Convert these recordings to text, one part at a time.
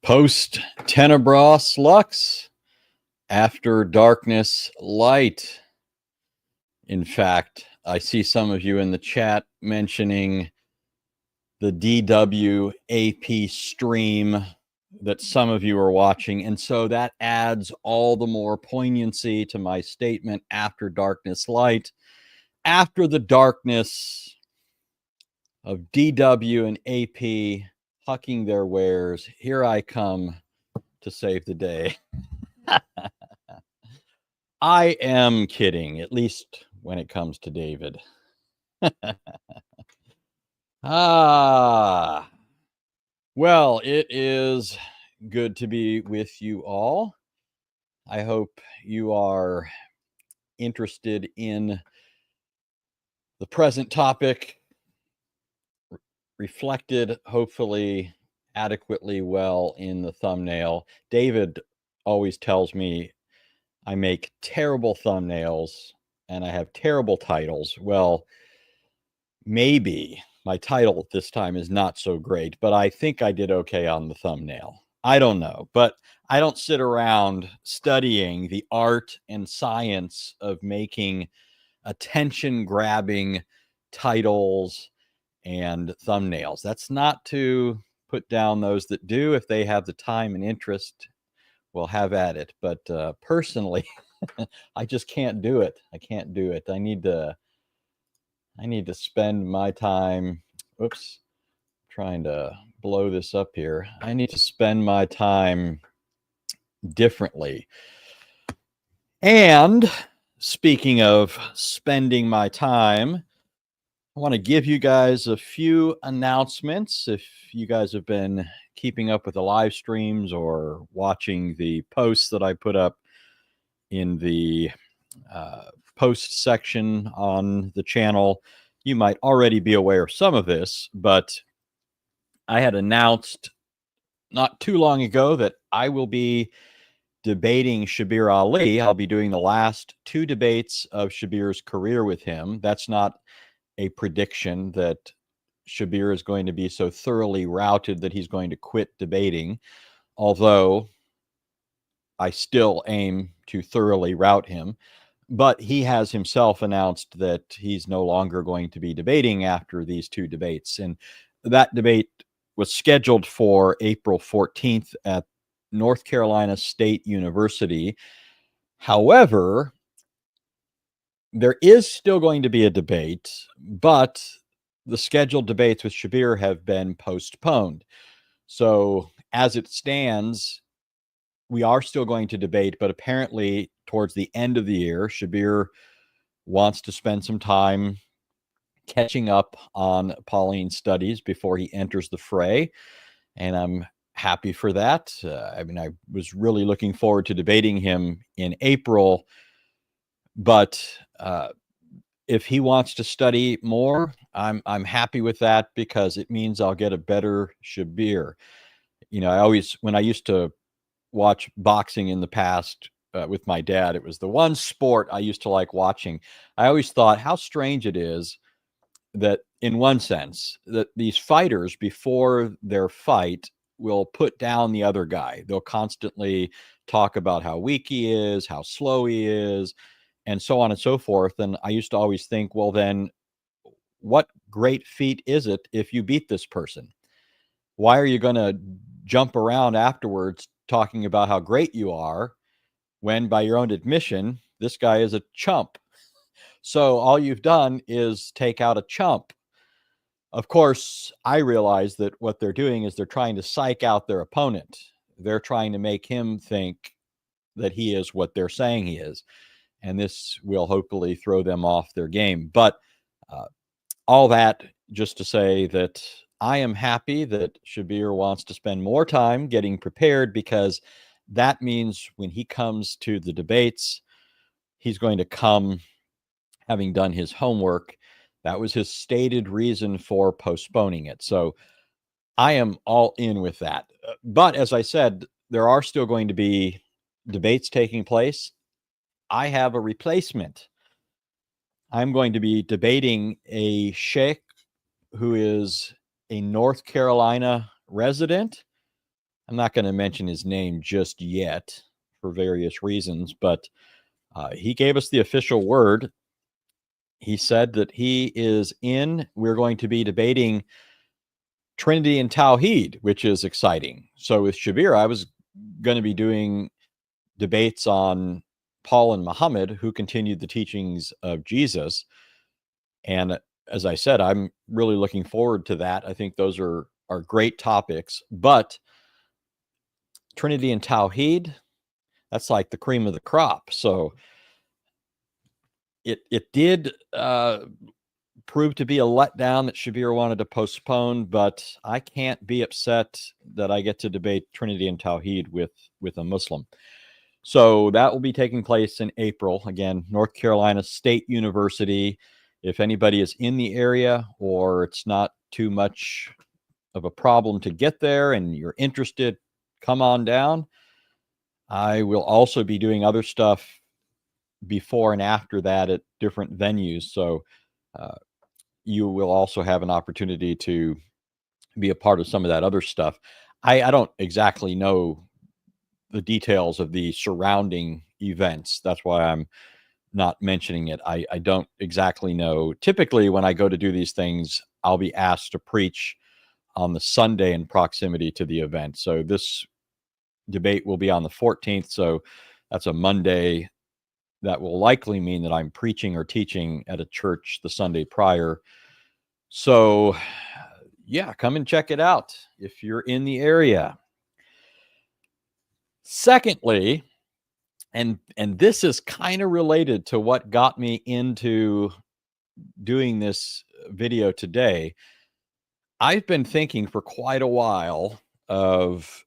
Post tenebras lux, after darkness light. In fact, I see some of you in the chat mentioning the DWAP stream that some of you are watching, and so that adds all the more poignancy to my statement, after darkness light. After the darkness of DW and AP hucking their wares, here I come to save the day. I am kidding, at least when it comes to David. Well, it is good to be with you all. I hope you are interested in the present topic, reflected hopefully adequately well in the thumbnail. David always tells me I make terrible thumbnails and I have terrible titles. Well, maybe my title this time is not so great, but I think I did okay on the thumbnail. I don't know, but I don't sit around studying the art and science of making attention-grabbing titles and thumbnails. That's not to put down those that do. If they have the time and interest, we'll have at it. But personally, I just can't do it. I can't do it. I need to spend my time. Oops, trying to blow this up here. I need to spend my time differently. And speaking of spending my time, I want to give you guys a few announcements. If you guys have been keeping up with the live streams or watching the posts that I put up in the post section on the channel, you might already be aware of some of this, but I had announced not too long ago that I will be debating Shabir Ali. I'll be doing the last 2 debates of Shabir's career with him. That's not a prediction that Shabir is going to be so thoroughly routed that he's going to quit debating, although I still aim to thoroughly rout him. But he has himself announced that he's no longer going to be debating after these 2 debates. And that debate was scheduled for April 14th at North Carolina State University. However, there is still going to be a debate, but the scheduled debates with Shabir have been postponed. So as it stands, we are still going to debate, but apparently towards the end of the year, Shabir wants to spend some time catching up on Pauline studies before he enters the fray. And I'm happy for that. I mean, I was really looking forward to debating him in April, but if he wants to study more, I'm happy with that, because it means I'll get a better Shabir. You know, when I used to watch boxing in the past with my dad, it was the one sport I used to like watching. I always thought how strange it is that, in one sense, that these fighters before their fight will put down the other guy. They'll constantly talk about how weak he is, how slow he is, and so on and so forth. And I used to always think, well, then what great feat is it if you beat this person? Why are you going to jump around afterwards talking about how great you are when, by your own admission, this guy is a chump? So all you've done is take out a chump. Of course, I realize that what they're doing is they're trying to psych out their opponent. They're trying to make him think that he is what they're saying he is. And this will hopefully throw them off their game. But all that just to say that I am happy that Shabir wants to spend more time getting prepared, because that means when he comes to the debates, he's going to come having done his homework. That was his stated reason for postponing it. So I am all in with that. But as I said, there are still going to be debates taking place. I have a replacement. I'm going to be debating a sheikh who is a North Carolina resident. I'm not going to mention his name just yet for various reasons, but he gave us the official word. He said that he is in. We're going to be debating Trinity and Tawhid, which is exciting. So with Shabir, I was going to be doing debates on Paul and Muhammad, who continued the teachings of Jesus. And as I said, I'm really looking forward to that. I think those are great topics. But Trinity and Tawhid, that's like the cream of the crop. So it did proved to be a letdown that Shabir wanted to postpone, but I can't be upset that I get to debate Trinity and Tawhid with a Muslim. So that will be taking place in April. Again, North Carolina State University. If anybody is in the area or it's not too much of a problem to get there and you're interested, come on down. I will also be doing other stuff before and after that at different venues. So you will also have an opportunity to be a part of some of that other stuff. I don't exactly know the details of the surrounding events. That's why I'm not mentioning it. I don't exactly know. Typically, when I go to do these things, I'll be asked to preach on the Sunday in proximity to the event. So this debate will be on the 14th. So that's a Monday. That will likely mean that I'm preaching or teaching at a church the Sunday prior. So yeah, come and check it out if you're in the area. Secondly, and this is kind of related to what got me into doing this video today. I've been thinking for quite a while of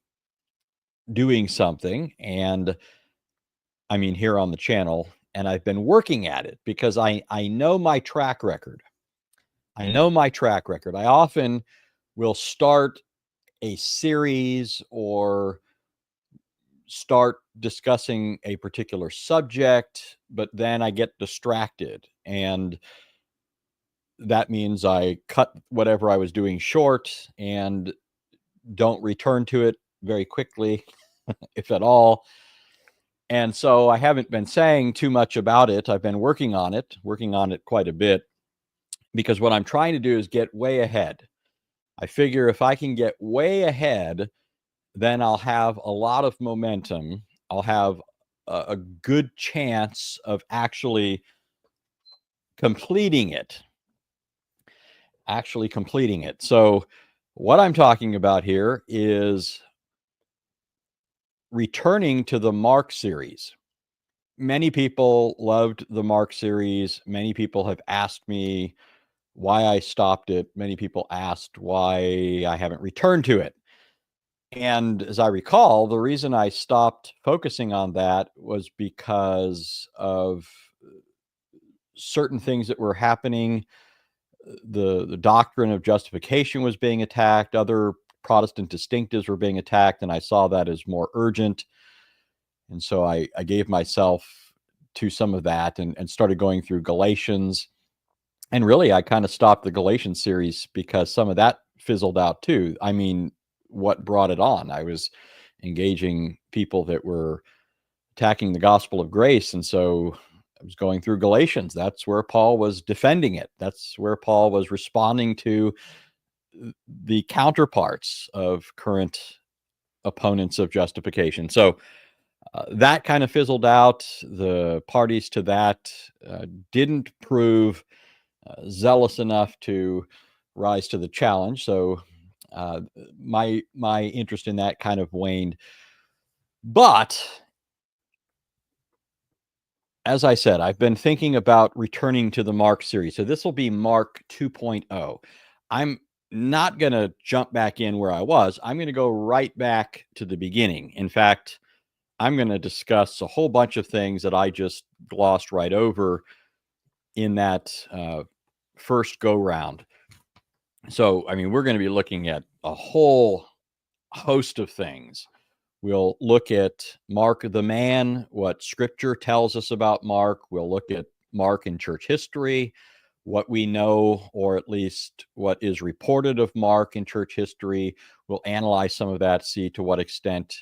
doing something, and I mean here on the channel, and I've been working at it because I know my track record. I know my track record. I often will start a series or start discussing a particular subject, but then I get distracted. And that means I cut whatever I was doing short and don't return to it very quickly, if at all. And so I haven't been saying too much about it. I've been working on it quite a bit, because what I'm trying to do is get way ahead. I figure if I can get way ahead, then I'll have a lot of momentum. I'll have a good chance of actually completing it. So what I'm talking about here is returning to the Mark series. Many people loved the Mark series. Many people have asked me why I stopped it. Many people asked why I haven't returned to it. And as I recall, the reason I stopped focusing on that was because of certain things that were happening. The doctrine of justification was being attacked. Other Protestant distinctives were being attacked, and I saw that as more urgent. And so I gave myself to some of that and started going through Galatians. And really, I kind of stopped the Galatians series because some of that fizzled out too. I mean, what brought it on? I was engaging people that were attacking the gospel of grace. And so I was going through Galatians. That's where Paul was defending it. That's where Paul was responding to the counterparts of current opponents of justification. So that kind of fizzled out. The parties to that didn't prove zealous enough to rise to the challenge. So my interest in that kind of waned. But as I said, I've been thinking about returning to the Mark series. So this will be Mark 2.0. I'm not going to jump back in where I was. I'm going to go right back to the beginning. In fact, I'm going to discuss a whole bunch of things that I just glossed right over in that first go round. So, I mean, we're going to be looking at a whole host of things. We'll look at Mark the man, what scripture tells us about Mark. We'll look at Mark in church history, what we know, or at least what is reported of Mark in church history. We'll analyze some of that, see to what extent,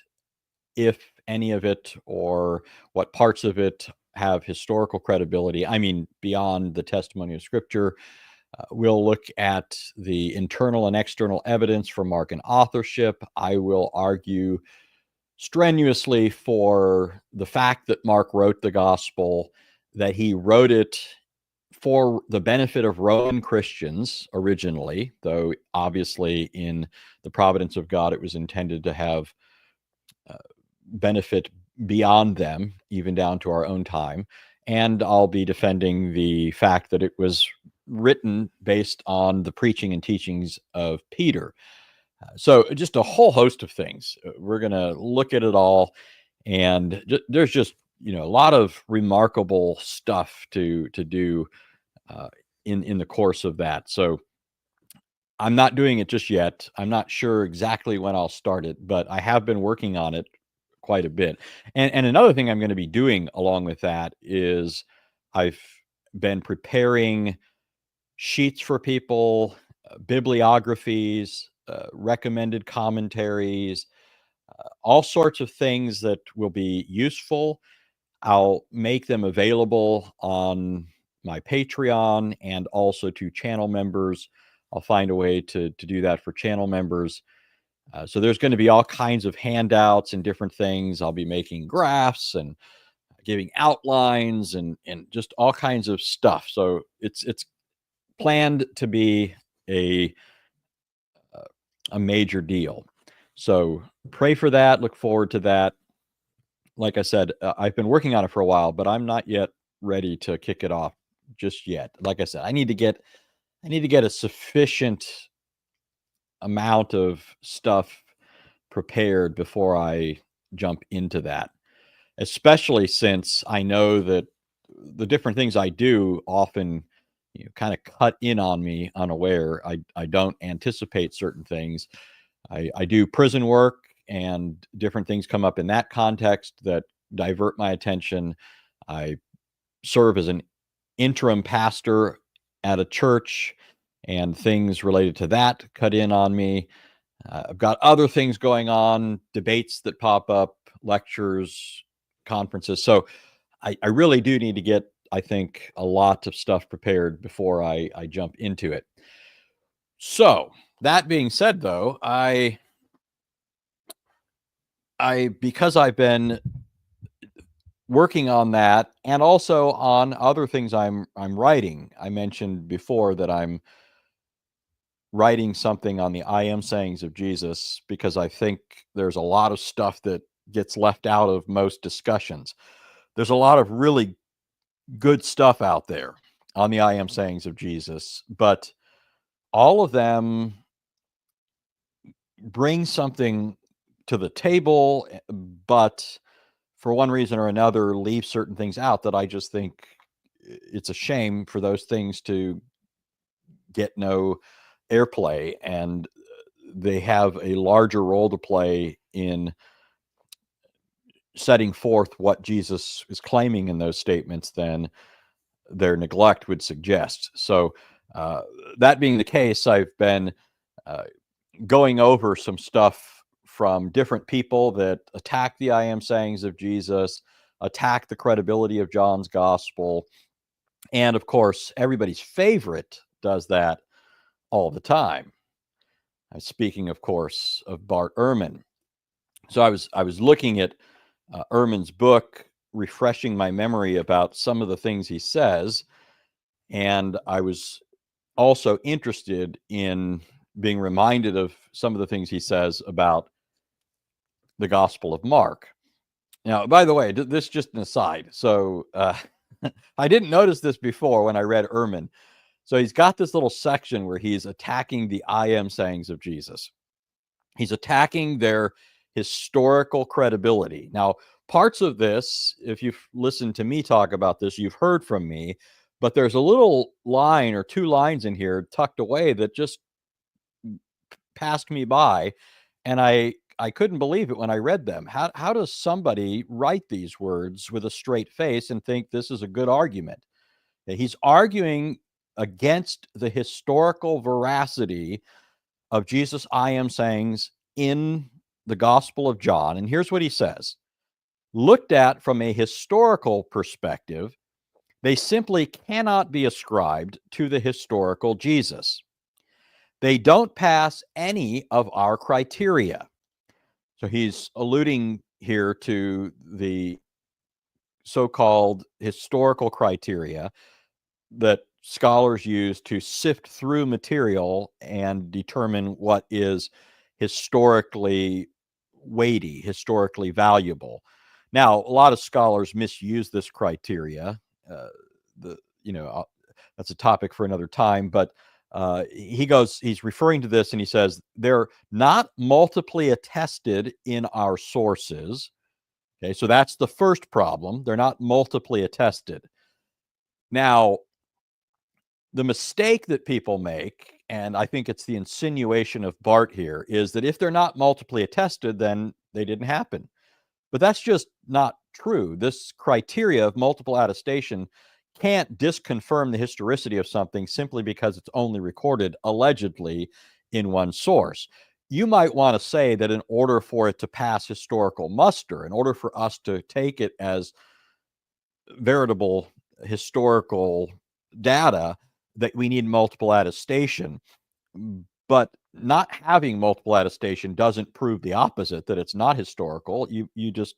if any of it, or what parts of it have historical credibility. I mean, beyond the testimony of scripture. We'll look at the internal and external evidence for Markan authorship. I will argue strenuously for the fact that Mark wrote the gospel, that he wrote it for the benefit of Roman Christians originally, though obviously in the providence of God, it was intended to have benefit beyond them, even down to our own time. And I'll be defending the fact that it was written based on the preaching and teachings of Peter. So just a whole host of things. We're going to look at it all. And there's just, a lot of remarkable stuff to do in the course of that. So I'm not doing it just yet. I'm not sure exactly when I'll start it, but I have been working on it quite a bit. And another thing I'm going to be doing along with that is I've been preparing sheets for people, bibliographies, recommended commentaries, all sorts of things that will be useful. I'll make them available on my Patreon and also to channel members. I'll find a way to do that for channel members. So there's going to be all kinds of handouts and different things. I'll be making graphs and giving outlines and just all kinds of stuff. So it's planned to be a major deal. So pray for that. Look forward to that. Like I said, I've been working on it for a while, but I'm not yet ready to kick it off just yet. Like I said, I need to get a sufficient amount of stuff prepared before I jump into that, especially since I know that the different things I do often kind of cut in on me unaware. I don't anticipate certain things. I do prison work, and different things come up in that context that divert my attention. I serve as an interim pastor at a church, and things related to that cut in on me. I've got other things going on, debates that pop up, lectures, conferences. So I really do need to get, I think, a lot of stuff prepared before I jump into it. So that being said, though, I because I've been working on that and also on other things I'm writing. I mentioned before that I'm writing something on the I am sayings of Jesus because I think there's a lot of stuff that gets left out of most discussions. There's a lot of really good stuff out there on the I am sayings of Jesus, but all of them bring something to the table, but for one reason or another leave certain things out that I just think it's a shame for those things to get no airplay, and they have a larger role to play in setting forth what Jesus is claiming in those statements than their neglect would suggest. So that being the case, I've been going over some stuff from different people that attack the I am sayings of Jesus, attack the credibility of John's gospel. And of course, everybody's favorite does that all the time. Speaking, of course, of Bart Ehrman. So I was looking at Ehrman's book, refreshing my memory about some of the things he says, and I was also interested in being reminded of some of the things he says about the Gospel of Mark. Now, by the way, this is just an aside. So I didn't notice this before when I read Ehrman. So he's got this little section where he's attacking the I am sayings of Jesus. He's attacking their historical credibility. Now, parts of this, if you've listened to me talk about this, you've heard from me, but there's a little line or two lines in here tucked away that just passed me by, and I couldn't believe it when I read them. How does somebody write these words with a straight face and think this is a good argument? He's arguing against the historical veracity of Jesus' I am sayings in the Gospel of John. And here's what he says. Looked at from a historical perspective, they simply cannot be ascribed to the historical Jesus. They don't pass any of our criteria. So he's alluding here to the so-called historical criteria that scholars use to sift through material and determine what is historically weighty, historically valuable. Now, a lot of scholars misuse this criteria. The you know That's a topic for another time, but he's referring to this and he says they're not multiply attested in our sources. Okay, so that's the first problem. They're not multiply attested. Now, the mistake that people make, and I think it's the insinuation of Bart here, is that if they're not multiply attested, then they didn't happen. But that's just not true. This criteria of multiple attestation can't disconfirm the historicity of something simply because it's only recorded allegedly in one source. You might want to say that in order for it to pass historical muster, in order for us to take it as veritable historical data, that we need multiple attestation. But not having multiple attestation doesn't prove the opposite, that it's not historical. You just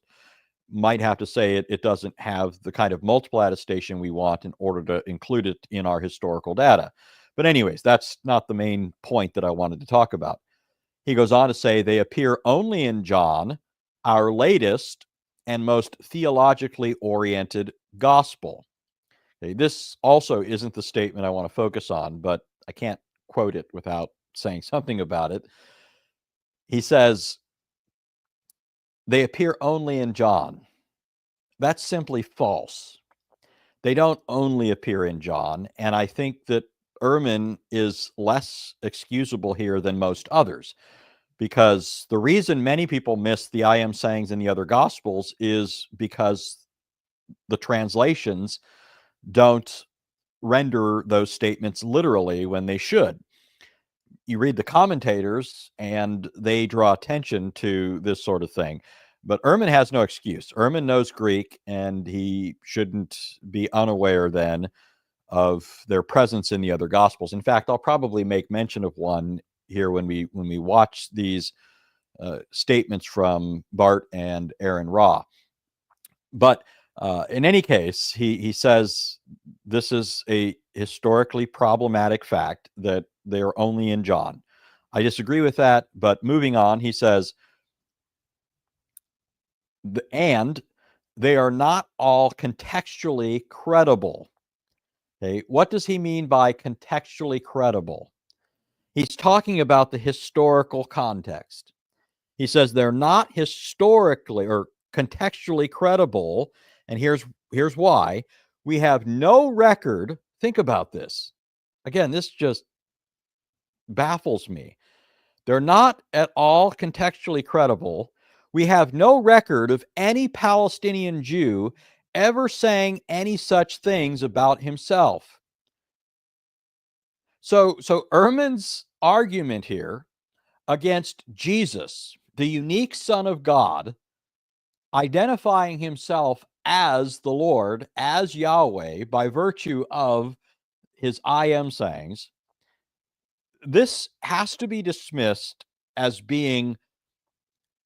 might have to say it doesn't have the kind of multiple attestation we want in order to include it in our historical data. But anyways, that's not the main point that I wanted to talk about. He goes on to say they appear only in John, our latest and most theologically oriented gospel. Okay, this also isn't the statement I want to focus on, but I can't quote it without saying something about it. He says, they appear only in John. That's simply false. They don't only appear in John, and I think that Ehrman is less excusable here than most others, because the reason many people miss the I am sayings in the other gospels is because the translations don't render those statements literally when they should. You read the commentators and they draw attention to this sort of thing. But Ehrman has no excuse. Ehrman knows Greek, and he shouldn't be unaware then of their presence in the other gospels. In fact, I'll probably make mention of one here when we watch these statements from Bart and Aron Ra. But in any case, he says this is a historically problematic fact that they are only in John. I disagree with that, but moving on, he says, and they are not all contextually credible. Okay, what does he mean by contextually credible? He's talking about the historical context. He says they're not historically or contextually credible, and here's why. We have no record. Think about this. Again, this just baffles me. They're not at all contextually credible. We have no record of any Palestinian Jew ever saying any such things about himself. So Ehrman's argument here against Jesus, the unique Son of God, identifying himself as the Lord, as Yahweh, by virtue of his I am sayings, this has to be dismissed as being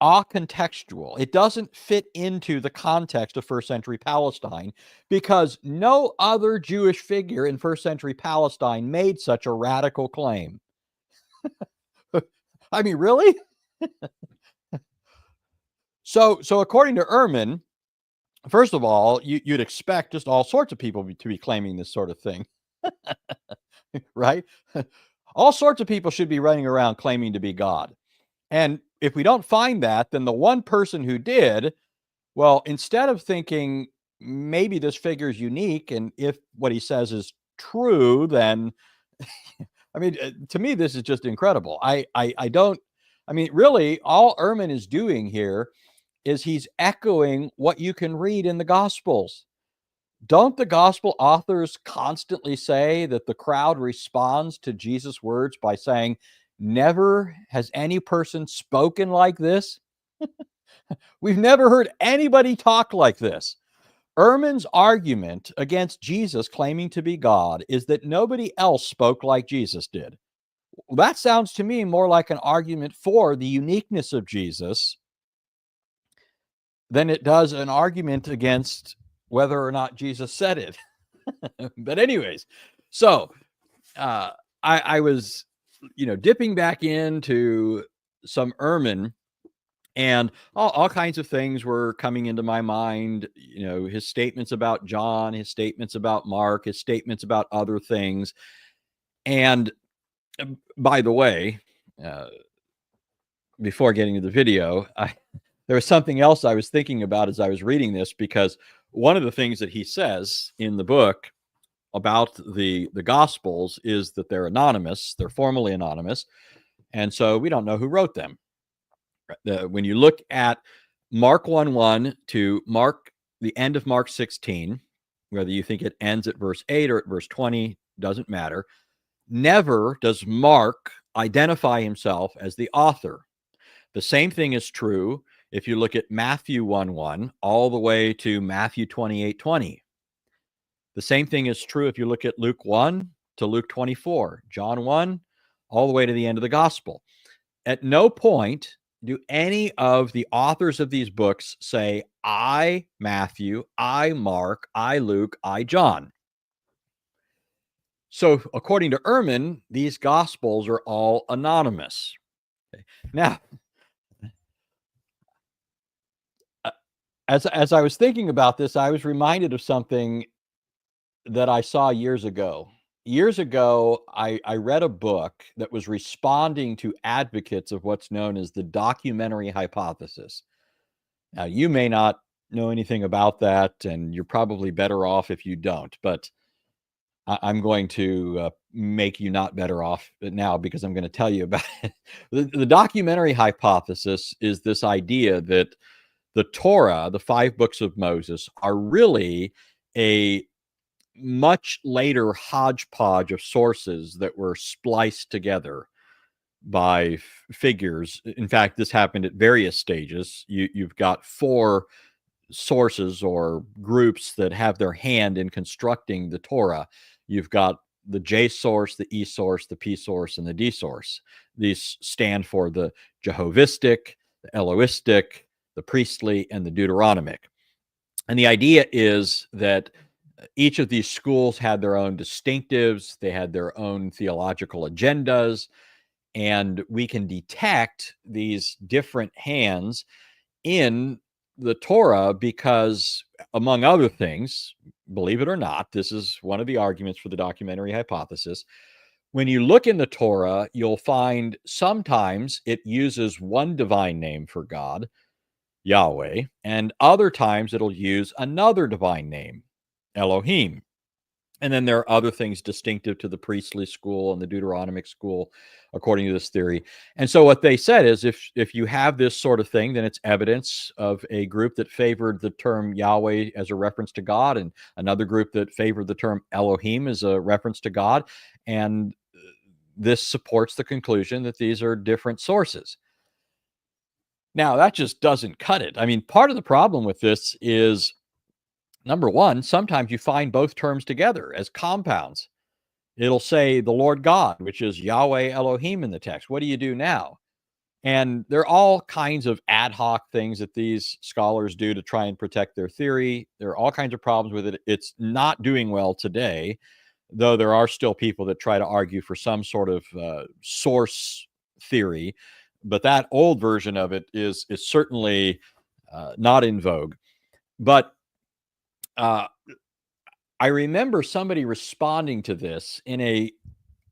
acontextual. It doesn't fit into the context of first century Palestine, because no other Jewish figure in first century Palestine made such a radical claim. I mean, really? So according to Ehrman, first of all, you'd expect just all sorts of people to be claiming this sort of thing. right? All sorts of people should be running around claiming to be God. And if we don't find that, then the one person who did, well, instead of thinking maybe this figure is unique and if what he says is true, then I mean, to me, this is just incredible. I don't, I mean, really, all Ehrman is doing here is he's echoing what you can read in the Gospels. Don't the Gospel authors constantly say that the crowd responds to Jesus' words by saying, "Never has any person spoken like this"? We've never heard anybody talk like this. Ehrman's argument against Jesus claiming to be God is that nobody else spoke like Jesus did. Well, that sounds to me more like an argument for the uniqueness of Jesus than it does an argument against whether or not Jesus said it. But anyways, so I was, dipping back into some Ehrman, and all kinds of things were coming into my mind. His statements about John, his statements about Mark, his statements about other things. And by the way, before getting to the video, there was something else I was thinking about as I was reading this, because one of the things that he says in the book about the Gospels is that they're anonymous, they're formally anonymous, and so we don't know who wrote them. When you look at Mark 1:1 to the end of Mark 16, whether you think it ends at verse 8 or at verse 20, doesn't matter. Never does Mark identify himself as the author. The same thing is true if you look at Matthew 1:1 all the way to Matthew 28:20. The same thing is true if you look at Luke 1 to Luke 24, John 1, all the way to the end of the gospel. At no point do any of the authors of these books say, "I, Matthew, I, Mark, I, Luke, I, John." So according to Ehrman, these gospels are all anonymous. Okay. Now, as I was thinking about this, I was reminded of something that I saw years ago. Years ago, I read a book that was responding to advocates of what's known as the documentary hypothesis. Now, you may not know anything about that, and you're probably better off if you don't, but I'm going to make you not better off now, because I'm going to tell you about it. The documentary hypothesis is this idea that the Torah, the 5 books of Moses, are really a much later hodgepodge of sources that were spliced together by figures. In fact, this happened at various stages. You've got 4 sources or groups that have their hand in constructing the Torah. You've got the J source, the E source, the P source, and the D source. These stand for the Jehovistic, the Elohistic, the priestly, and the Deuteronomic. And the idea is that each of these schools had their own distinctives, they had their own theological agendas, and we can detect these different hands in the Torah because, among other things, believe it or not, this is one of the arguments for the documentary hypothesis. When you look in the Torah, you'll find sometimes it uses one divine name for God, Yahweh, and other times it'll use another divine name, Elohim. And then there are other things distinctive to the priestly school and the Deuteronomic school, according to this theory. And so what they said is if you have this sort of thing, then it's evidence of a group that favored the term Yahweh as a reference to God, and another group that favored the term Elohim as a reference to God. And this supports the conclusion that these are different sources. Now, that just doesn't cut it. I mean, part of the problem with this is, number one, sometimes you find both terms together as compounds. It'll say the Lord God, which is Yahweh Elohim in the text. What do you do now? And there are all kinds of ad hoc things that these scholars do to try and protect their theory. There are all kinds of problems with it. It's not doing well today, though there are still people that try to argue for some sort of source theory. But that old version of it is certainly not in vogue. But I remember somebody responding to this in a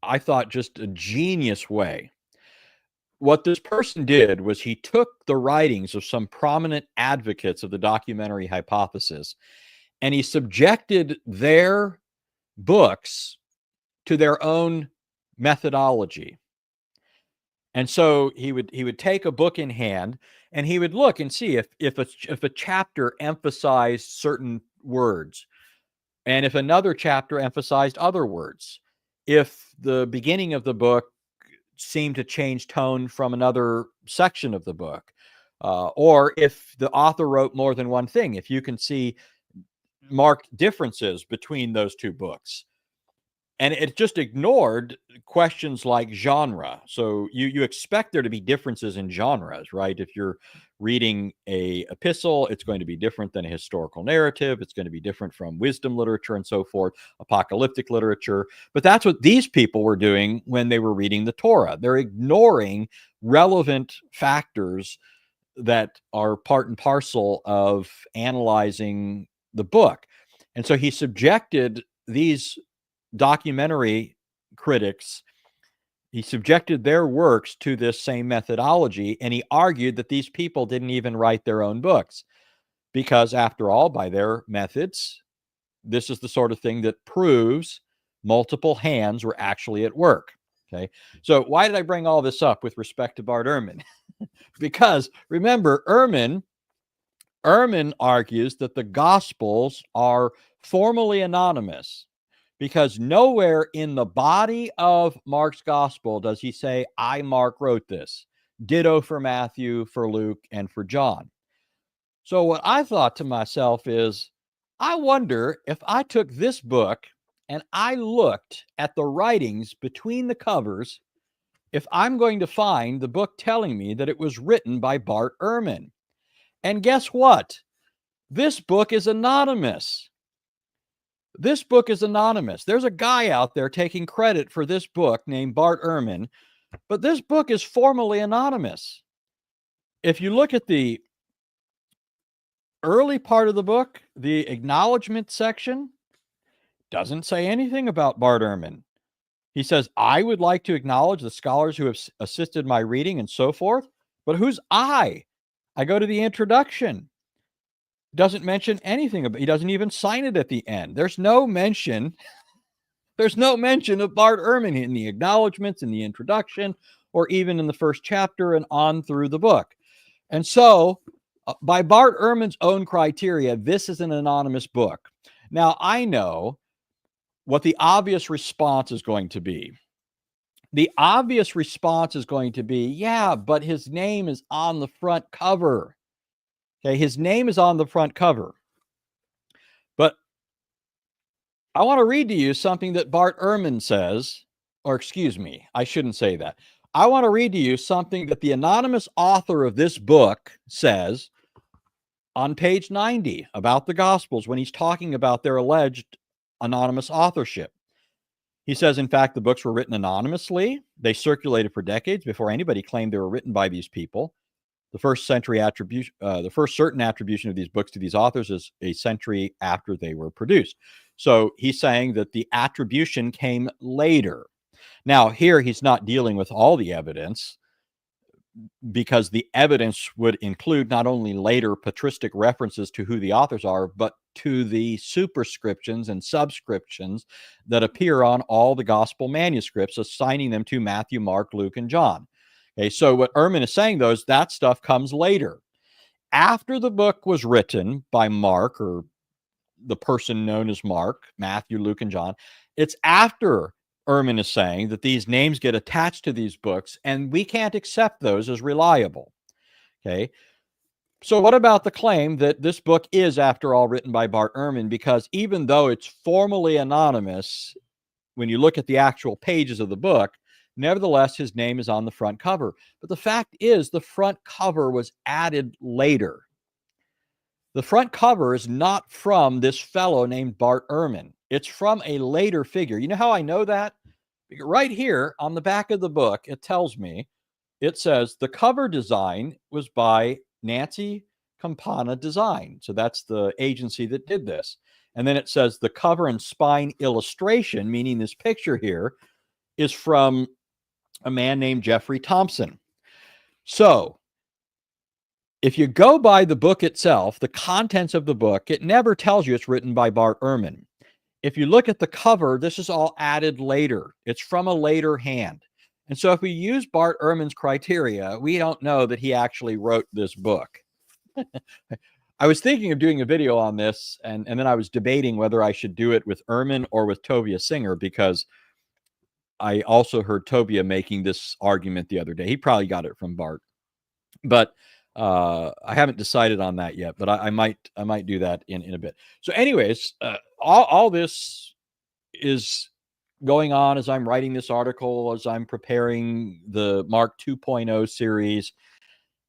I thought, just a genius way. What this person did was he took the writings of some prominent advocates of the documentary hypothesis, and he subjected their books to their own methodology. And so he would take a book in hand, and he would look and see if a chapter emphasized certain words, and if another chapter emphasized other words, if the beginning of the book seemed to change tone from another section of the book, or if the author wrote more than one thing, if you can see marked differences between those two books. And it just ignored questions like genre. So you expect there to be differences in genres, right? If you're reading a epistle, it's going to be different than a historical narrative. It's going to be different from wisdom literature and so forth, apocalyptic literature. But that's what these people were doing when they were reading the Torah. They're ignoring relevant factors that are part and parcel of analyzing the book. And so he subjected these documentary critics, he subjected their works to this same methodology, and he argued that these people didn't even write their own books because, after all, by their methods, this is the sort of thing that proves multiple hands were actually at work. Okay, so why did I bring all this up with respect to Bart Ehrman? Because remember, Ehrman argues that the Gospels are formally anonymous, because nowhere in the body of Mark's gospel does he say, I, Mark, wrote this. Ditto for Matthew, for Luke, and for John. So what I thought to myself is, I wonder if I took this book and I looked at the writings between the covers, if I'm going to find the book telling me that it was written by Bart Ehrman. And guess what? This book is anonymous. This book is anonymous. There's a guy out there taking credit for this book named Bart Ehrman, but this book is formally anonymous. If you look at the early part of the book, the acknowledgement section doesn't say anything about Bart Ehrman. He says, I would like to acknowledge the scholars who have assisted my reading and so forth, but who's I? I go to the introduction. Doesn't mention anything about, he doesn't even sign it at the end. There's no mention of Bart Ehrman in the acknowledgments, in the introduction, or even in the first chapter and on through the book. And so, by Bart Ehrman's own criteria, this is an anonymous book. Now, I know what the obvious response is going to be. The obvious response is going to be, yeah, but his name is on the front cover. Okay, his name is on the front cover. But I want to read to you something that Bart Ehrman says, or excuse me, I shouldn't say that. I want to read to you something that the anonymous author of this book says on page 90 about the Gospels when he's talking about their alleged anonymous authorship. He says, in fact, the books were written anonymously. They circulated for decades before anybody claimed they were written by these people. The first certain attribution of these books to these authors is a century after they were produced. So he's saying that the attribution came later. Now, here he's not dealing with all the evidence, because the evidence would include not only later patristic references to who the authors are, but to the superscriptions and subscriptions that appear on all the gospel manuscripts, assigning them to Matthew, Mark, Luke, and John. Okay, so what Ehrman is saying, though, is that stuff comes later. After the book was written by Mark, or the person known as Mark, Matthew, Luke, and John, it's after Ehrman is saying that these names get attached to these books, and we can't accept those as reliable. Okay, so what about the claim that this book is, after all, written by Bart Ehrman? Because even though it's formally anonymous, when you look at the actual pages of the book, nevertheless, his name is on the front cover. But the fact is, the front cover was added later. The front cover is not from this fellow named Bart Ehrman. It's from a later figure. You know how I know that? Right here on the back of the book, it tells me, it says the cover design was by Nancy Campana Design. So that's the agency that did this. And then it says the cover and spine illustration, meaning this picture here, is from a man named Jeffrey Thompson. So if you go by the book itself, the contents of the book, it never tells you it's written by Bart Ehrman. If you look at the cover, this is all added later. It's from a later hand. And so if we use Bart Ehrman's criteria, we don't know that he actually wrote this book. I was thinking of doing a video on this, and then I was debating whether I should do it with Ehrman or with Tovia Singer, because I also heard Tovia making this argument the other day. He probably got it from Bart, but I haven't decided on that yet. But I might do that in a bit. So, anyways, all this is going on as I'm writing this article, as I'm preparing the Mark 2.0 series,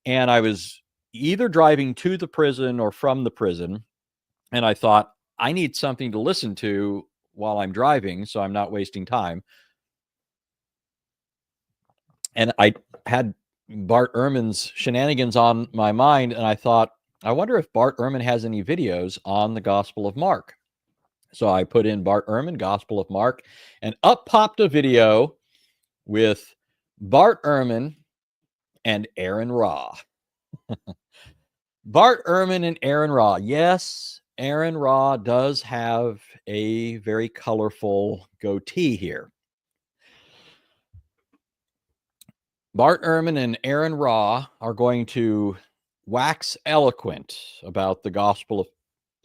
and I was either driving to the prison or from the prison, and I thought, I need something to listen to while I'm driving, so I'm not wasting time. And I had Bart Ehrman's shenanigans on my mind, and I thought, I wonder if Bart Ehrman has any videos on the Gospel of Mark. So I put in Bart Ehrman, Gospel of Mark, and up popped a video with Bart Ehrman and Aron Ra. Bart Ehrman and Aron Ra. Yes, Aron Ra does have a very colorful goatee here. Bart Ehrman and Aron Ra are going to wax eloquent about the Gospel of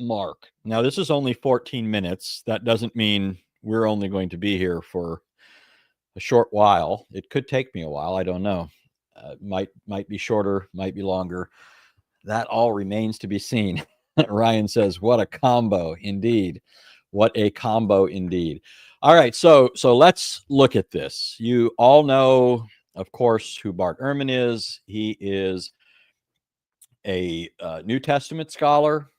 Mark. Now, this is only 14 minutes. That doesn't mean we're only going to be here for a short while. It could take me a while. I don't know. Might be shorter, might be longer. That all remains to be seen. Ryan says, what a combo indeed. What a combo indeed. All right, so let's look at this. You all know, of course, who Bart Ehrman is. He is a New Testament scholar.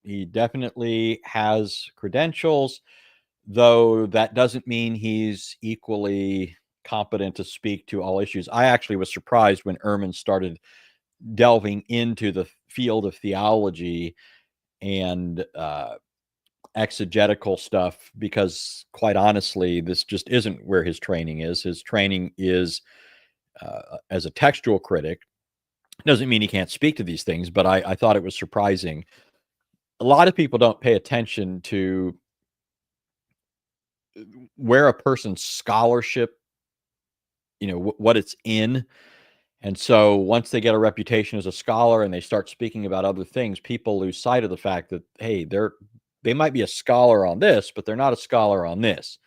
He definitely has credentials, though that doesn't mean he's equally competent to speak to all issues. I actually was surprised when Ehrman started delving into the field of theology and exegetical stuff, because quite honestly, this just isn't where his training is. His training is as a textual critic. Doesn't mean he can't speak to these things, but I thought it was surprising. A lot of people don't pay attention to where a person's scholarship, what it's in. And so once they get a reputation as a scholar and they start speaking about other things, people lose sight of the fact that, hey, they might be a scholar on this, but they're not a scholar on this.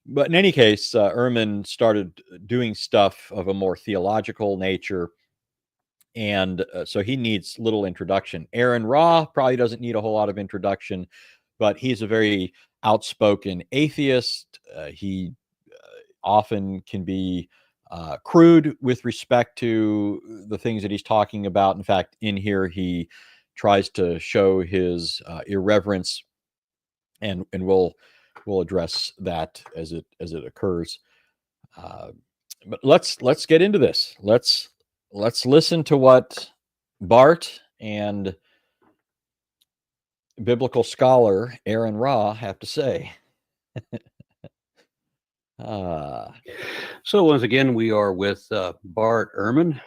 But in any case, Ehrman started doing stuff of a more theological nature, and so he needs little introduction. Aron Ra probably doesn't need a whole lot of introduction, but he's a very outspoken atheist. He often can be crude with respect to the things that he's talking about. In fact, in here, he tries to show his irreverence, and we'll address that as it occurs. But let's get into this. Let's listen to what Bart and biblical scholar Aron Ra have to say. So once again, we are with Bart Ehrman.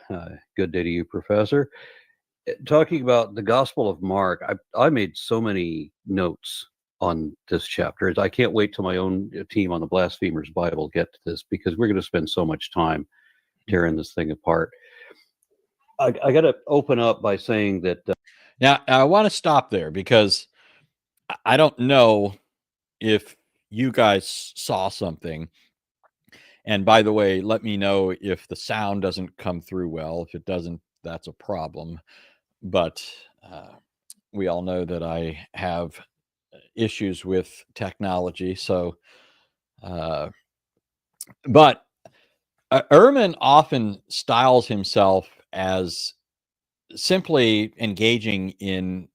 Good day to you, Professor. Talking about the Gospel of Mark, I made so many notes on this chapter. I can't wait till my own team on the Blasphemers Bible get to this, because we're going to spend so much time tearing this thing apart. I got to open up by saying that... Now, I want to stop there, because I don't know if you guys saw something. And by the way, let me know if the sound doesn't come through well. If it doesn't, that's a problem. But we all know that I have issues with technology. So, but Ehrman often styles himself as simply engaging in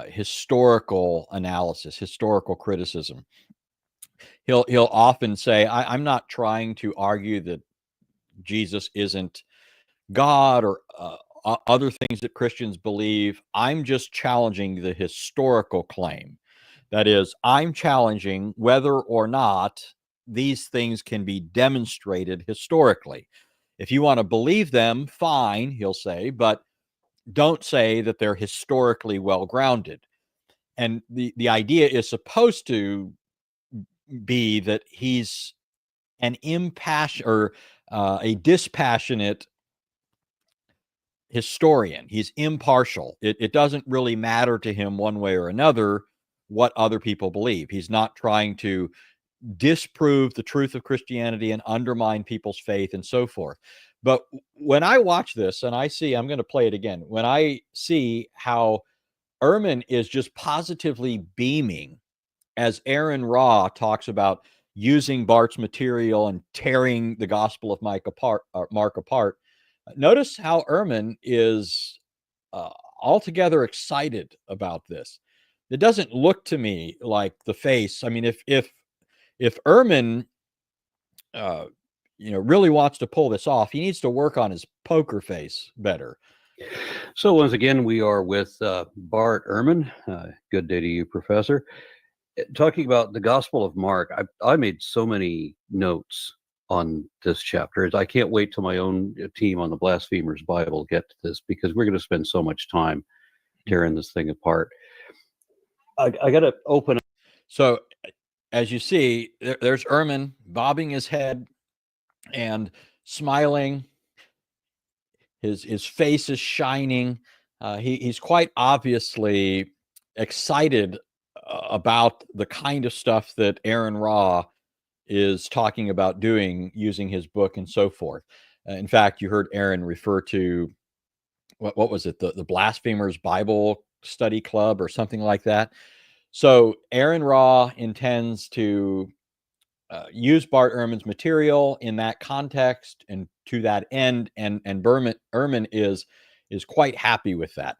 historical analysis, historical criticism. He'll often say, I'm not trying to argue that Jesus isn't God or other things that Christians believe. I'm just challenging the historical claim. That is, I'm challenging whether or not these things can be demonstrated historically. If you want to believe them, fine, he'll say, but don't say that they're historically well grounded. And the idea is supposed to be that he's an impassioned or a dispassionate historian. He's impartial. It doesn't really matter to him one way or another what other people believe. He's not trying to disprove the truth of Christianity and undermine people's faith and so forth. But when I watch this and I see, I'm going to play it again, when I see how Ehrman is just positively beaming as Aaron Ra talks about using Bart's material and tearing the Gospel of Mark apart, notice how Ehrman is altogether excited about this. It doesn't look to me like the face. I mean, if Ehrman, really wants to pull this off, he needs to work on his poker face better. So once again, we are with Bart Ehrman. Good day to you, Professor. Talking about the Gospel of Mark, I made so many notes on this chapter. I can't wait till my own team on the Blasphemers Bible get to this, because we're going to spend so much time tearing this thing apart. I got to open up. So as you see, there's Ehrman bobbing his head and smiling. His face is shining. He's quite obviously excited about the kind of stuff that Aaron Ra is talking about doing using his book and so forth. In fact, you heard Aaron refer to what was it, the Blasphemers Bible Study Club or something like that. So Aaron Ra intends to use Bart Ehrman's material in that context and to that end, and Ehrman is quite happy with that.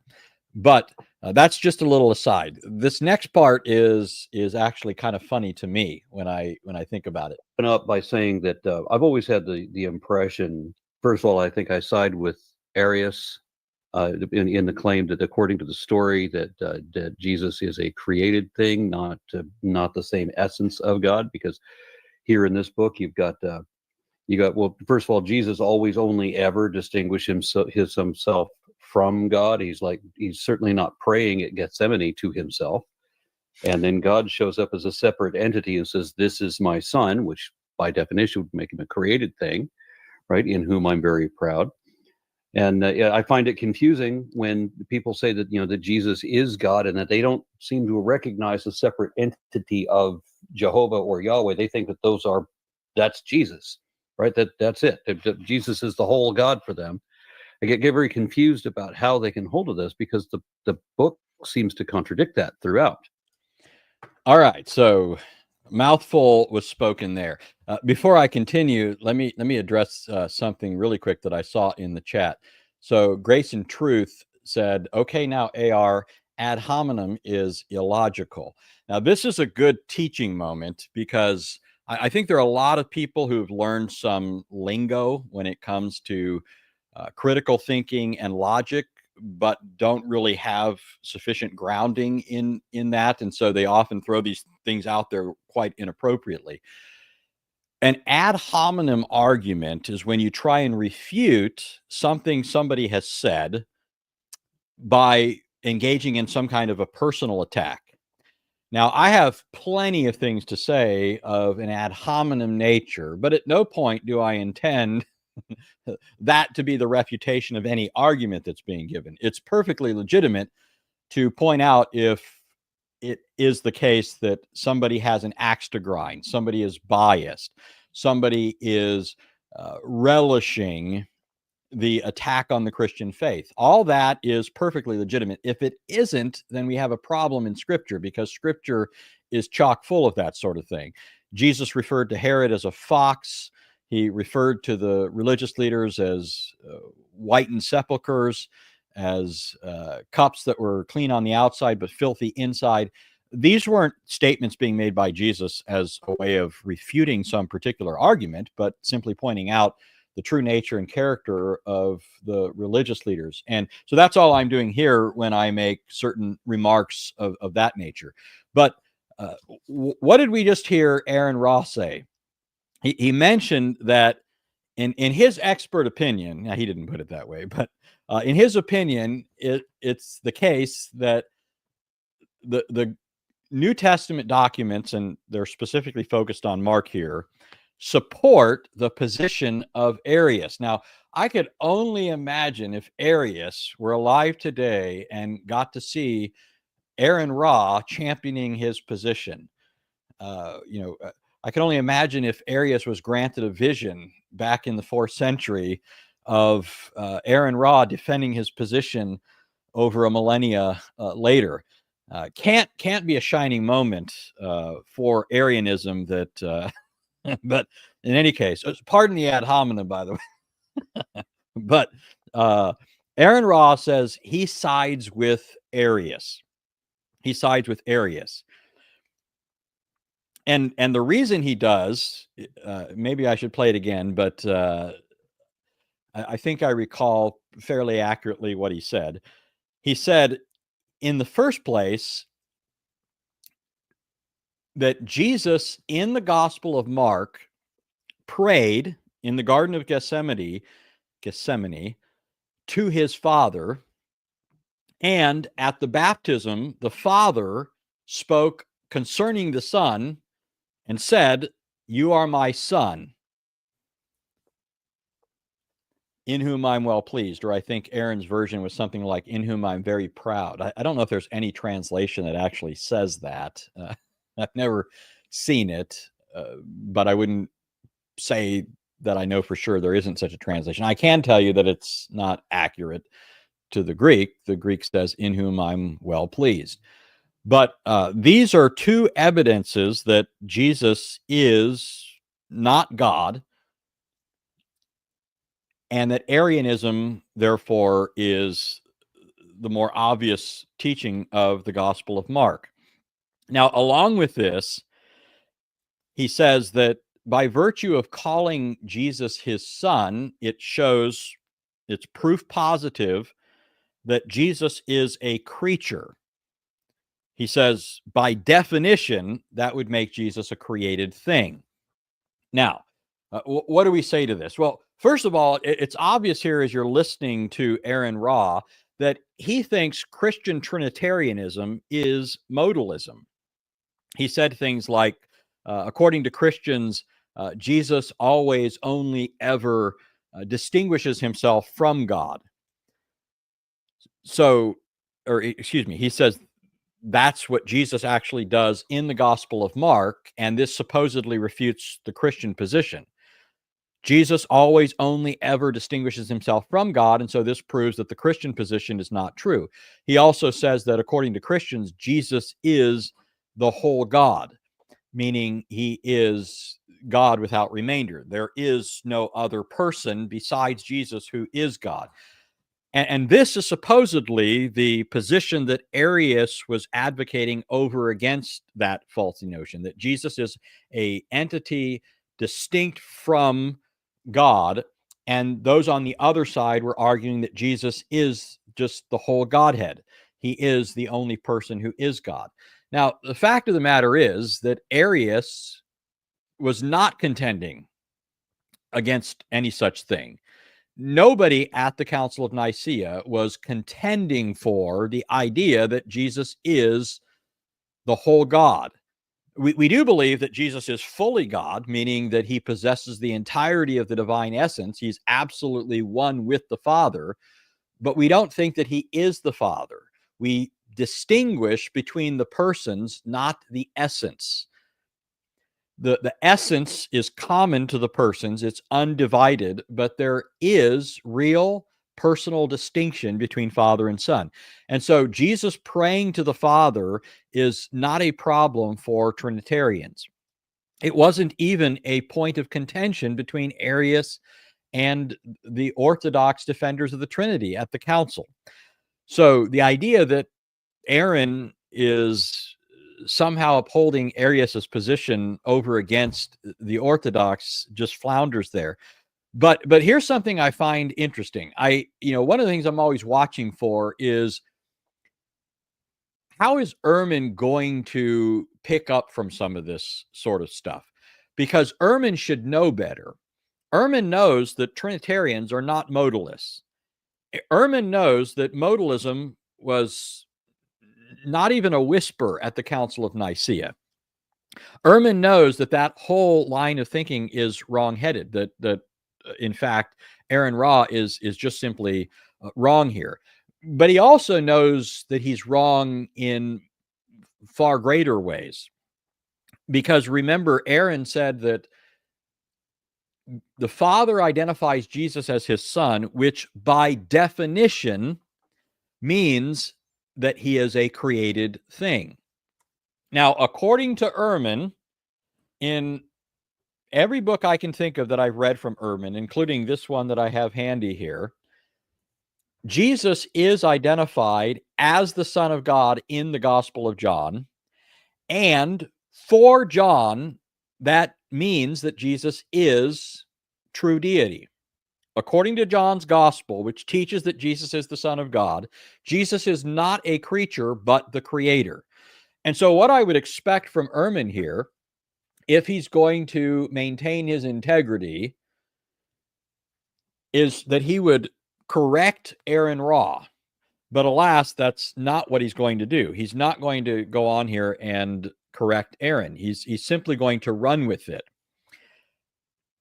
But that's just a little aside. This next part is actually kind of funny to me when I think about it. Up by saying that I've always had the impression. First of all, I think I side with Arius in the claim that, according to the story, that Jesus is a created thing, not the same essence of God. Because here in this book, you got well, first of all, Jesus always only ever distinguished himself from God. He's certainly not praying at Gethsemane to himself. And then God shows up as a separate entity and says, "This is my son," which by definition would make him a created thing, right? In whom I'm very proud. And I find it confusing when people say that, that Jesus is God, and that they don't seem to recognize the separate entity of Jehovah or Yahweh. They think that that's Jesus, right? That's it. Jesus is the whole God for them. I get very confused about how they can hold to this, because the book seems to contradict that throughout. All right, so mouthful was spoken there. Before I continue, let me address something really quick that I saw in the chat. So Grace and Truth said, "Okay, now AR, ad hominem is illogical." Now this is a good teaching moment, because I think there are a lot of people who've learned some lingo when it comes to critical thinking and logic, but don't really have sufficient grounding in that, and so they often throw these things out there quite inappropriately. An ad hominem argument is when you try and refute something somebody has said by engaging in some kind of a personal attack. Now, I have plenty of things to say of an ad hominem nature, but at no point do I intend that to be the refutation of any argument that's being given. It's perfectly legitimate to point out if it is the case that somebody has an axe to grind, somebody is biased, somebody is relishing the attack on the Christian faith. All that is perfectly legitimate. If it isn't, then we have a problem in Scripture, because Scripture is chock full of that sort of thing. Jesus referred to Herod as a fox. He referred to the religious leaders as whitened sepulchres, as cups that were clean on the outside but filthy inside. These weren't statements being made by Jesus as a way of refuting some particular argument, but simply pointing out the true nature and character of the religious leaders. And so that's all I'm doing here when I make certain remarks of that nature. But what did we just hear Aaron Ross say? he mentioned that in his expert opinion, now he didn't put it that way, but in his opinion, it's the case that the New Testament documents, and they're specifically focused on Mark here, support the position of Arius. Now, I could only imagine if Arius were alive today and got to see Aaron Ra championing his position. I can only imagine if Arius was granted a vision back in the 4th century of Aaron Ra defending his position over a millennia later. Can't be a shining moment for Arianism that, but in any case, pardon the ad hominem, by the way. But Aaron Ra says he sides with Arius. He sides with Arius. And the reason he does, maybe I should play it again, but I think I recall fairly accurately what he said. He said, in the first place, that Jesus in the Gospel of Mark prayed in the Garden of Gethsemane to his Father, and at the baptism, the Father spoke concerning the Son and said, "You are my Son, in whom I'm well pleased," or I think Aaron's version was something like, "In whom I'm very proud." I don't know if there's any translation that actually says that. I've never seen it, but I wouldn't say that I know for sure there isn't such a translation. I can tell you that it's not accurate to the Greek. The Greek says, "In whom I'm well pleased." But these are two evidences that Jesus is not God, and that Arianism, therefore, is the more obvious teaching of the Gospel of Mark. Now, along with this, he says that by virtue of calling Jesus his Son, it shows, it's proof positive that Jesus is a creature. He says, by definition, that would make Jesus a created thing. Now, what do we say to this? Well, first of all, it's obvious here as you're listening to Aaron Ra that he thinks Christian Trinitarianism is modalism. He said things like, according to Christians, Jesus always, only, ever distinguishes himself from God. So, or excuse me, he says that's what Jesus actually does in the Gospel of Mark, and this supposedly refutes the Christian position. Jesus always, only, ever distinguishes himself from God, and so this proves that the Christian position is not true. He also says that according to Christians, Jesus is the whole God, meaning he is God without remainder. There is no other person besides Jesus who is God. And this is supposedly the position that Arius was advocating over against that faulty notion, that Jesus is an entity distinct from God. And those on the other side were arguing that Jesus is just the whole Godhead. He is the only person who is God. Now, the fact of the matter is that Arius was not contending against any such thing. Nobody at the Council of Nicaea was contending for the idea that Jesus is the whole God. We do believe that Jesus is fully God, meaning that he possesses the entirety of the divine essence. He's absolutely one with the Father, but we don't think that he is the Father. We distinguish between the persons, not the essence. The essence is common to the persons, it's undivided, but there is real personal distinction between Father and Son. And so Jesus praying to the Father is not a problem for Trinitarians. It wasn't even a point of contention between Arius and the Orthodox defenders of the Trinity at the council. So the idea that Aaron is somehow upholding Arius's position over against the Orthodox just flounders there. But here's something I find interesting. One of the things I'm always watching for is, how is Ehrman going to pick up from some of this sort of stuff? because Ehrman should know better. Ehrman knows that Trinitarians are not modalists. Ehrman knows that modalism was not even a whisper at the Council of Nicaea. Ehrman knows that that whole line of thinking is wrong-headed, that in fact, Aron Ra is just simply wrong here. But he also knows that he's wrong in far greater ways. Because remember, Aron said that the Father identifies Jesus as his Son, which by definition means that he is a created thing. Now, according to Ehrman, in every book I can think of that I've read from Ehrman, including this one that I have handy here, Jesus is identified as the Son of God in the Gospel of John. And for John, that means that Jesus is true deity. According to John's Gospel, which teaches that Jesus is the Son of God, Jesus is not a creature, but the Creator. And so what I would expect from Ehrman here, if he's going to maintain his integrity, is that he would correct Aron Ra. But alas, that's not what he's going to do. He's not going to go on here and correct Aron. He's simply going to run with it.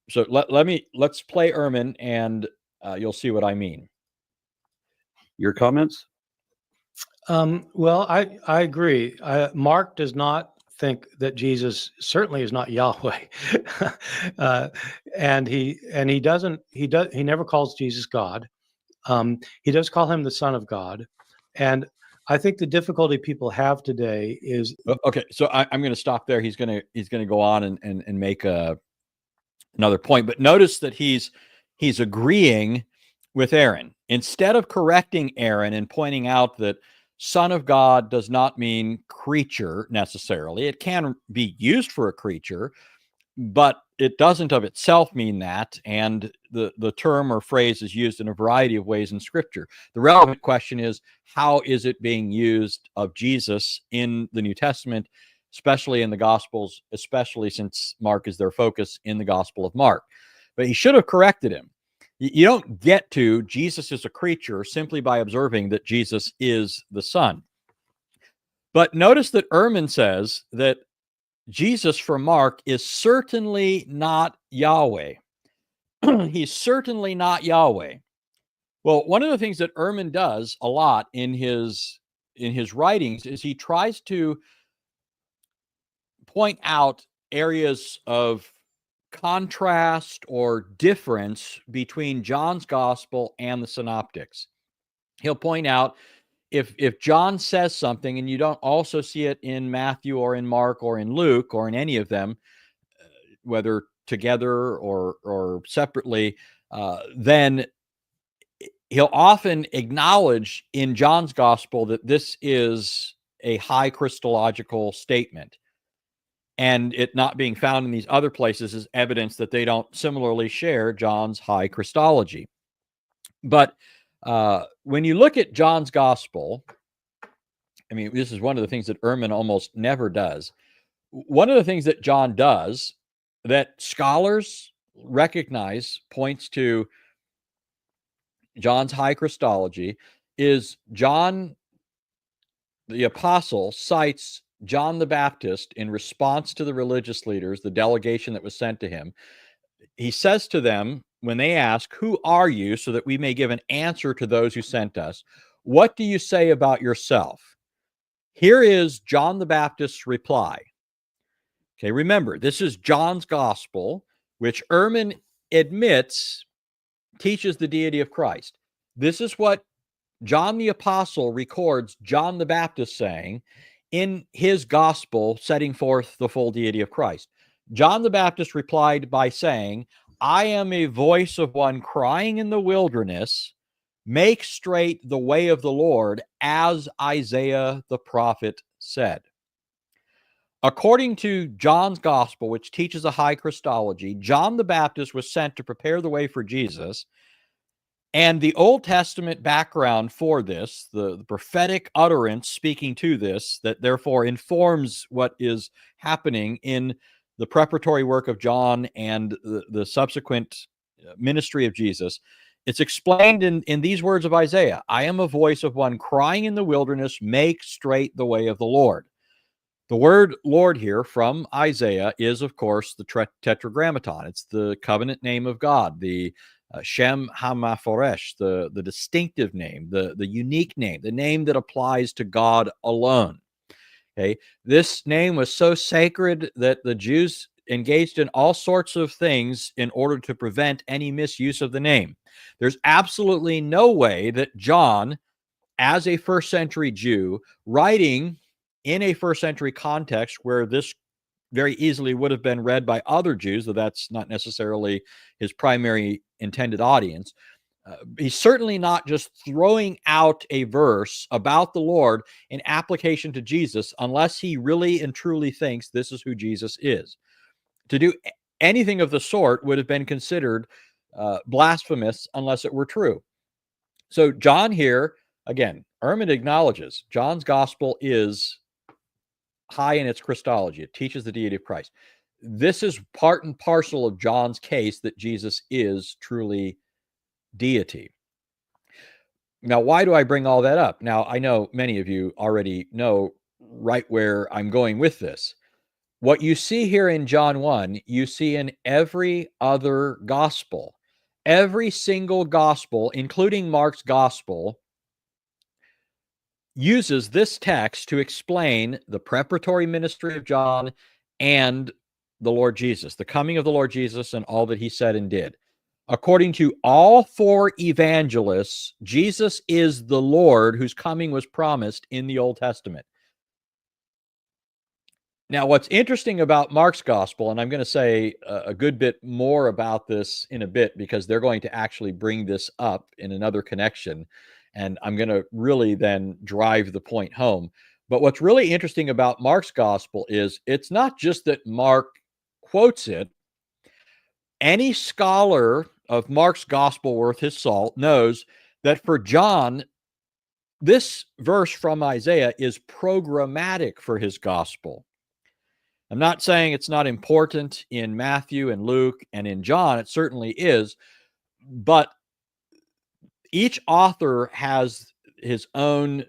So let's play Ehrman, and you'll see what I mean. Your comments? Well, I agree. Mark does not think that Jesus certainly is not Yahweh, and he never calls Jesus God. He does call him the Son of God, and I think the difficulty people have today is okay. So I'm going to stop there. He's going to go on and make another point, but notice that he's agreeing with Aron instead of correcting Aron and pointing out that Son of God does not mean creature necessarily. It can be used for a creature, but it doesn't of itself mean that. And the term or phrase is used in a variety of ways in Scripture. The relevant question is, how is it being used of Jesus in the New Testament, especially in the Gospels, especially since Mark is their focus in the Gospel of Mark? But he should have corrected him. You don't get to Jesus is a creature simply by observing that Jesus is the Son. But notice that Ehrman says that Jesus for Mark is certainly not Yahweh. He's certainly not Yahweh. Well, one of the things that Ehrman does a lot in his writings is he tries to point out areas of contrast or difference between John's gospel and the synoptics. He'll point out if John says something and you don't also see it in Matthew or in Mark or in Luke or in any of them, whether together or separately, then he'll often acknowledge in John's gospel that this is a high Christological statement. And it not being found in these other places is evidence that they don't similarly share John's high Christology. But when you look at John's gospel, I mean, this is one of the things that Ehrman almost never does. One of the things that John does that scholars recognize points to John's high Christology is John, the apostle, cites John the Baptist in response to the religious leaders, the delegation that was sent to him. He says to them, when they ask, "Who are you?" so that we may give an answer to those who sent us, "What do you say about yourself?" Here is John the Baptist's reply. Okay, remember, this is John's gospel, which Ehrman admits teaches the deity of Christ. This is what John the Apostle records John the Baptist saying in his gospel, setting forth the full deity of Christ. John the Baptist replied by saying, "I am a voice of one crying in the wilderness, make straight the way of the Lord, as Isaiah the prophet said." According to John's gospel, which teaches a high Christology, John the Baptist was sent to prepare the way for Jesus. And the Old Testament background for this, the prophetic utterance speaking to this, that therefore informs what is happening in the preparatory work of John and the subsequent ministry of Jesus, it's explained in these words of Isaiah: I am a voice of one crying in the wilderness, make straight the way of the Lord. The word Lord here from Isaiah is, of course, the tetragrammaton. It's the covenant name of God, the Shem HaMaforesh, the distinctive name, the unique name, the name that applies to God alone. Okay, this name was so sacred that the Jews engaged in all sorts of things in order to prevent any misuse of the name. There's absolutely no way that John, as a first century Jew, writing in a first century context where this very easily would have been read by other Jews, though that's not necessarily his primary intended audience. He's certainly not just throwing out a verse about the Lord in application to Jesus unless he really and truly thinks this is who Jesus is. To do anything of the sort would have been considered blasphemous unless it were true. So John here, again, Ehrman acknowledges John's gospel is high in its Christology. It teaches the deity of Christ. This is part and parcel of John's case that Jesus is truly deity. Now, why do I bring all that up? Now, I know many of you already know right where I'm going with this. What you see here in John 1, you see in every other gospel. Every single gospel, including Mark's gospel, uses this text to explain the preparatory ministry of John and the Lord Jesus, the coming of the Lord Jesus and all that he said and did. According to all four evangelists, Jesus is the Lord whose coming was promised in the Old Testament. Now, what's interesting about Mark's gospel, and I'm going to say a good bit more about this in a bit because they're going to actually bring this up in another connection, and I'm going to really then drive the point home. But what's really interesting about Mark's gospel is it's not just that Mark quotes it. Any scholar of Mark's gospel worth his salt knows that for John, this verse from Isaiah is programmatic for his gospel. I'm not saying it's not important in Matthew and Luke and in John. It certainly is. But each author has his own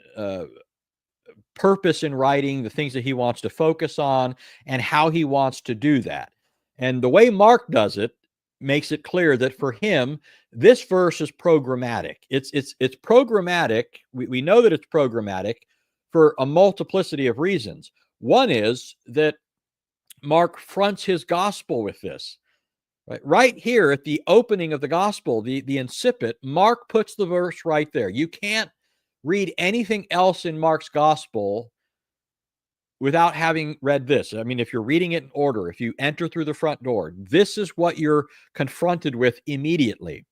purpose in writing, the things that he wants to focus on, and how he wants to do that. And the way Mark does it makes it clear that for him, this verse is programmatic. It's programmatic. We know that it's programmatic for a multiplicity of reasons. One is that Mark fronts his gospel with this. Right here at the opening of the gospel, the incipit, Mark puts the verse right there. You can't read anything else in Mark's gospel without having read this. I mean, if you're reading it in order, if you enter through the front door, this is what you're confronted with immediately.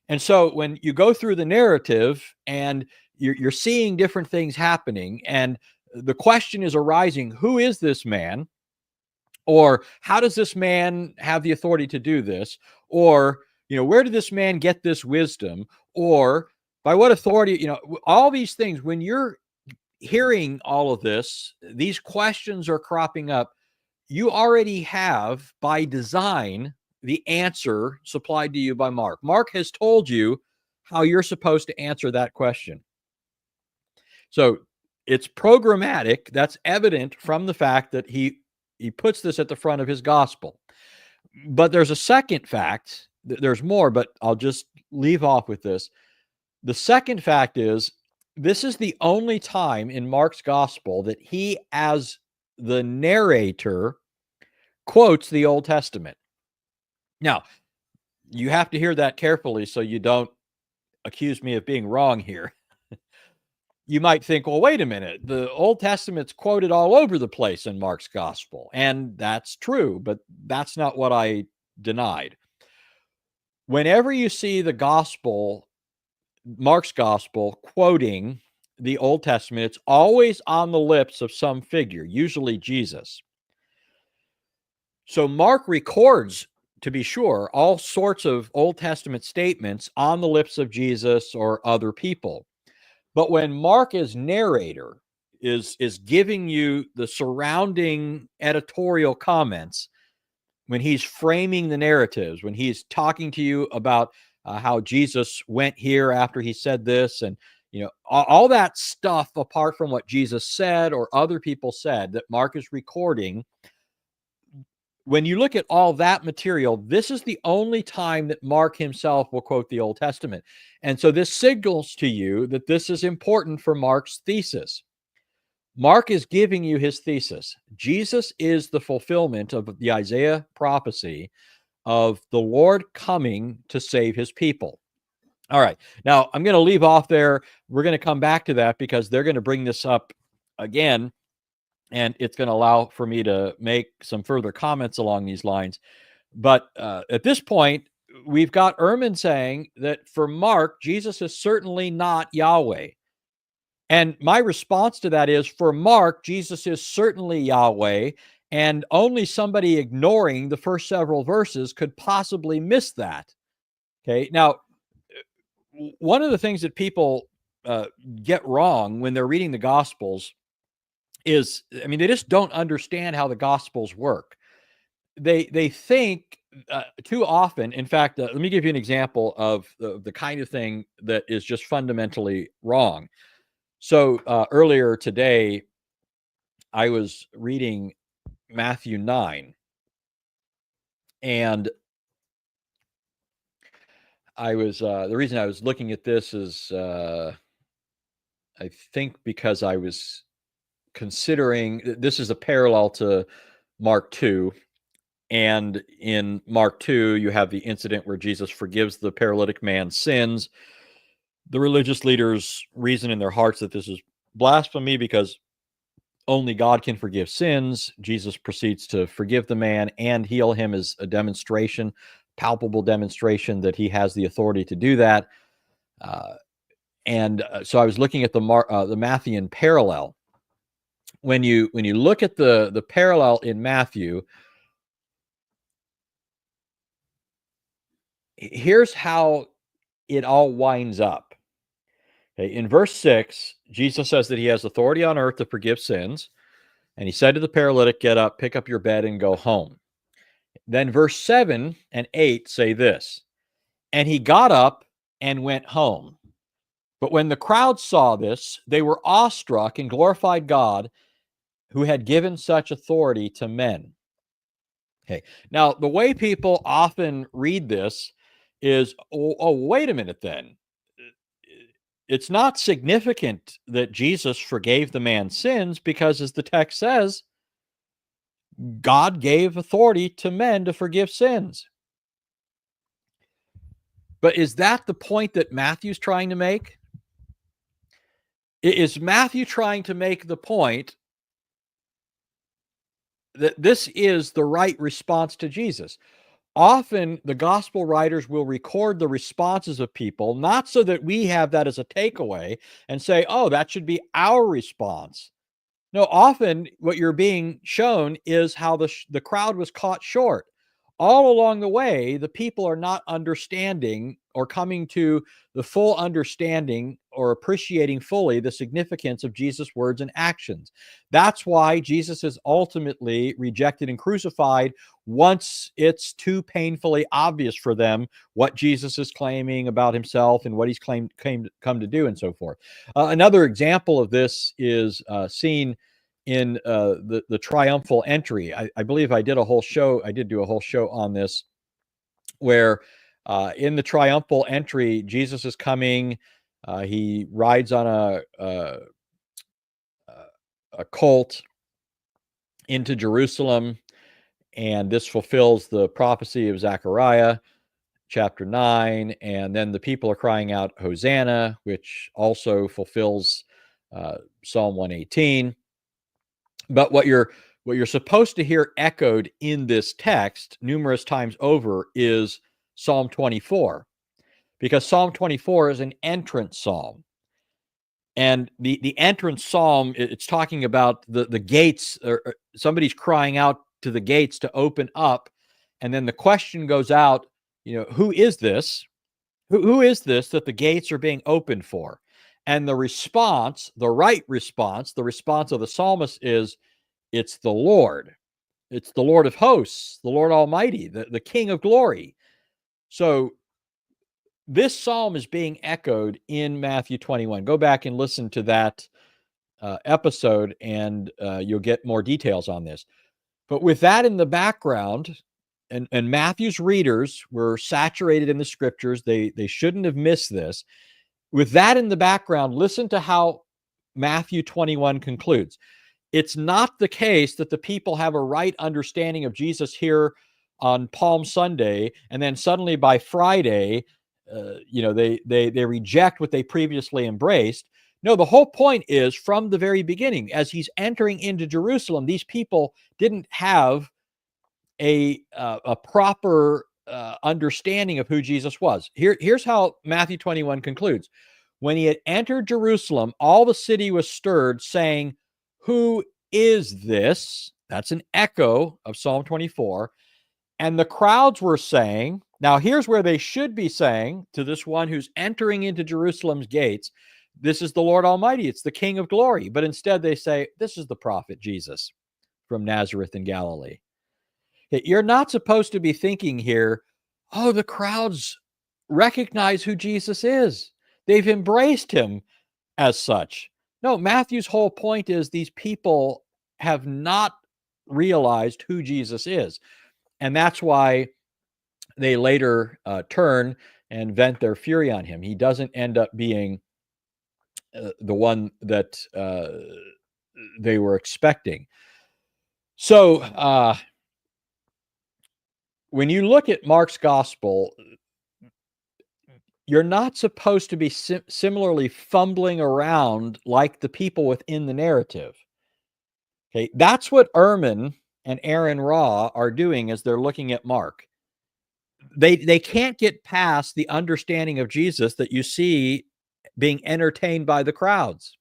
And so when you go through the narrative and you're seeing different things happening, and the question is arising, who is this man? Or how does this man have the authority to do this? Or, where did this man get this wisdom? Or by what authority, all these things, when you're hearing all of this, these questions are cropping up. You already have, by design, the answer supplied to you by Mark. Mark has told you how you're supposed to answer that question. So it's programmatic. That's evident from the fact that he puts this at the front of his gospel. But there's a second fact. There's more, but I'll just leave off with this. The second fact is, this is the only time in Mark's gospel that he, as the narrator, quotes the Old Testament. Now, you have to hear that carefully so you don't accuse me of being wrong here. You might think, well, wait a minute, the Old Testament's quoted all over the place in Mark's gospel. And that's true, but that's not what I denied. Whenever you see the gospel, Mark's gospel, quoting the Old Testament, it's always on the lips of some figure, usually Jesus. So Mark records, to be sure, all sorts of Old Testament statements on the lips of Jesus or other people. But when Mark as narrator is giving you the surrounding editorial comments, when he's framing the narratives, when he's talking to you about how Jesus went here after he said this, and all that stuff apart from what Jesus said or other people said that Mark is recording, when you look at all that material, this is the only time that Mark himself will quote the Old Testament. And so this signals to you that this is important for Mark's thesis. Mark is giving you his thesis. Jesus is the fulfillment of the Isaiah prophecy of the Lord coming to save his people. All right. Now, I'm going to leave off there. We're going to come back to that because they're going to bring this up again, and it's going to allow for me to make some further comments along these lines. But at this point, we've got Ehrman saying that for Mark, Jesus is certainly not Yahweh. And my response to that is, for Mark, Jesus is certainly Yahweh, and only somebody ignoring the first several verses could possibly miss that. Okay. Now, one of the things that people get wrong when they're reading the Gospels is, I mean, they just don't understand how the Gospels work. They think too often. In fact, let me give you an example of the kind of thing that is just fundamentally wrong. So earlier today, I was reading Matthew 9, and I was the reason I was looking at this is I think because I was considering this is a parallel to Mark 2. And in Mark 2, you have the incident where Jesus forgives the paralytic man's sins. The religious leaders reason in their hearts that this is blasphemy because only God can forgive sins. Jesus proceeds to forgive the man and heal him as a demonstration, palpable demonstration that he has the authority to do that. So I was looking at the Matthean parallel. When you look at the parallel in Matthew, here's how it all winds up. Okay, in verse 6, Jesus says that he has authority on earth to forgive sins. And he said to the paralytic, "Get up, pick up your bed, and go home." Then verse 7 and 8 say this, "And he got up and went home. But when the crowd saw this, they were awestruck and glorified God who had given such authority to men." Okay. Now, the way people often read this is, oh, wait a minute then. It's not significant that Jesus forgave the man's sins because, as the text says, God gave authority to men to forgive sins. But is that the point that Matthew's trying to make? Is Matthew trying to make the point that this is the right response to Jesus? Often the gospel writers will record the responses of people, not so that we have that as a takeaway and say, oh, that should be our response. No, often what you're being shown is how the crowd was caught short. All along the way, the people are not understanding or coming to the full understanding or appreciating fully the significance of Jesus' words and actions. That's why Jesus is ultimately rejected and crucified once it's too painfully obvious for them what Jesus is claiming about himself and what he's come to do and so forth. Another example of this is seen in the triumphal entry. I believe I did do a whole show on this, where in the triumphal entry, Jesus is coming. He rides on a colt into Jerusalem, and this fulfills the prophecy of Zechariah chapter 9. And then the people are crying out, Hosanna, which also fulfills Psalm 118. But what you're supposed to hear echoed in this text numerous times over is Psalm 24, because Psalm 24 is an entrance psalm. And the entrance psalm, it's talking about the gates, or somebody's crying out to the gates to open up. And then the question goes out, who is this? Who is this that the gates are being opened for? And the response, the right response, the response of the psalmist is, it's the Lord. It's the Lord of hosts, the Lord Almighty, the King of glory. So this psalm is being echoed in Matthew 21. Go back and listen to that episode, and you'll get more details on this. But with that in the background, and Matthew's readers were saturated in the scriptures, they shouldn't have missed this. With that in the background, listen to how Matthew 21 concludes. It's not the case that the people have a right understanding of Jesus here on Palm Sunday, and then suddenly by Friday, they reject what they previously embraced. No, the whole point is from the very beginning, as he's entering into Jerusalem, these people didn't have a proper understanding of who Jesus was. Here's how Matthew 21 concludes. When he had entered Jerusalem, all the city was stirred, saying, "Who is this?" That's an echo of Psalm 24. And the crowds were saying, now here's where they should be saying to this one who's entering into Jerusalem's gates, "This is the Lord Almighty. It's the King of glory." But instead they say, "This is the prophet Jesus from Nazareth in Galilee." You're not supposed to be thinking here, oh, the crowds recognize who Jesus is. They've embraced him as such. No, Matthew's whole point is these people have not realized who Jesus is. And that's why they later turn and vent their fury on him. He doesn't end up being the one that they were expecting. So when you look at Mark's gospel, you're not supposed to be similarly fumbling around like the people within the narrative. Okay, that's what Ehrman and Aron are doing as they're looking at Mark. They can't get past the understanding of Jesus that you see being entertained by the crowds.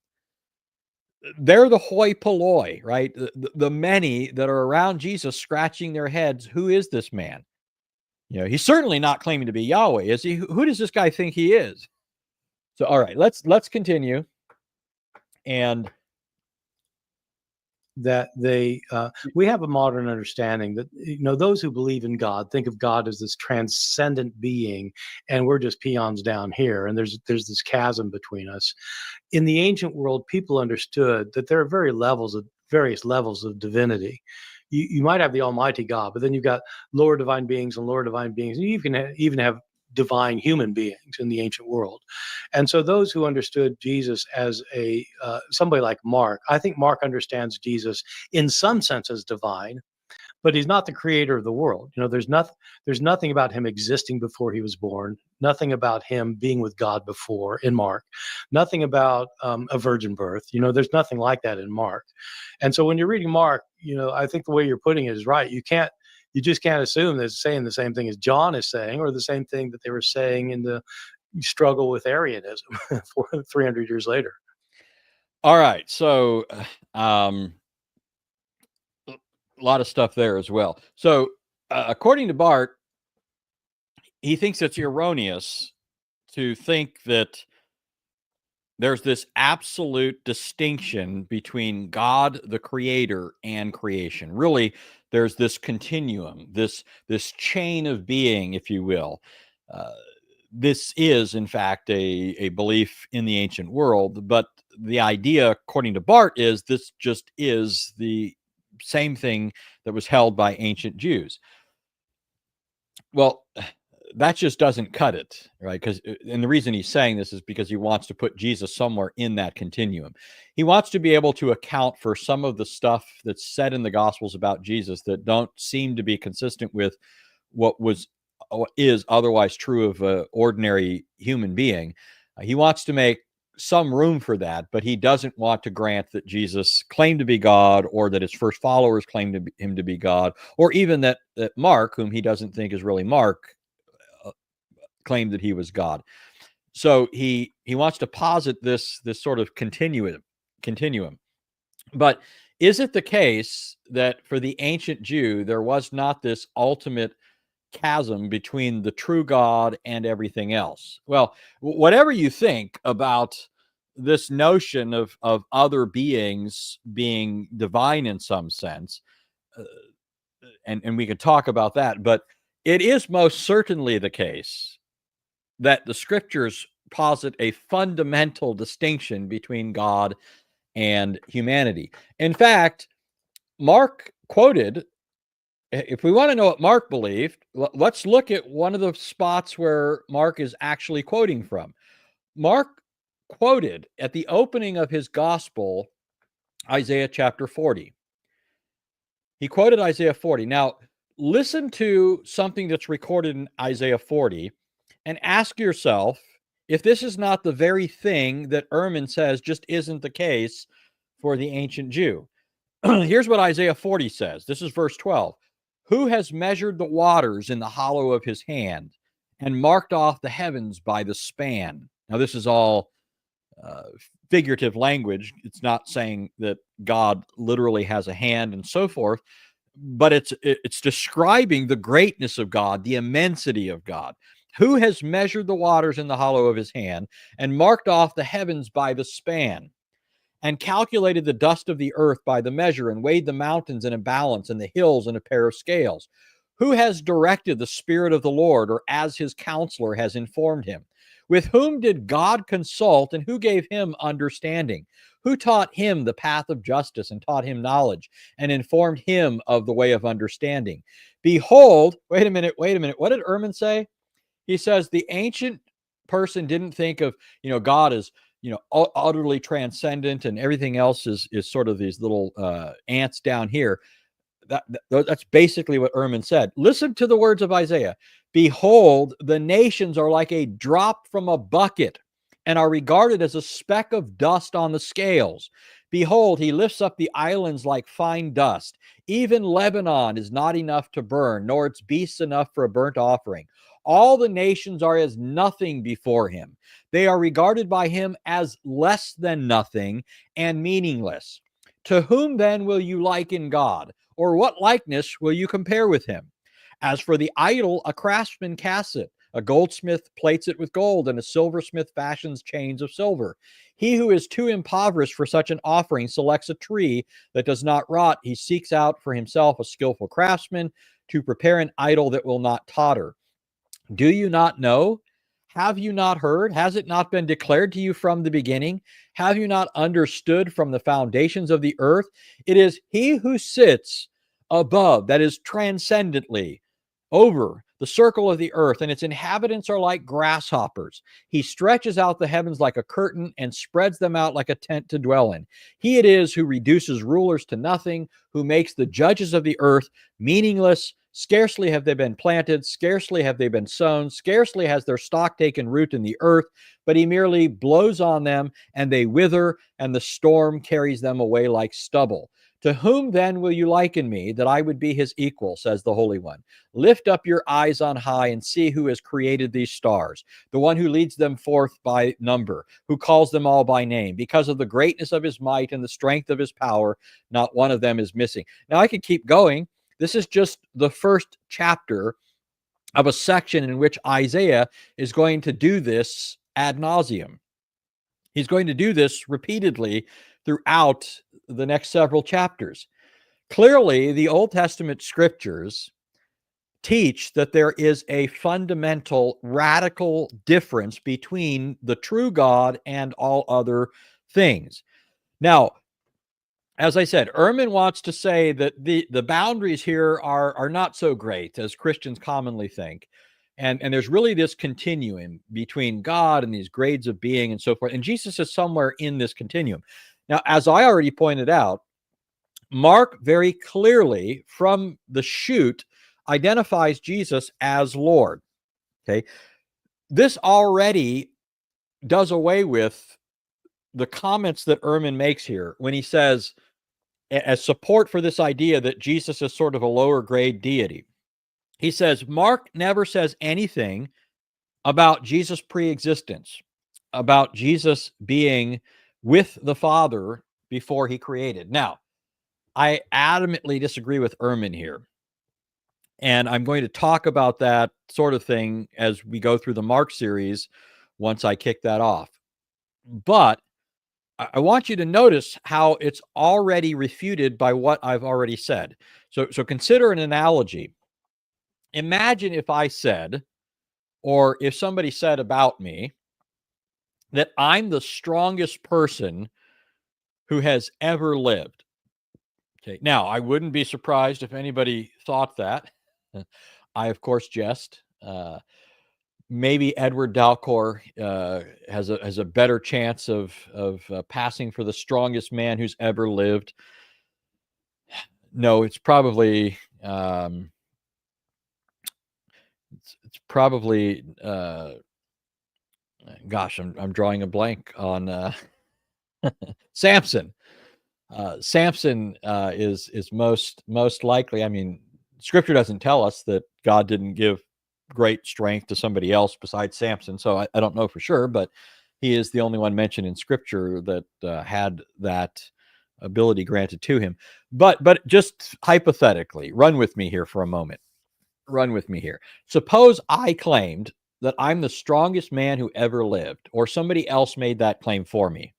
They're the hoi polloi, right? The many that are around Jesus scratching their heads. Who is this man? He's certainly not claiming to be Yahweh, is he? Who does this guy think he is? So, all right, let's continue. And that we have a modern understanding that those who believe in God think of God as this transcendent being, and we're just peons down here, and there's this chasm between us. In the ancient world, people understood that there are various levels of divinity. You might have the Almighty God, but then you've got lower divine beings and lower divine beings, and you can even have divine human beings in the ancient world. And so those who understood Jesus as somebody like Mark, I think Mark understands Jesus in some sense as divine, but he's not the creator of the world. There's nothing about him existing before he was born, nothing about him being with God before in Mark, nothing about a virgin birth. There's nothing like that in Mark. And so when you're reading Mark, I think the way you're putting it is right. You just can't assume that it's saying the same thing as John is saying, or the same thing that they were saying in the struggle with Arianism 300 years later. All right. So a lot of stuff there as well. So according to Bart, he thinks it's erroneous to think that there's this absolute distinction between God, the creator, and creation. Really, there's this continuum, this chain of being, if you will. This is, in fact, a belief in the ancient world, but the idea, according to Bart, is this just is the same thing that was held by ancient Jews. Well, that just doesn't cut it, right? And the reason he's saying this is because he wants to put Jesus somewhere in that continuum. He wants to be able to account for some of the stuff that's said in the Gospels about Jesus that don't seem to be consistent with what is otherwise true of an ordinary human being. He wants to make some room for that, but he doesn't want to grant that Jesus claimed to be God, or that his first followers claimed him to be God, or even that Mark, whom he doesn't think is really Mark, claimed that he was God. So he wants to posit this sort of continuum. But is it the case that for the ancient Jew, there was not this ultimate chasm between the true God and everything else? Well, whatever you think about this notion of other beings being divine in some sense, and we could talk about that, but it is most certainly the case that the scriptures posit a fundamental distinction between God and humanity. In fact, Mark quoted, if we want to know what Mark believed, let's look at one of the spots where Mark is actually quoting from. Mark quoted at the opening of his gospel, Isaiah chapter 40. He quoted Isaiah 40. Now, listen to something that's recorded in Isaiah 40 and ask yourself if this is not the very thing that Ehrman says just isn't the case for the ancient Jew. Here's what Isaiah 40 says. This is verse 12. Who has measured the waters in the hollow of his hand and marked off the heavens by the span? Now, this is all figurative language. It's not saying that God literally has a hand and so forth, but it's describing the greatness of God, the immensity of God. Who has measured the waters in the hollow of his hand and marked off the heavens by the span, and calculated the dust of the earth by the measure, and weighed the mountains in a balance and the hills in a pair of scales? Who has directed the Spirit of the Lord, or as his counselor has informed him? With whom did God consult, and who gave him understanding? Who taught him the path of justice, and taught him knowledge, and informed him of the way of understanding? Behold, wait a minute. What did Ehrman say? He says the ancient person didn't think of, God as, utterly transcendent, and everything else is sort of these little ants down here. That's basically what Ehrman said. Listen to the words of Isaiah. Behold, the nations are like a drop from a bucket and are regarded as a speck of dust on the scales. Behold, he lifts up the islands like fine dust. Even Lebanon is not enough to burn, nor its beasts enough for a burnt offering. All the nations are as nothing before him. They are regarded by him as less than nothing and meaningless. To whom then will you liken God? Or what likeness will you compare with him? As for the idol, a craftsman casts it, a goldsmith plates it with gold, and a silversmith fashions chains of silver. He who is too impoverished for such an offering selects a tree that does not rot. He seeks out for himself a skillful craftsman to prepare an idol that will not totter. Do you not know? Have you not heard? Has it not been declared to you from the beginning? Have you not understood from the foundations of the earth? It is he who sits above, that is transcendently, over the circle of the earth, and its inhabitants are like grasshoppers. He stretches out the heavens like a curtain and spreads them out like a tent to dwell in. He it is who reduces rulers to nothing, who makes the judges of the earth meaningless. Scarcely have they been planted, scarcely have they been sown, scarcely has their stock taken root in the earth, but he merely blows on them, and they wither, and the storm carries them away like stubble. To whom then will you liken me, that I would be his equal, says the Holy One? Lift up your eyes on high and see who has created these stars, the one who leads them forth by number, who calls them all by name. Because of the greatness of his might and the strength of his power, not one of them is missing. Now I could keep going. This is just the first chapter of a section in which Isaiah is going to do this ad nauseum. He's going to do this repeatedly throughout the next several chapters. Clearly, the Old Testament scriptures teach that there is a fundamental, radical difference between the true God and all other things. Now, as I said, Ehrman wants to say that the boundaries here are not so great as Christians commonly think. And there's really this continuum between God and these grades of being and so forth. And Jesus is somewhere in this continuum. Now, as I already pointed out, Mark very clearly from the shoot identifies Jesus as Lord. Okay. This already does away with the comments that Ehrman makes here when he says, as support for this idea that Jesus is sort of a lower grade deity. He says, Mark never says anything about Jesus' preexistence, about Jesus being with the Father before he created. Now, I adamantly disagree with Ehrman here. And I'm going to talk about that sort of thing as we go through the Mark series once I kick that off. But I want you to notice how it's already refuted by what I've already said. So consider an analogy. Imagine if I said, or if somebody said about me, that I'm the strongest person who has ever lived. Okay. Now, I wouldn't be surprised if anybody thought that. I, of course, jest. Maybe Edward Dalcor has a better chance of passing for the strongest man who's ever lived. No, it's probably it's probably gosh, I'm drawing a blank on Samson. Samson is most likely. I mean, Scripture doesn't tell us that God didn't give great strength to somebody else besides Samson, so I don't know for sure, but he is the only one mentioned in Scripture that had that ability granted to him. But just hypothetically, run with me here for a moment. Run with me here. Suppose I claimed that I'm the strongest man who ever lived, or somebody else made that claim for me.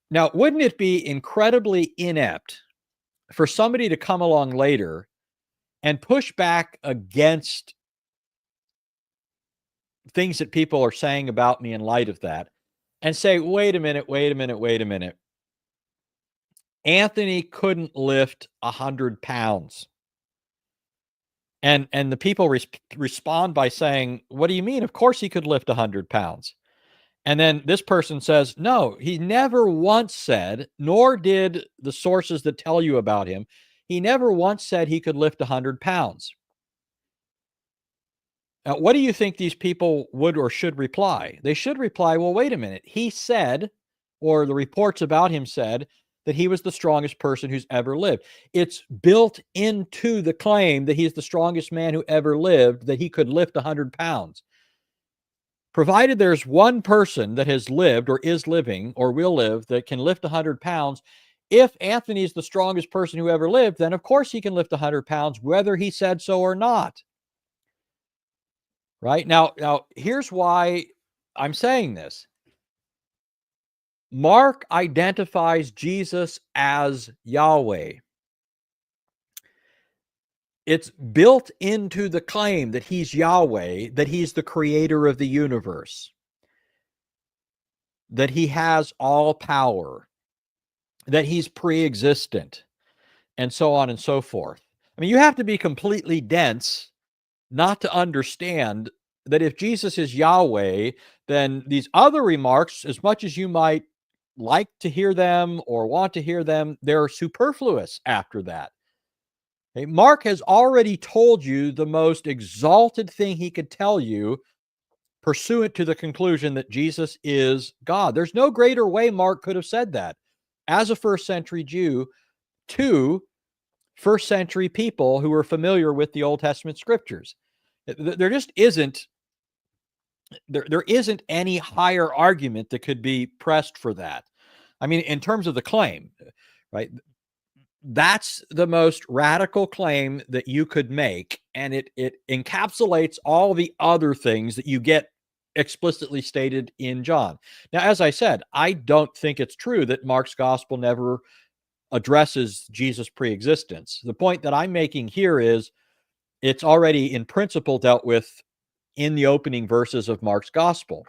Now, wouldn't it be incredibly inept for somebody to come along later and push back against things that people are saying about me in light of that and say, wait a minute. Anthony couldn't lift 100 pounds. And the people respond by saying, what do you mean? Of course he could lift 100 pounds. And then this person says, no, he never once said, nor did the sources that tell you about him, he never once said he could lift 100 pounds. Now, what do you think these people would or should reply? They should reply, well, wait a minute. He said, or the reports about him said, that he was the strongest person who's ever lived. It's built into the claim that he's the strongest man who ever lived, that he could lift 100 pounds. Provided there's one person that has lived or is living or will live that can lift 100 pounds, if Anthony is the strongest person who ever lived, then of course he can lift 100 pounds, whether he said so or not. Right? Now, here's why I'm saying this. Mark identifies Jesus as Yahweh. It's built into the claim that he's Yahweh, that he's the creator of the universe, that he has all power, that he's pre-existent, and so on and so forth. I mean, you have to be completely dense not to understand that if Jesus is Yahweh, then these other remarks, as much as you might like to hear them or want to hear them, they're superfluous after that. Okay, Mark has already told you the most exalted thing he could tell you pursuant to the conclusion that Jesus is God. There's no greater way Mark could have said that as a first century Jew to first century people who were familiar with the Old Testament scriptures. There just isn't there isn't any higher argument that could be pressed for that. I mean, in terms of the claim, right? That's the most radical claim that you could make, and it encapsulates all the other things that you get explicitly stated in John. Now, as I said, I don't think it's true that Mark's gospel never addresses Jesus' preexistence. The point that I'm making here is it's already in principle dealt with in the opening verses of Mark's gospel.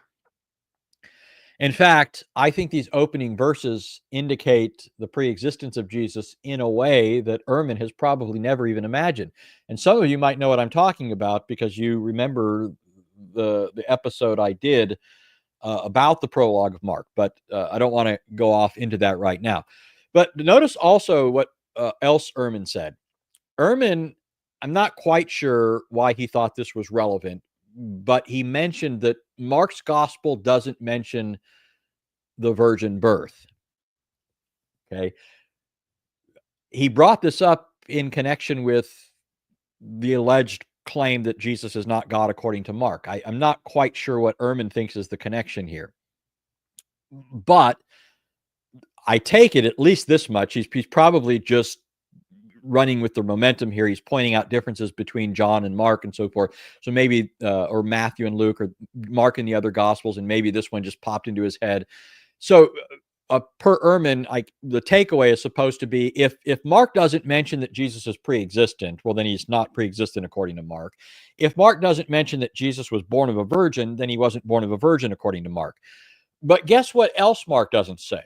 In fact, I think these opening verses indicate the preexistence of Jesus in a way that Ehrman has probably never even imagined. And some of you might know what I'm talking about because you remember the episode I did about the prologue of Mark, but I don't want to go off into that right now. But notice also what else Ehrman said. Ehrman, I'm not quite sure why he thought this was relevant, but he mentioned that Mark's gospel doesn't mention the virgin birth. Okay. He brought this up in connection with the alleged claim that Jesus is not God according to Mark. I'm not quite sure what Ehrman thinks is the connection here. But I take it at least this much. He's probably just running with the momentum here. He's pointing out differences between John and Mark and so forth. So maybe, or Matthew and Luke, or Mark and the other gospels, and maybe this one just popped into his head. So per Ehrman, the takeaway is supposed to be if Mark doesn't mention that Jesus is pre-existent, well, then he's not pre-existent according to Mark. If Mark doesn't mention that Jesus was born of a virgin, then he wasn't born of a virgin according to Mark. But guess what else Mark doesn't say?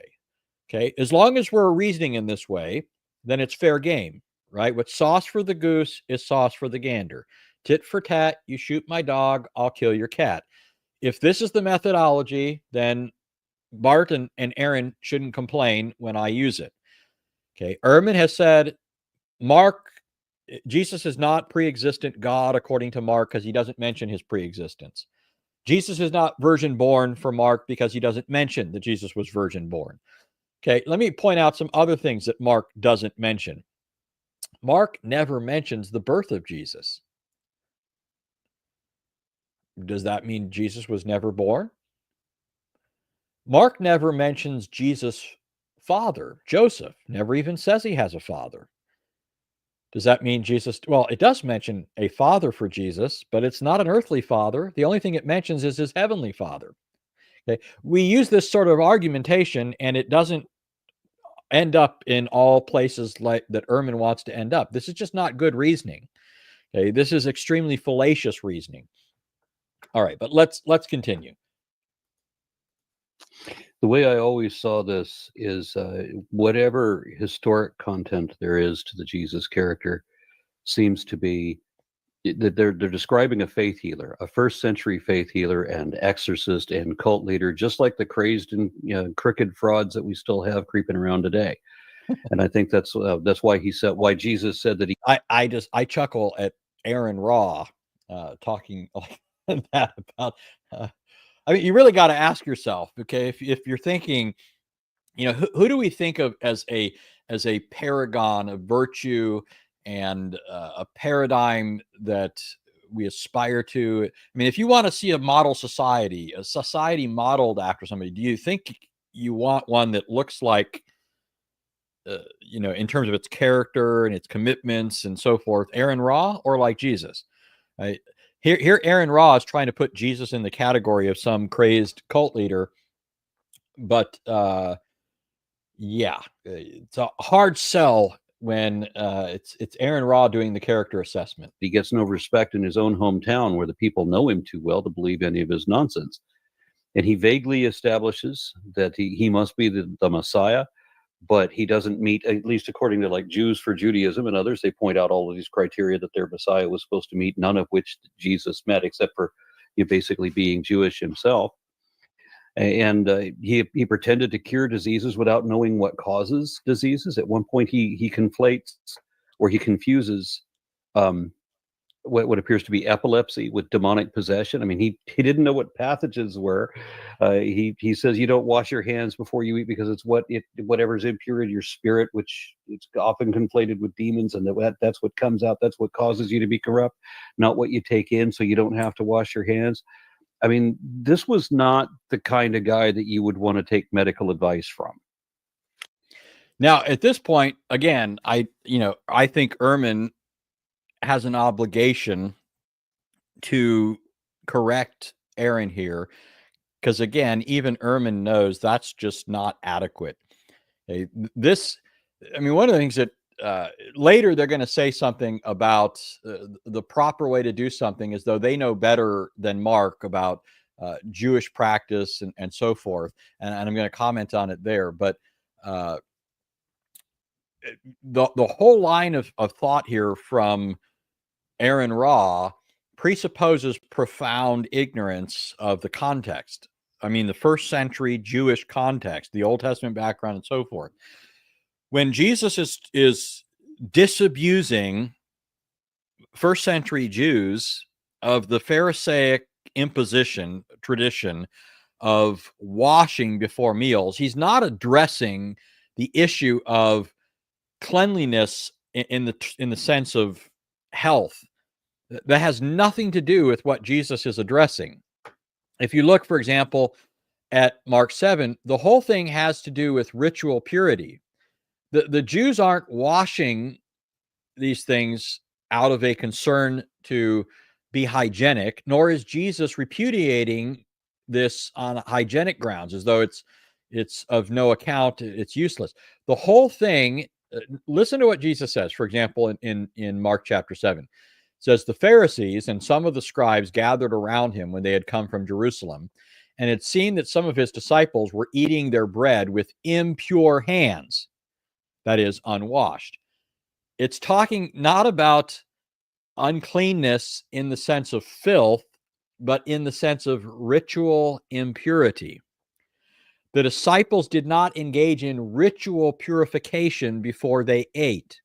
Okay, as long as we're reasoning in this way, then it's fair game, right? What's sauce for the goose is sauce for the gander. Tit for tat, you shoot my dog, I'll kill your cat. If this is the methodology, then Bart and Aron shouldn't complain when I use it. Okay, Ehrman has said Jesus is not pre-existent God according to Mark because he doesn't mention his pre-existence. Jesus is not virgin born for Mark because he doesn't mention that Jesus was virgin born. Okay, let me point out some other things that Mark doesn't mention. Mark never mentions the birth of Jesus. Does that mean Jesus was never born? Mark never mentions Jesus' father, Joseph, never even says he has a father. Does that mean Jesus? Well, it does mention a father for Jesus, but it's not an earthly father. The only thing it mentions is his heavenly father. Okay, we use this sort of argumentation, and it doesn't end up in all places like that Ehrman wants to end up. This is just not good reasoning. Okay, this is extremely fallacious reasoning. All right, but let's continue. The way I always saw this is whatever historic content there is to the Jesus character seems to be that they're describing a faith healer, a first century faith healer and exorcist and cult leader, just like the crazed and crooked frauds that we still have creeping around today. And I think that's why why Jesus said that he. I chuckle at Aaron Raw talking like that about. I mean, you really got to ask yourself, okay, if you're thinking, who do we think of as a paragon of virtue and a paradigm that we aspire to? I mean, if you want to see a model society, a society modeled after somebody, do you think you want one that looks like, in terms of its character and its commitments and so forth, Aaron Raw, or like Jesus? Right? Here, Aaron Raw is trying to put Jesus in the category of some crazed cult leader, but yeah, it's a hard sell when it's Aaron Raw doing the character assessment. He gets no respect in his own hometown where the people know him too well to believe any of his nonsense. And he vaguely establishes that he must be the Messiah, but he doesn't meet, at least according to like Jews for Judaism and others, they point out all of these criteria that their Messiah was supposed to meet, none of which Jesus met, except for basically being Jewish himself. And he pretended to cure diseases without knowing what causes diseases. At one point, he conflates or he confuses what appears to be epilepsy with demonic possession. I mean, he didn't know what pathogens were. He says you don't wash your hands before you eat because it's whatever's impure in your spirit, which it's often conflated with demons, and that's what comes out. That's what causes you to be corrupt, not what you take in. So you don't have to wash your hands. I mean, this was not the kind of guy that you would want to take medical advice from. Now, at this point, again, I think Ehrman has an obligation to correct Aron here, because again, even Ehrman knows that's just not adequate. Okay, one of the things that later they're going to say something about the proper way to do something as though they know better than Mark about Jewish practice and so forth. And I'm going to comment on it there. But the whole line of thought here from Aaron Raw presupposes profound ignorance of the context. I mean, the first century Jewish context, the Old Testament background and so forth. When Jesus is disabusing first century Jews of the Pharisaic imposition tradition of washing before meals, he's not addressing the issue of cleanliness in the sense of health. That has nothing to do with what Jesus is addressing. If you look, for example, at Mark 7, the whole thing has to do with ritual purity. The Jews aren't washing these things out of a concern to be hygienic, nor is Jesus repudiating this on hygienic grounds, as though it's, it's of no account, it's useless. The whole thing, listen to what Jesus says, for example, in Mark chapter 7. It says, the Pharisees and some of the scribes gathered around him when they had come from Jerusalem, and had seen that some of his disciples were eating their bread with impure hands, that is, unwashed. It's talking not about uncleanness in the sense of filth, but in the sense of ritual impurity. The disciples did not engage in ritual purification before they ate.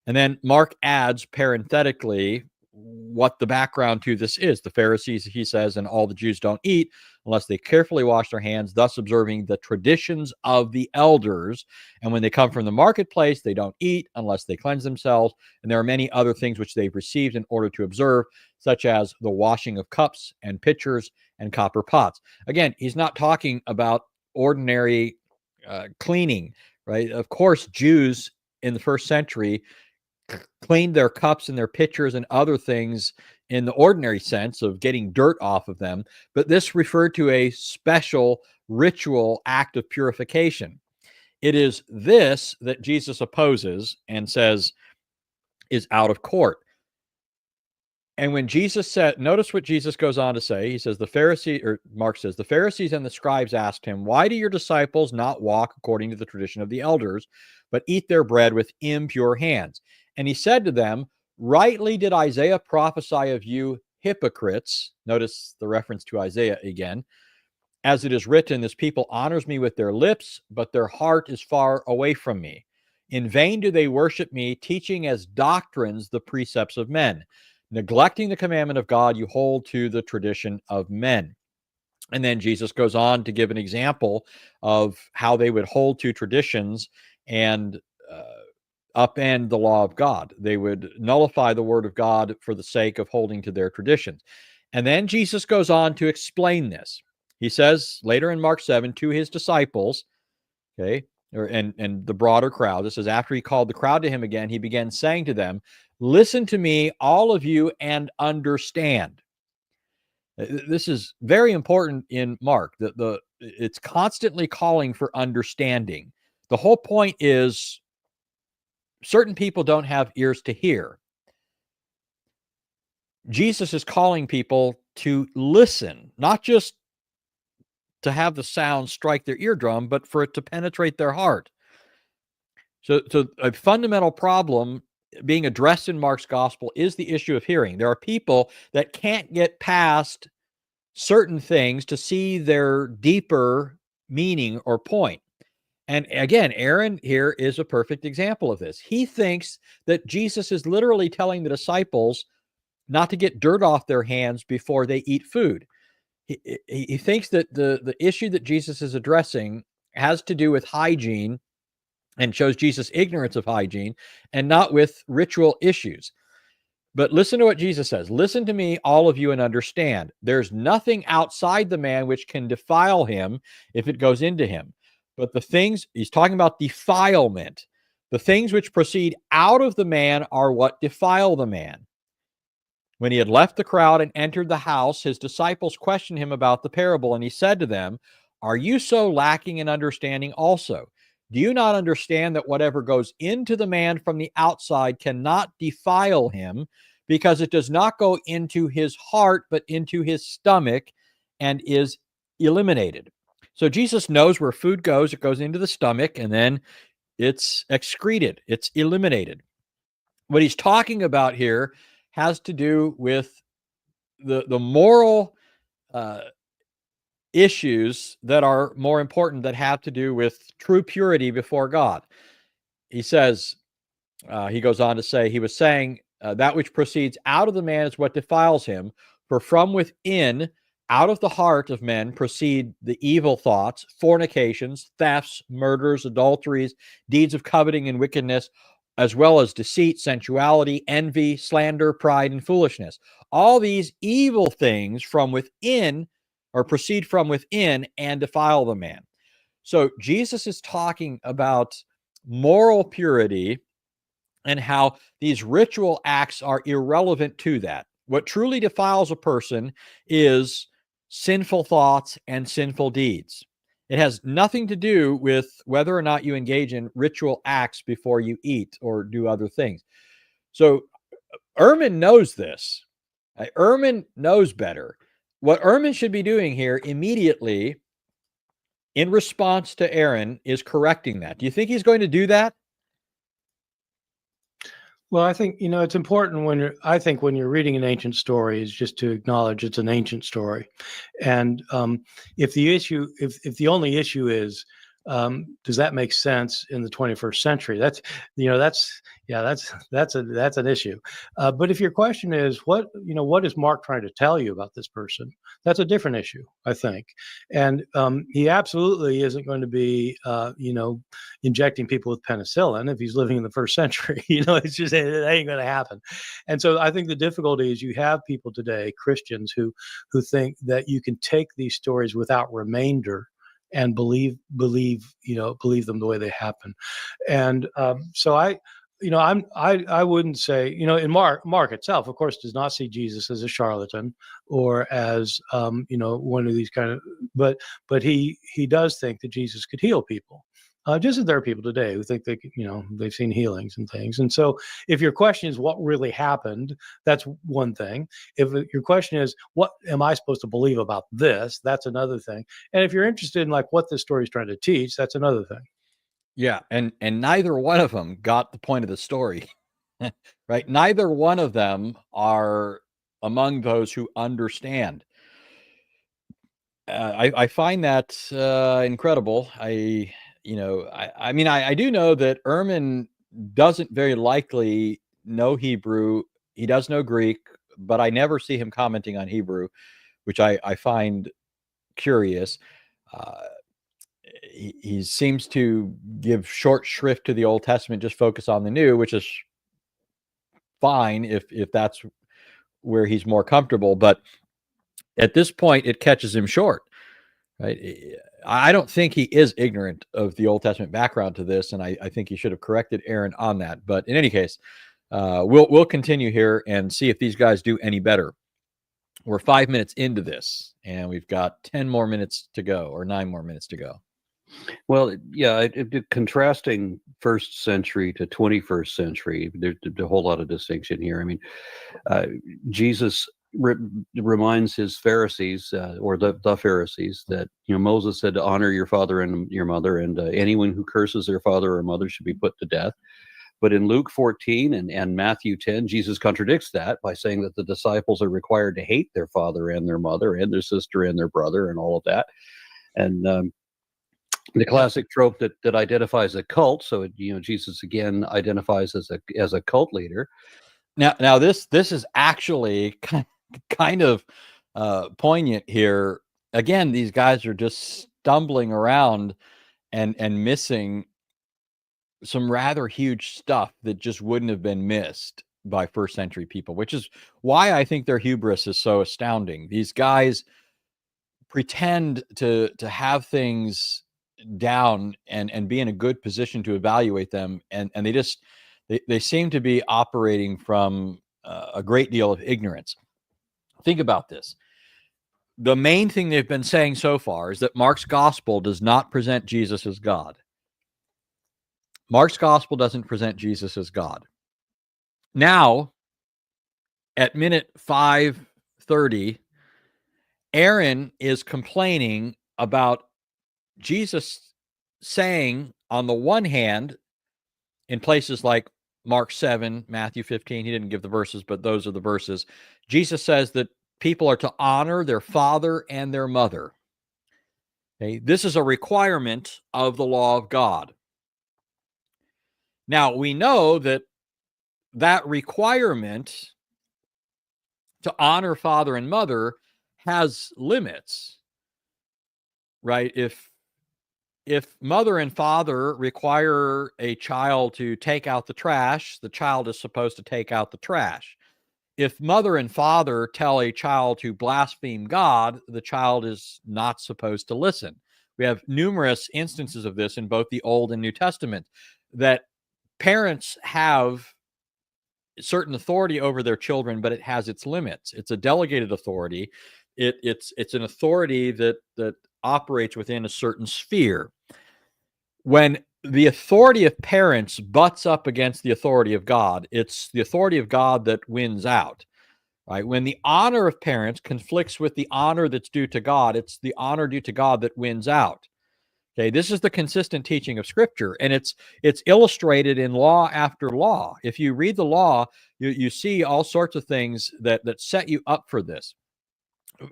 And then Mark adds parenthetically what the background to this is. The Pharisees, he says, and all the Jews don't eat unless they carefully wash their hands, thus observing the traditions of the elders. And when they come from the marketplace, they don't eat unless they cleanse themselves. And there are many other things which they've received in order to observe, such as the washing of cups and pitchers and copper pots. Again, he's not talking about ordinary cleaning, right? Of course, Jews in the first century cleaned their cups and their pitchers and other things in the ordinary sense of getting dirt off of them, but this referred to a special ritual act of purification. It is this that Jesus opposes and says is out of court. And when Jesus said, notice what Jesus goes on to say. He says, Mark says, the Pharisees and the scribes asked him, why do your disciples not walk according to the tradition of the elders, but eat their bread with impure hands? And he said to them, rightly did Isaiah prophesy of you hypocrites. Notice the reference to Isaiah again. As it is written, this people honors me with their lips, but their heart is far away from me. In vain do they worship me, teaching as doctrines the precepts of men. Neglecting the commandment of God, you hold to the tradition of men. And then Jesus goes on to give an example of how they would hold to traditions and upend the law of God. They would nullify the word of God for the sake of holding to their traditions. And then Jesus goes on to explain this. He says later in Mark 7 to his disciples, okay, and the broader crowd, this is after he called the crowd to him again, he began saying to them, listen to me, all of you, and understand. This is very important in Mark. It's constantly calling for understanding. The whole point is certain people don't have ears to hear. Jesus is calling people to listen, not just to have the sound strike their eardrum, but for it to penetrate their heart. So a fundamental problem being addressed in Mark's gospel is the issue of hearing. There are people that can't get past certain things to see their deeper meaning or point. And again, Aron here is a perfect example of this. He thinks that Jesus is literally telling the disciples not to get dirt off their hands before they eat food. He thinks that the issue that Jesus is addressing has to do with hygiene and shows Jesus' ignorance of hygiene and not with ritual issues. But listen to what Jesus says. Listen to me, all of you, and understand. There's nothing outside the man which can defile him if it goes into him. But the things, he's talking about defilement. The things which proceed out of the man are what defile the man. When he had left the crowd and entered the house, his disciples questioned him about the parable, and he said to them, are you so lacking in understanding also? Do you not understand that whatever goes into the man from the outside cannot defile him, because it does not go into his heart, but into his stomach and is eliminated? So Jesus knows where food goes. It goes into the stomach, and then it's excreted. It's eliminated. What he's talking about here has to do with the moral issues that are more important, that have to do with true purity before God. He says, he goes on to say, he was saying, that which proceeds out of the man is what defiles him, for from within, out of the heart of men, proceed the evil thoughts, fornications, thefts, murders, adulteries, deeds of coveting and wickedness, as well as deceit, sensuality, envy, slander, pride, and foolishness. All these evil things from within, or proceed from within, and defile the man. So Jesus is talking about moral purity and how these ritual acts are irrelevant to that. What truly defiles a person is sinful thoughts and sinful deeds. It has nothing to do with whether or not you engage in ritual acts before you eat or do other things. So Ehrman knows this. Ehrman knows better. What Ehrman should be doing here immediately in response to Aron is correcting that. Do you think he's going to do that? Well, I think, it's important when you're reading an ancient story is just to acknowledge it's an ancient story. And if the only issue is, does that make sense in the 21st century? That's an issue. But if your question is what is Mark trying to tell you about this person? That's a different issue, I think. And he absolutely isn't going to be, injecting people with penicillin if he's living in the first century. It's just, it ain't going to happen. And so I think the difficulty is you have people today, Christians, who think that you can take these stories without remainder and believe them the way they happen. And so I wouldn't say, in Mark itself, of course, does not see Jesus as a charlatan or as, one of these kind of, but he does think that Jesus could heal people. Just as there are people today who think they've seen healings and things. And so if your question is what really happened, that's one thing. If your question is, what am I supposed to believe about this? That's another thing. And if you're interested in like what this story is trying to teach, that's another thing. Yeah. And neither one of them got the point of the story, right? Neither one of them are among those who understand. I find that incredible. I do know that Ehrman doesn't very likely know Hebrew. He does know Greek, but I never see him commenting on Hebrew, which I find curious. He seems to give short shrift to the Old Testament, just focus on the New, which is fine if that's where he's more comfortable. But at this point, it catches him short. Right? I don't think he is ignorant of the Old Testament background to this, and I think he should have corrected Aron on that. But in any case, we'll continue here and see if these guys do any better. We're 5 minutes into this, and we've got 10 more minutes to go, or 9 more minutes to go. Well, yeah, contrasting first century to 21st century, there's a whole lot of distinction here. I mean, Jesus reminds his Pharisees, or the Pharisees, that Moses said to honor your father and your mother, and anyone who curses their father or mother should be put to death. But in Luke 14 and Matthew 10, Jesus contradicts that by saying that the disciples are required to hate their father and their mother and their sister and their brother and all of that. And the classic trope that identifies a cult. So Jesus again identifies as a cult leader. Now this is actually kind of poignant here. Again, these guys are just stumbling around and missing some rather huge stuff that just wouldn't have been missed by first century people, which is why I think their hubris is so astounding. These guys pretend to have things down and be in a good position to evaluate them, and they seem to be operating from a great deal of ignorance. Think about this. The main thing they've been saying so far is that Mark's gospel does not present Jesus as God. Mark's gospel doesn't present Jesus as God. Now, at minute 5:30, Aron is complaining about Jesus saying, on the one hand, in places like Mark 7, Matthew 15, he didn't give the verses, but those are the verses. Jesus says that people are to honor their father and their mother. Okay? This is a requirement of the law of God. Now, we know that requirement to honor father and mother has limits, right? If mother and father require a child to take out the trash, the child is supposed to take out the trash. If mother and father tell a child to blaspheme God, the child is not supposed to listen. We have numerous instances of this in both the Old and New Testament, that parents have certain authority over their children, but it has its limits. It's a delegated authority. It's an authority that operates within a certain sphere. When the authority of parents butts up against the authority of God, it's the authority of God that wins out. Right? When the honor of parents conflicts with the honor that's due to God, it's the honor due to God that wins out. Okay, this is the consistent teaching of Scripture, and it's illustrated in law after law. If you read the law, you see all sorts of things that set you up for this.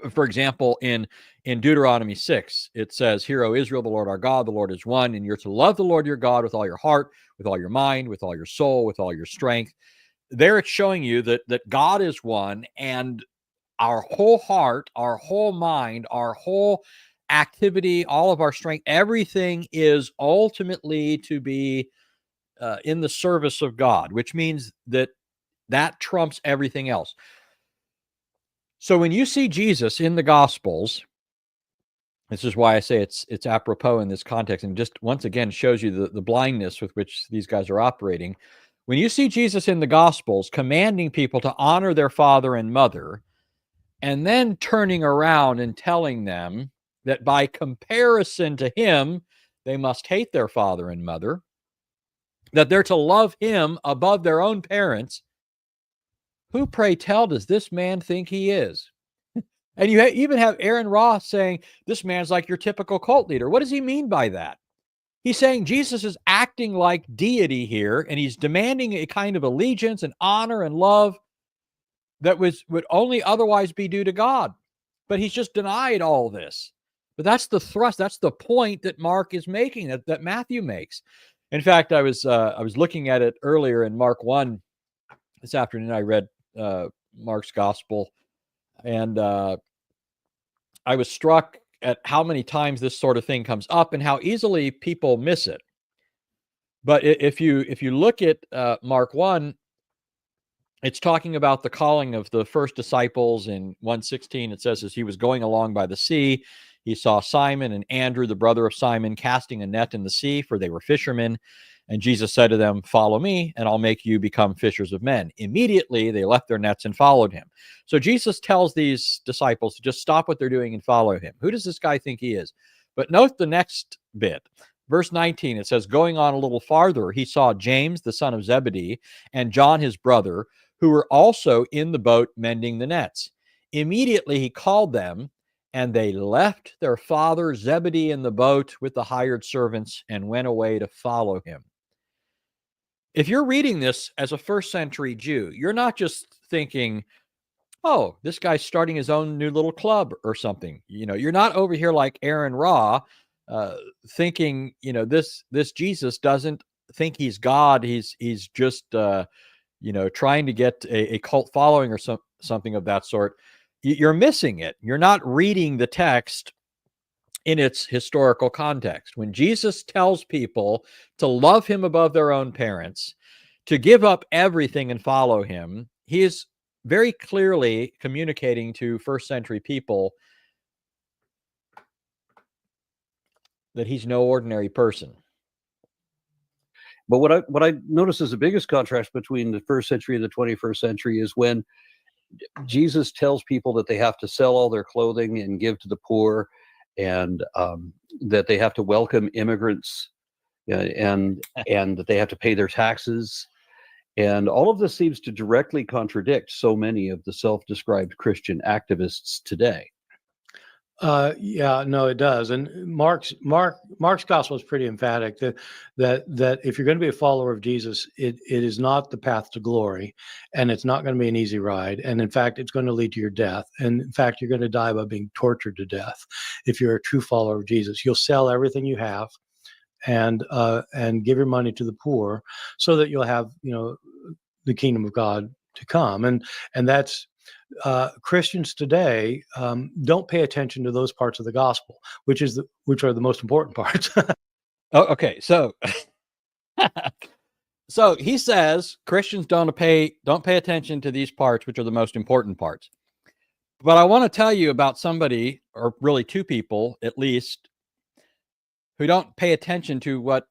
For example, in Deuteronomy 6, it says, "Hear, O Israel, the Lord our God, the Lord is one, and you're to love the Lord your God with all your heart, with all your mind, with all your soul, with all your strength." There it's showing you that God is one, and our whole heart, our whole mind, our whole activity, all of our strength, everything is ultimately to be in the service of God, which means that trumps everything else. So when you see Jesus in the Gospels, this is why I say it's apropos in this context, and just once again shows you the blindness with which these guys are operating. When you see Jesus in the Gospels commanding people to honor their father and mother, and then turning around and telling them that by comparison to him, they must hate their father and mother, that they're to love him above their own parents, who, pray tell, does this man think he is? And you even have Aaron Ross saying, this man's like your typical cult leader. What does he mean by that? He's saying Jesus is acting like deity here, and he's demanding a kind of allegiance and honor and love that would only otherwise be due to God. But he's just denied all this. But that's the thrust. That's the point that Mark is making, that Matthew makes. In fact, I was looking at it earlier in Mark 1 this afternoon. I read Mark's gospel, and I was struck at how many times this sort of thing comes up and how easily people miss it. But if you look at Mark 1, it's talking about the calling of the first disciples. In 1:16, it says, as he was going along by the sea, he saw Simon and Andrew, the brother of Simon, casting a net in the sea, for they were fishermen. And Jesus said to them, follow me, and I'll make you become fishers of men. Immediately, they left their nets and followed him. So Jesus tells these disciples to just stop what they're doing and follow him. Who does this guy think he is? But note the next bit. Verse 19, it says, going on a little farther, he saw James, the son of Zebedee, and John, his brother, who were also in the boat mending the nets. Immediately he called them, and they left their father Zebedee in the boat with the hired servants and went away to follow him. If you're reading this as a first century Jew, you're not just thinking, oh, this guy's starting his own new little club or something. You're not over here like Aaron Ra, thinking, this Jesus doesn't think he's God. He's just, trying to get a cult following or something of that sort. You're missing it. You're not reading the text in its historical context. When Jesus tells people to love him above their own parents, to give up everything and follow him, he is very clearly communicating to first century people that he's no ordinary person. But what I notice is the biggest contrast between the first century and the 21st century is when Jesus tells people that they have to sell all their clothing and give to the poor, and that they have to welcome immigrants, and that they have to pay their taxes. And all of this seems to directly contradict so many of the self-described Christian activists today. Yeah, no, it does. And Mark's gospel is pretty emphatic that if you're going to be a follower of Jesus, it is not the path to glory, and it's not going to be an easy ride. And in fact, it's going to lead to your death. And in fact, you're going to die by being tortured to death. If you're a true follower of Jesus, you'll sell everything you have and give your money to the poor so that you'll have, the kingdom of God to come. And that's, Christians today don't pay attention to those parts of the gospel, which are the most important parts. Oh, okay. So, so he says Christians don't pay attention to these parts, which are the most important parts. But I want to tell you about somebody, or really two people at least, who don't pay attention to what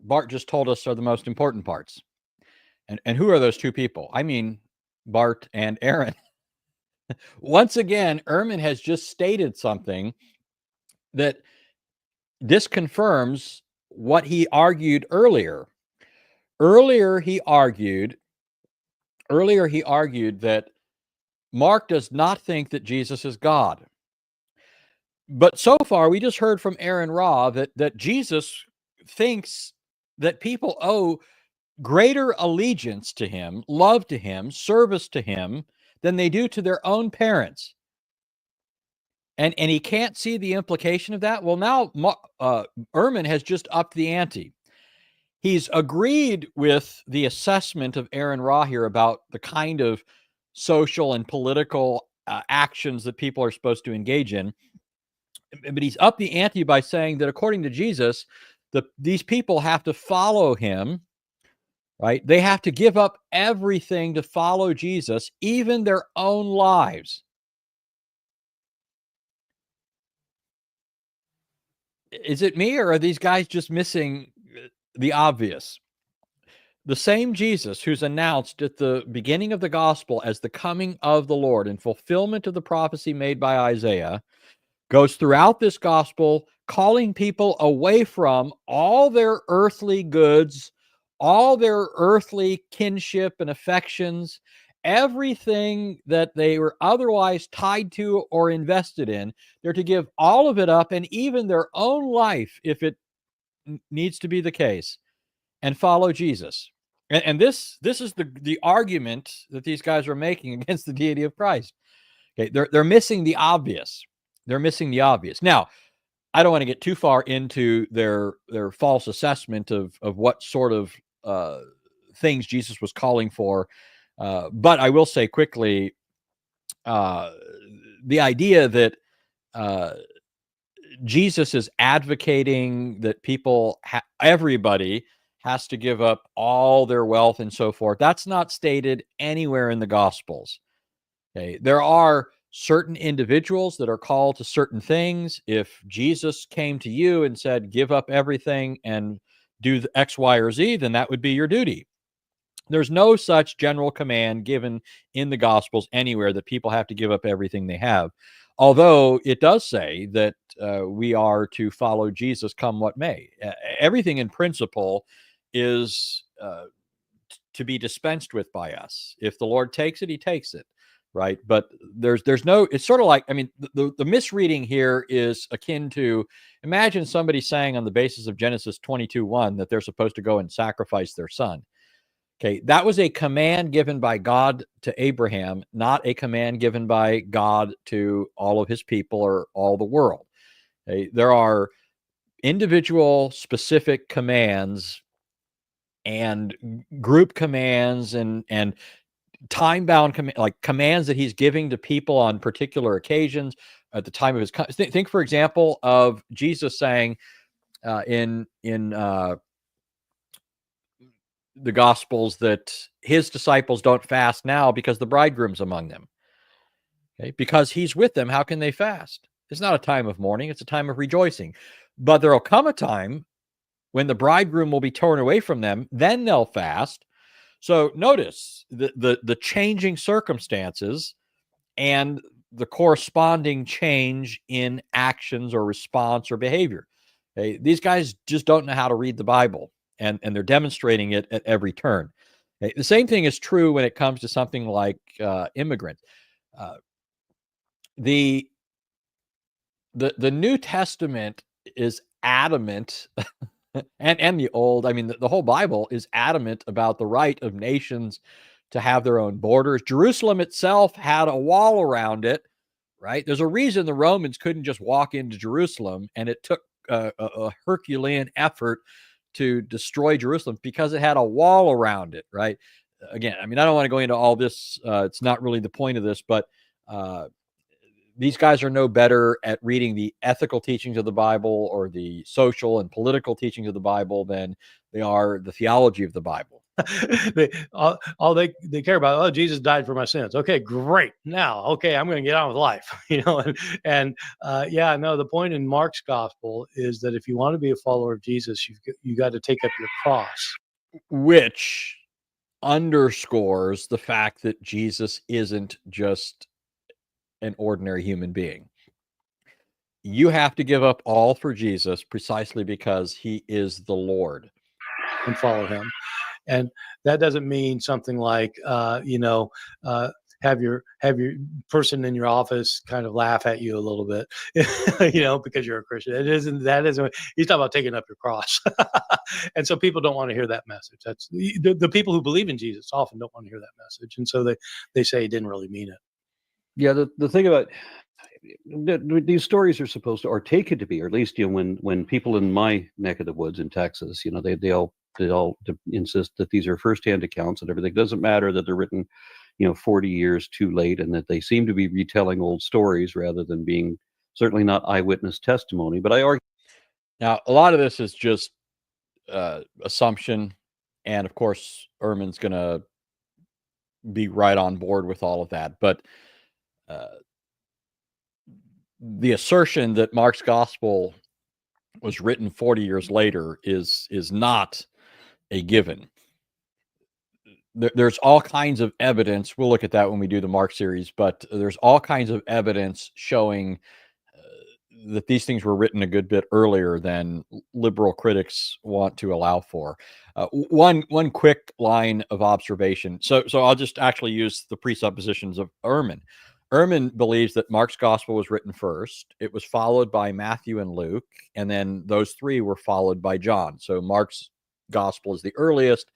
Bart just told us are the most important parts. And who are those two people? I mean, Bart and Aron. Once again, Ehrman has just stated something that this confirms what he argued earlier. Earlier he argued that Mark does not think that Jesus is God. But so far, we just heard from Aron Ra that Jesus thinks that people owe greater allegiance to him, love to him, service to him than they do to their own parents. And he can't see the implication of that. Well, now Ehrman has just upped the ante. He's agreed with the assessment of Aron Ra here about the kind of social and political actions that people are supposed to engage in. But he's upped the ante by saying that according to Jesus, these people have to follow him, right? They have to give up everything to follow Jesus, even their own lives. Is it me, or are these guys just missing the obvious? The same Jesus who's announced at the beginning of the gospel as the coming of the Lord in fulfillment of the prophecy made by Isaiah goes throughout this gospel calling people away from all their earthly goods, all their earthly kinship and affections, everything that they were otherwise tied to or invested in. They're to give all of it up, and even their own life, if it needs to be the case, and follow Jesus. And this is the argument that these guys are making against the deity of Christ. Okay, they're missing the obvious. They're missing the obvious. Now, I don't want to get too far into their false assessment of what sort of things Jesus was calling for, but I will say quickly, the idea that Jesus is advocating that everybody has to give up all their wealth and so forth. That's not stated anywhere in the Gospels. Okay, there are certain individuals that are called to certain things. If Jesus came to you and said, give up everything and do the X, Y, or Z, then that would be your duty. There's no such general command given in the Gospels anywhere that people have to give up everything they have. Although it does say that we are to follow Jesus come what may. Everything in principle is to be dispensed with by us. If the Lord takes it, he takes it. Right. But there's no, it's sort of like, I mean, the misreading here is akin to, imagine somebody saying on the basis of Genesis 22:1 that they're supposed to go and sacrifice their son. Okay. That was a command given by God to Abraham, not a command given by God to all of his people or all the world. Okay? There are individual specific commands and group commands and time-bound commands that he's giving to people on particular occasions at the time of his think for example of Jesus saying in the Gospels that his disciples don't fast now because the bridegroom's among them. Okay, because he's with them, how can they fast? It's not a time of mourning, it's a time of rejoicing. But there'll come a time when the bridegroom will be torn away from them, then they'll fast. So notice the changing circumstances and the corresponding change in actions or response or behavior. Okay? These guys just don't know how to read the Bible, and they're demonstrating it at every turn. Okay? The same thing is true when it comes to something like immigrants. The New Testament is adamant and the old, I mean, the whole Bible is adamant about the right of nations to have their own borders. Jerusalem itself had a wall around it, right? There's a reason the Romans couldn't just walk into Jerusalem, and it took a Herculean effort to destroy Jerusalem because it had a wall around it, right? Again, I mean, I don't want to go into all this. It's not really the point of this, but these guys are no better at reading the ethical teachings of the Bible or the social and political teachings of the Bible than they are the theology of the Bible. all they care about, oh, Jesus died for my sins. Okay, great. Now, okay, I'm going to get on with life. The point in Mark's gospel is that if you want to be a follower of Jesus, you got to take up your cross, which underscores the fact that Jesus isn't just an ordinary human being. you have to give up all for Jesus precisely because he is the Lord. And follow him. And that doesn't mean something like, have your person in your office kind of laugh at you a little bit, because you're a Christian. That isn't, he's talking about taking up your cross. And so people don't want to hear that message. That's the people who believe in Jesus often don't want to hear that message. And so they say he didn't really mean it. Yeah, the thing about these stories are supposed to, or taken to be, or at least when people in my neck of the woods in Texas, they all insist that these are firsthand accounts and everything. It doesn't matter that they're written 40 years too late, and that they seem to be retelling old stories rather than being certainly not eyewitness testimony. But I argue now a lot of this is just assumption, and of course Ehrman's going to be right on board with all of that, but the assertion that Mark's gospel was written 40 years later is not a given. There's all kinds of evidence. We'll look at that when we do the Mark series, but there's all kinds of evidence showing that these things were written a good bit earlier than liberal critics want to allow for. One quick line of observation. So I'll just actually use the presuppositions of Ehrman. Ehrman believes that Mark's gospel was written first. It was followed by Matthew and Luke, and then those three were followed by John. So Mark's gospel is the earliest.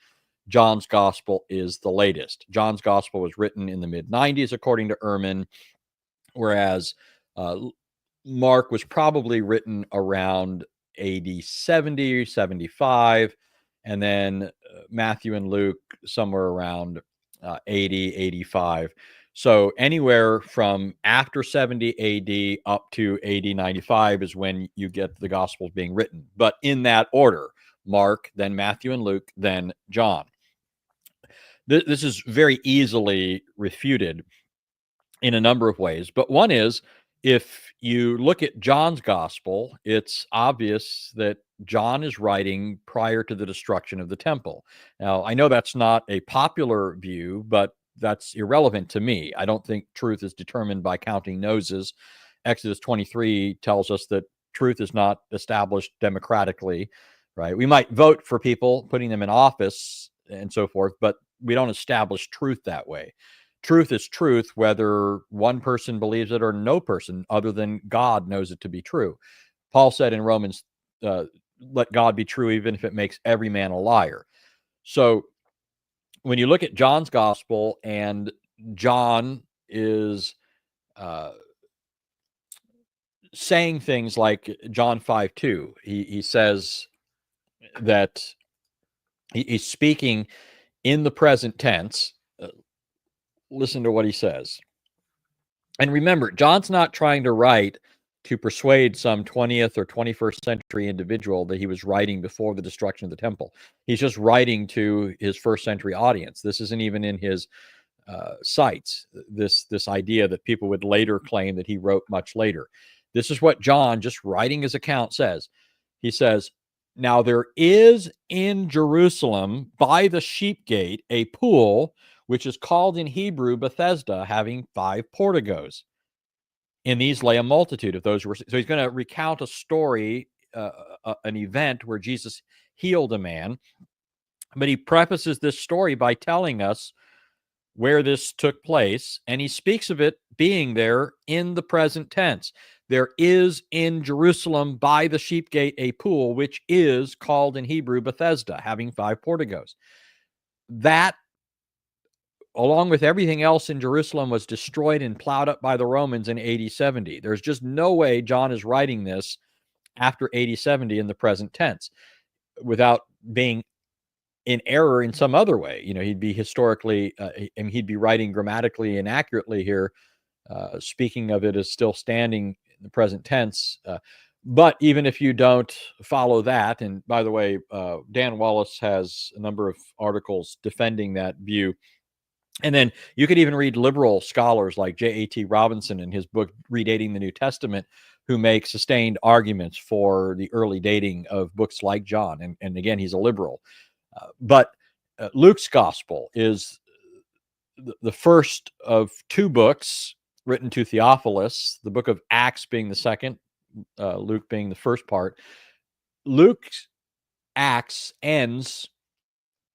John's gospel is the latest. John's gospel was written in the mid-90s, according to Ehrman, whereas Mark was probably written around AD 70, 75, and then Matthew and Luke somewhere around 80, 85. So anywhere from after 70 AD up to AD 95 is when you get the Gospels being written. But in that order, Mark, then Matthew and Luke, then John. This is very easily refuted in a number of ways. But one is, if you look at John's Gospel, it's obvious that John is writing prior to the destruction of the temple. Now, I know that's not a popular view, but that's irrelevant to me. I don't think truth is determined by counting noses. Exodus 23 tells us that truth is not established democratically, right? We might vote for people, putting them in office and so forth, but we don't establish truth that way. Truth is truth, whether one person believes it or no person other than God knows it to be true. Paul said in Romans, let God be true, even if it makes every man a liar. So when you look at John's gospel, and John is saying things like John 5:2, he says that he's speaking in the present tense. Listen to what he says. And remember, John's not trying to write to persuade some 20th or 21st century individual that he was writing before the destruction of the temple. He's just writing to his first century audience. This isn't even in his sights, this idea that people would later claim that he wrote much later. This is what John, just writing his account, says. He says, now there is in Jerusalem by the sheep gate a pool, which is called in Hebrew Bethesda, having 5 porticos. In these lay a multitude of those who were. So he's going to recount a story, an event where Jesus healed a man. But he prefaces this story by telling us where this took place, and he speaks of it being there in the present tense. There is in Jerusalem by the sheep gate a pool, which is called in Hebrew Bethesda, having 5 porticos. That, along with everything else in Jerusalem, was destroyed and plowed up by the Romans in AD 70. There's just no way John is writing this after AD 70 in the present tense without being in error in some other way. He'd be historically, and he'd be writing grammatically inaccurately here, speaking of it as still standing in the present tense. But even if you don't follow that, and by the way, Dan Wallace has a number of articles defending that view. And then you could even read liberal scholars like J.A.T. Robinson in his book, Redating the New Testament, who make sustained arguments for the early dating of books like John. And again, he's a liberal. But Luke's gospel is the first of 2 books written to Theophilus, the book of Acts being the second, Luke being the first part. Luke's Acts ends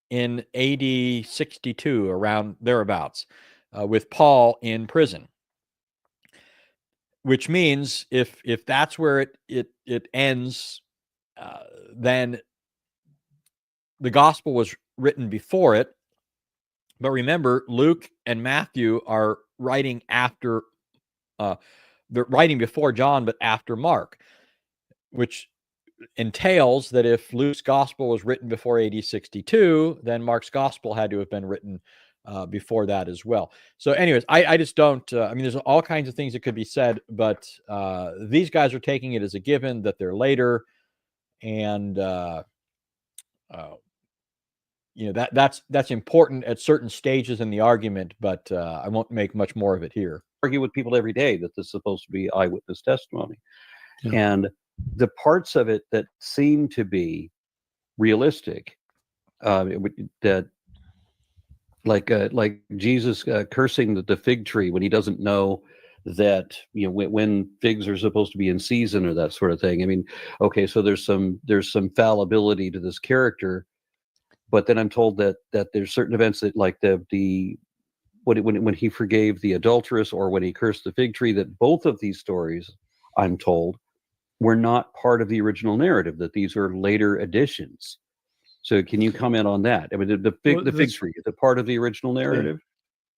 in AD 62, around thereabouts, with Paul in prison. Which means if that's where it ends, then the gospel was written before it. But remember, Luke and Matthew are writing after, they're writing before John, but after Mark, which entails that if Luke's gospel was written before AD 62, then Mark's gospel had to have been written before that as well. So anyways, I just don't, I mean, there's all kinds of things that could be said, but these guys are taking it as a given that they're later. And, you know, that's important at certain stages in the argument, but I won't make much more of it here. Argue with people every day that this is supposed to be eyewitness testimony. Yeah. And the parts of it that seem to be realistic, that like Jesus cursing the fig tree when he doesn't know that, you know, when figs are supposed to be in season or that sort of thing. I mean, okay, so there's some fallibility to this character, but then I'm told that there's certain events that, like when he forgave the adulteress or when he cursed the fig tree, that both of these stories, I'm told, were not part of the original narrative, that these are later additions. So can you comment on that? I mean, the fig tree, is it part of the original narrative?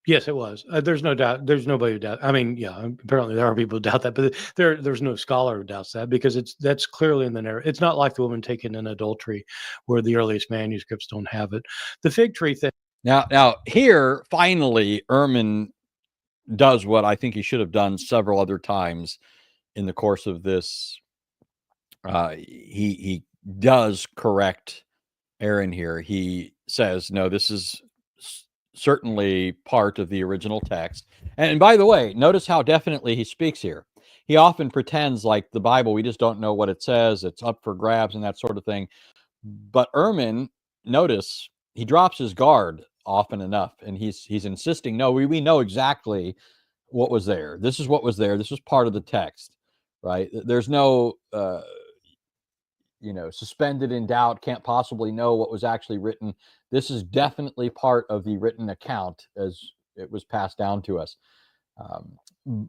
Yes, it was. There's no doubt. There's nobody who doubt. I mean, yeah, apparently there are people who doubt that, but there's no scholar who doubts that, because that's clearly in the narrative. It's not like the woman taken in adultery, where the earliest manuscripts don't have it. The fig tree thing. Now here, finally, Ehrman does what I think he should have done several other times in the course of this. He does correct Aron here. He says, no, this is certainly part of the original text. And by the way, notice how definitely he speaks here. He often pretends like the Bible, we just don't know what it says. It's up for grabs and that sort of thing. But Ehrman, notice, he drops his guard often enough, and he's insisting, no, we know exactly what was there. This is what was there. This was part of the text, right? There's no suspended in doubt, can't possibly know what was actually written. This is definitely part of the written account as it was passed down to us.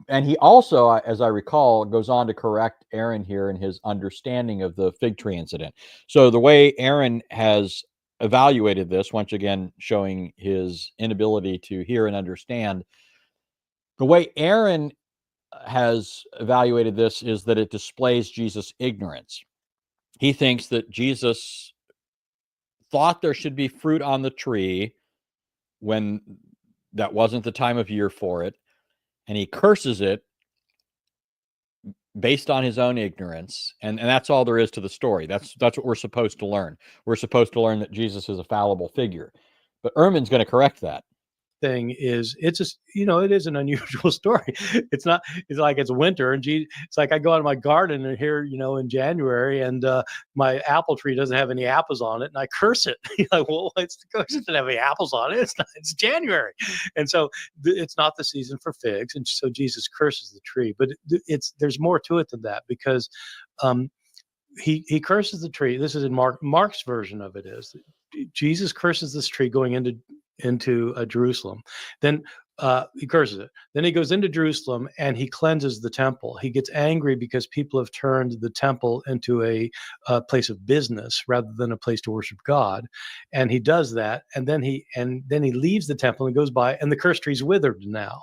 And he also, as I recall, goes on to correct Aron here in his understanding of the fig tree incident. So the way Aron has evaluated this, once again showing his inability to hear and understand, the way Aron has evaluated this is that it displays Jesus' ignorance. He thinks that Jesus thought there should be fruit on the tree when that wasn't the time of year for it, and he curses it based on his own ignorance, and that's all there is to the story. That's what we're supposed to learn. We're supposed to learn that Jesus is a fallible figure, but Ehrman's going to correct that. Thing is, it's just, it is an unusual story. It's like it's winter, and it's like I go out of my garden and here, in January, and my apple tree doesn't have any apples on it, and I curse it. Like, well, it doesn't have any apples on it. It's January, and so it's not the season for figs, and so Jesus curses the tree. But there's more to it than that, because he curses the tree. This is in Mark's version of it is Jesus curses this tree going into Jerusalem. Then he curses it. Then he goes into Jerusalem and he cleanses the temple. He gets angry because people have turned the temple into a place of business rather than a place to worship God, and he does that. And then he leaves the temple and goes by, and the cursed tree's withered now.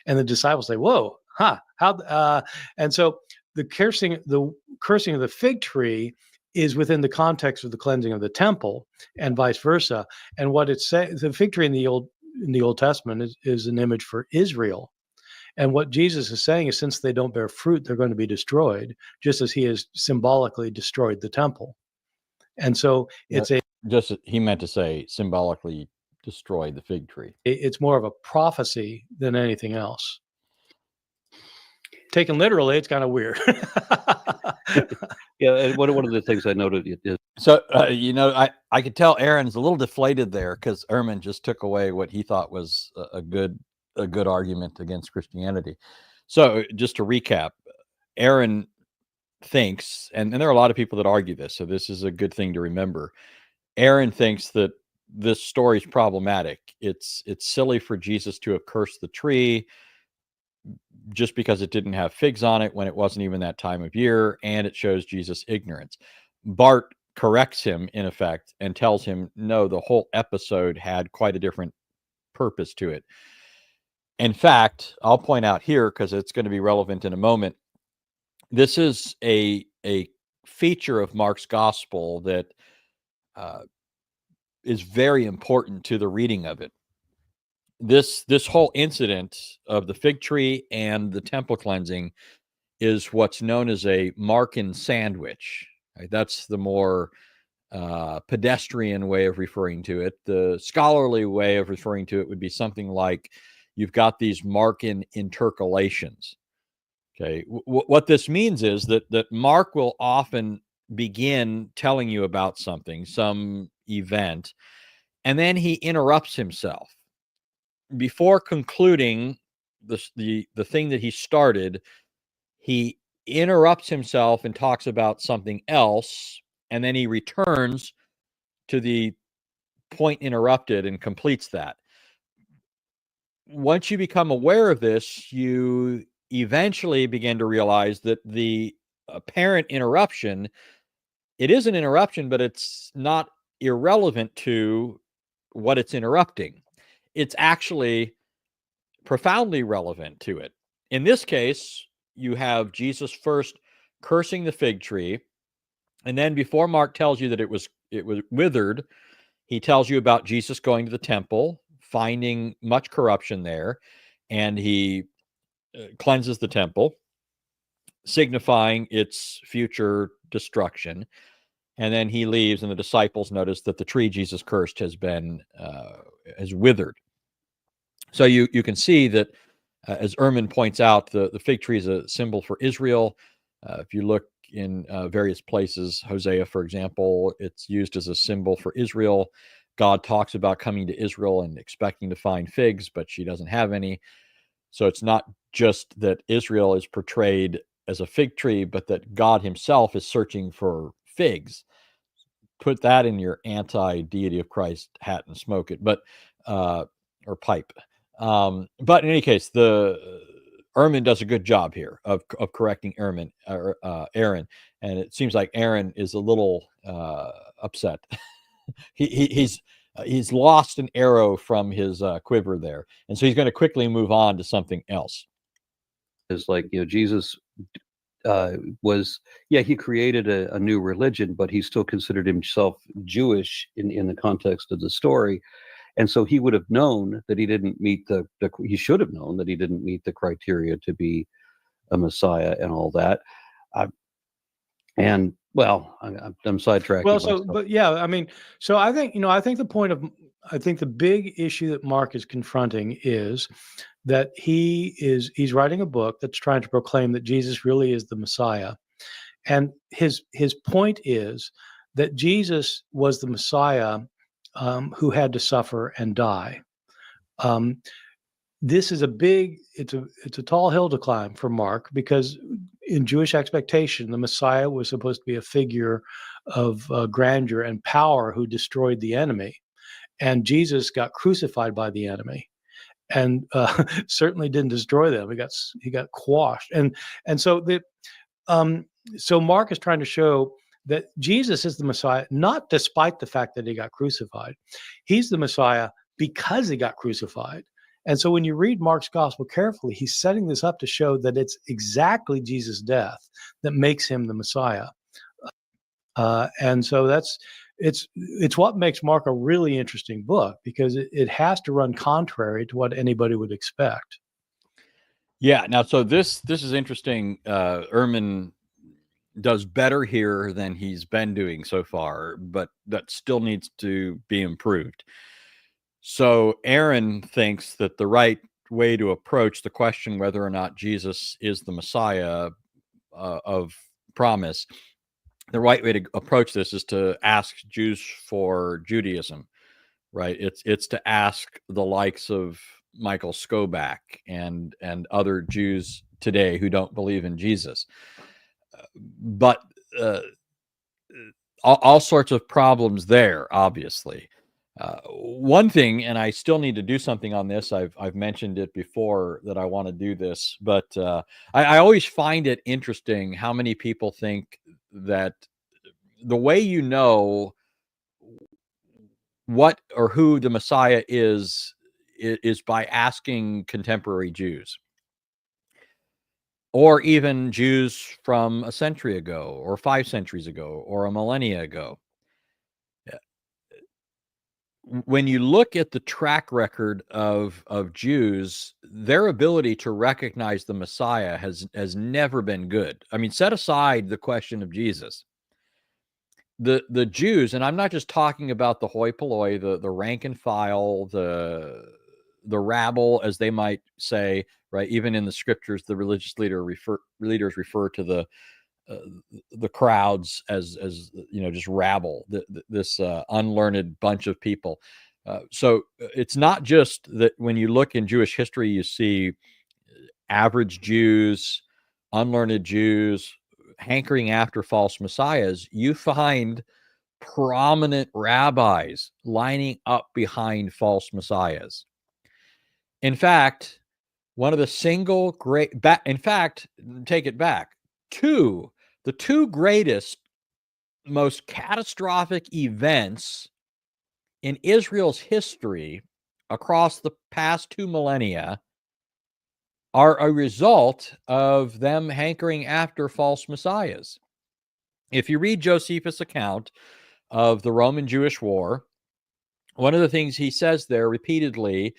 And the disciples say, "Whoa, huh? How?" And so the cursing of the fig tree is within the context of the cleansing of the temple, and vice versa. And what it says, the fig tree in the Old Testament is an image for Israel. And what Jesus is saying is, since they don't bear fruit, they're going to be destroyed, just as he has symbolically destroyed the temple. And so he meant to say symbolically destroy the fig tree. It's more of a prophecy than anything else. Taken literally, it's kind of weird. Yeah, and one of the things I noted is, so I could tell Aron's a little deflated there, because Ehrman just took away what he thought was a good argument against Christianity. So just to recap, Aron thinks, and there are a lot of people that argue this, so this is a good thing to remember. Aron thinks that this story is problematic. It's silly for Jesus to have cursed the tree just because it didn't have figs on it when it wasn't even that time of year, and it shows Jesus' ignorance. Bart corrects him, in effect, and tells him, no, the whole episode had quite a different purpose to it. In fact, I'll point out here, because it's going to be relevant in a moment, this is a feature of Mark's gospel that is very important to the reading of it. This whole incident of the fig tree and the temple cleansing is what's known as a Markan sandwich. Right? That's the more pedestrian way of referring to it. The scholarly way of referring to it would be something like you've got these Markan intercalations. Okay, what this means is that Mark will often begin telling you about something, some event, and then he interrupts himself before concluding the thing that he started. He interrupts himself and talks about something else, and then he returns to the point interrupted and completes that. Once you become aware of this, you eventually begin to realize that the apparent interruption, it is an interruption, but it's not irrelevant to what it's interrupting. It's actually profoundly relevant to it. In this case, you have Jesus first cursing the fig tree, and then before Mark tells you that it was withered, he tells you about Jesus going to the temple, finding much corruption there, and he cleanses the temple, signifying its future destruction. And then he leaves, and the disciples notice that the tree Jesus cursed has withered. So you can see that, as Ehrman points out, the fig tree is a symbol for Israel. If you look in various places, Hosea, for example, it's used as a symbol for Israel. God talks about coming to Israel and expecting to find figs, but she doesn't have any. So it's not just that Israel is portrayed as a fig tree, but that God himself is searching for figs. Put that in your anti-deity of Christ hat and smoke it, but or pipe. But in any case, Ehrman does a good job here of correcting Aron, and it seems like Aron is a little upset. He's lost an arrow from his quiver there, and so he's going to quickly move on to something else. Is like, Jesus he created a new religion, but he still considered himself Jewish in the context of the story. And so he would have known that he didn't meet he should have known that he didn't meet the criteria to be a Messiah and all that. I'm sidetracking. Well, so I think the big issue that Mark is confronting is that he's writing a book that's trying to proclaim that Jesus really is the Messiah. And his point is that Jesus was the Messiah who had to suffer and die. This is it's a tall hill to climb for Mark, because in Jewish expectation, the Messiah was supposed to be a figure of grandeur and power who destroyed the enemy. And Jesus got crucified by the enemy, and certainly didn't destroy them. He got quashed. And so so Mark is trying to show that Jesus is the Messiah, not despite the fact that he got crucified. He's the Messiah because he got crucified. And so when you read Mark's gospel carefully, he's setting this up to show that it's exactly Jesus' death that makes him the Messiah. And so it's what makes Mark a really interesting book, because it has to run contrary to what anybody would expect. Yeah. Now, so this is interesting. Ehrman does better here than he's been doing so far, but that still needs to be improved. So Aron thinks that the right way to approach the question whether or not Jesus is the Messiah of promise, the right way to approach this is to ask Jews for Judaism, right? It's to ask the likes of Michael Skobac and other Jews today who don't believe in Jesus. but all sorts of problems there, obviously. One thing, and I still need to do something on this. I've mentioned it before that I want to do this, but I always find it interesting how many people think that the way you know what or who the Messiah is by asking contemporary Jews, or even Jews from a century ago, or 5 centuries ago, or a millennia ago. When you look at the track record of Jews, their ability to recognize the Messiah has never been good. I mean, set aside the question of Jesus. The Jews, and I'm not just talking about the hoi polloi, the rank and file, the rabble, as they might say, right? Even in the scriptures, the religious leaders refer to the crowds as just rabble, this unlearned bunch of people. So it's not just that when you look in Jewish history, you see average Jews, unlearned Jews hankering after false messiahs. You find prominent rabbis lining up behind false messiahs. In fact, one of the single great, in fact, take it back, the two greatest, most catastrophic events in Israel's history across the past 2 millennia are a result of them hankering after false messiahs. If you read Josephus' account of the Roman-Jewish War, one of the things he says there repeatedly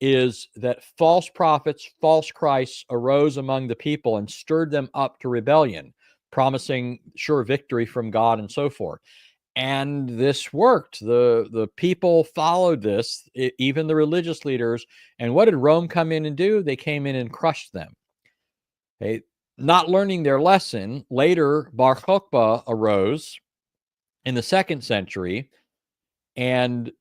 is that false prophets, false Christs arose among the people and stirred them up to rebellion, promising sure victory from God and so forth. And this worked. The people followed this, even the religious leaders. And what did Rome come in and do? They came in and crushed them. Okay. Not learning their lesson, later Bar Kokhba arose in the 2nd century and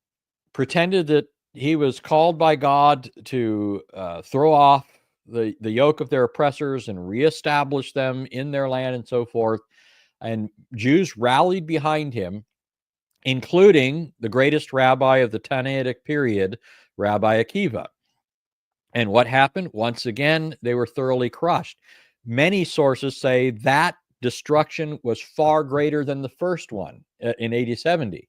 pretended that he was called by God to throw off the yoke of their oppressors and reestablish them in their land and so forth. And Jews rallied behind him, including the greatest rabbi of the Tannaitic period, Rabbi Akiva. And what happened? Once again, they were thoroughly crushed. Many sources say that destruction was far greater than the first one in AD 70.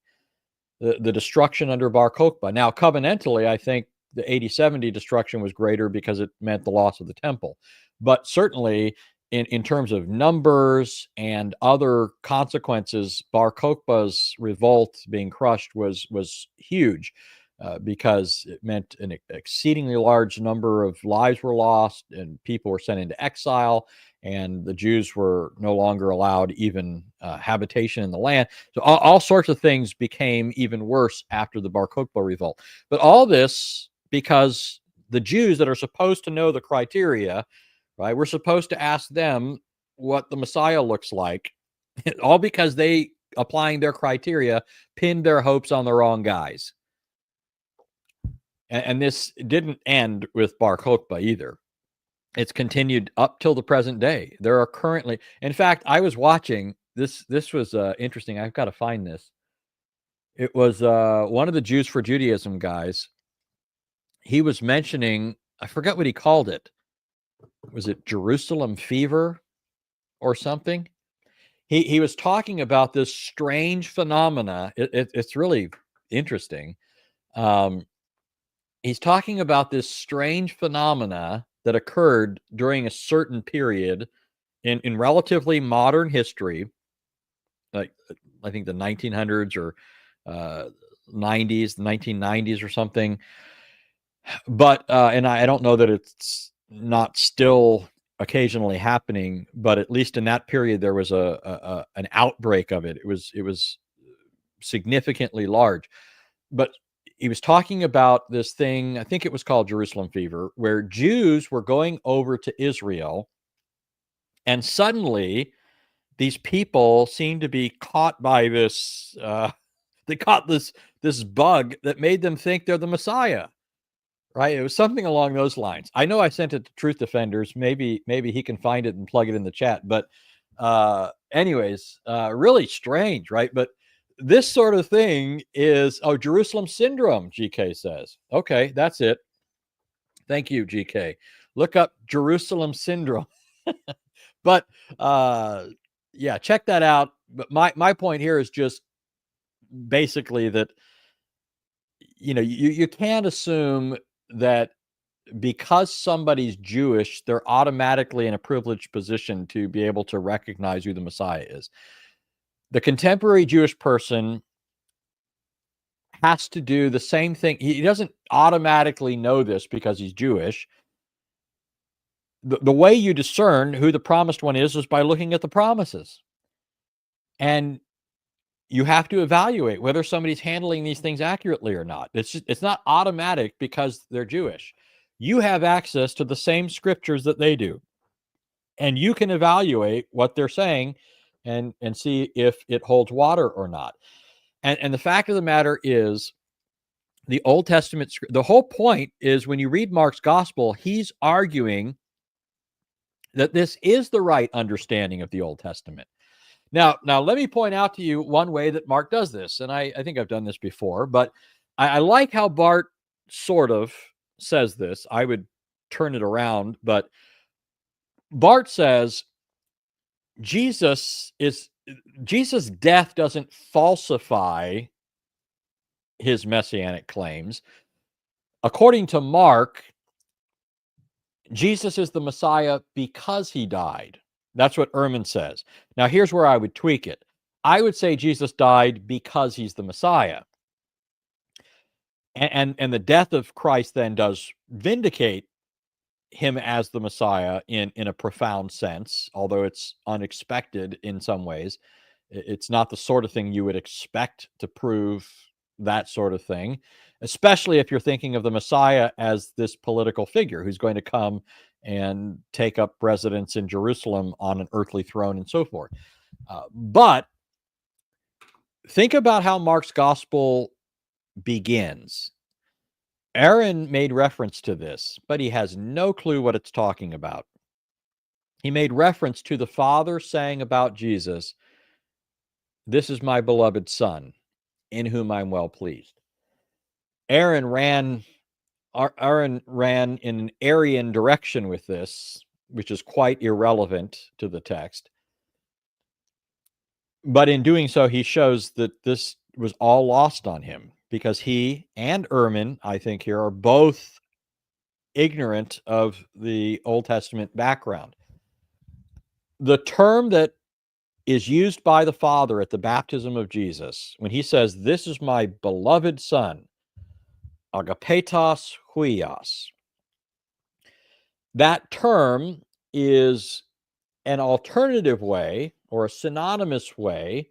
The destruction under Bar Kokhba. Now, covenantally, I think the AD 70 destruction was greater because it meant the loss of the temple. But certainly, in terms of numbers and other consequences, Bar Kokhba's revolt being crushed was huge because it meant an exceedingly large number of lives were lost and people were sent into exile, and the Jews were no longer allowed even habitation in the land. So all sorts of things became even worse after the Bar Kokhba revolt. But all this because the Jews that are supposed to know the criteria, right, we're supposed to ask them what the Messiah looks like, all because they, applying their criteria, pinned their hopes on the wrong guys. And this didn't end with Bar Kokhba either. It's continued up till the present day. There are currently, in fact, I was watching this. This was interesting. I've got to find this. It was one of the Jews for Judaism guys. He was mentioning, I forgot what he called it. Was it Jerusalem fever or something? He was talking about this strange phenomena. It's really interesting. He's talking about this strange phenomena that occurred during a certain period in relatively modern history, like I think the 1900s or 90s, the 1990s or something. But and I don't know that it's not still occasionally happening, but at least in that period there was an outbreak of it. It was significantly large. But he was talking about this thing, I think it was called Jerusalem fever, where Jews were going over to Israel, and suddenly these people seemed to be caught by this. They caught this bug that made them think they're the Messiah. Right? It was something along those lines. I know I sent it to Truth Defenders. Maybe he can find it and plug it in the chat. But Anyways, really strange, right? But this sort of thing is, oh, Jerusalem syndrome, GK says. Okay, that's it. Thank you, GK. Look up Jerusalem syndrome. But yeah, check that out. But my point here is just basically that, you know, you can't assume that because somebody's Jewish, they're automatically in a privileged position to be able to recognize who the Messiah is. The contemporary Jewish person has to do the same thing. He doesn't automatically know this because he's Jewish. The way you discern who the promised one is by looking at the promises. And you have to evaluate whether somebody's handling these things accurately or not. It's not automatic because they're Jewish. You have access to the same scriptures that they do, and you can evaluate what they're saying and see if it holds water or not. And the fact of the matter is, the Old Testament, the whole point is when you read Mark's gospel, he's arguing that this is the right understanding of the Old Testament. Now, let me point out to you one way that Mark does this, and I think I've done this before, but I like how Bart sort of says this. I would turn it around, but Bart says Jesus' death doesn't falsify his messianic claims. According to Mark, Jesus is the Messiah because he died. That's what Ehrman says. Now, here's where I would tweak it. I would say Jesus died because he's the Messiah. And the death of Christ then does vindicate him as the Messiah in a profound sense, although it's unexpected in some ways. It's not the sort of thing you would expect to prove that sort of thing, especially if you're thinking of the Messiah as this political figure who's going to come and take up residence in Jerusalem on an earthly throne and so forth. But think about how Mark's gospel begins. Aron made reference to this, but he has no clue what it's talking about. He made reference to the Father saying about Jesus, "This is my beloved Son, in whom I'm well pleased." Aron ran in an Arian direction with this, which is quite irrelevant to the text. But in doing so, he shows that this was all lost on him because he and Ehrman, I think here, are both ignorant of the Old Testament background. The term that is used by the Father at the baptism of Jesus, when he says, "This is my beloved Son," agapetos huios, that term is an alternative way or a synonymous way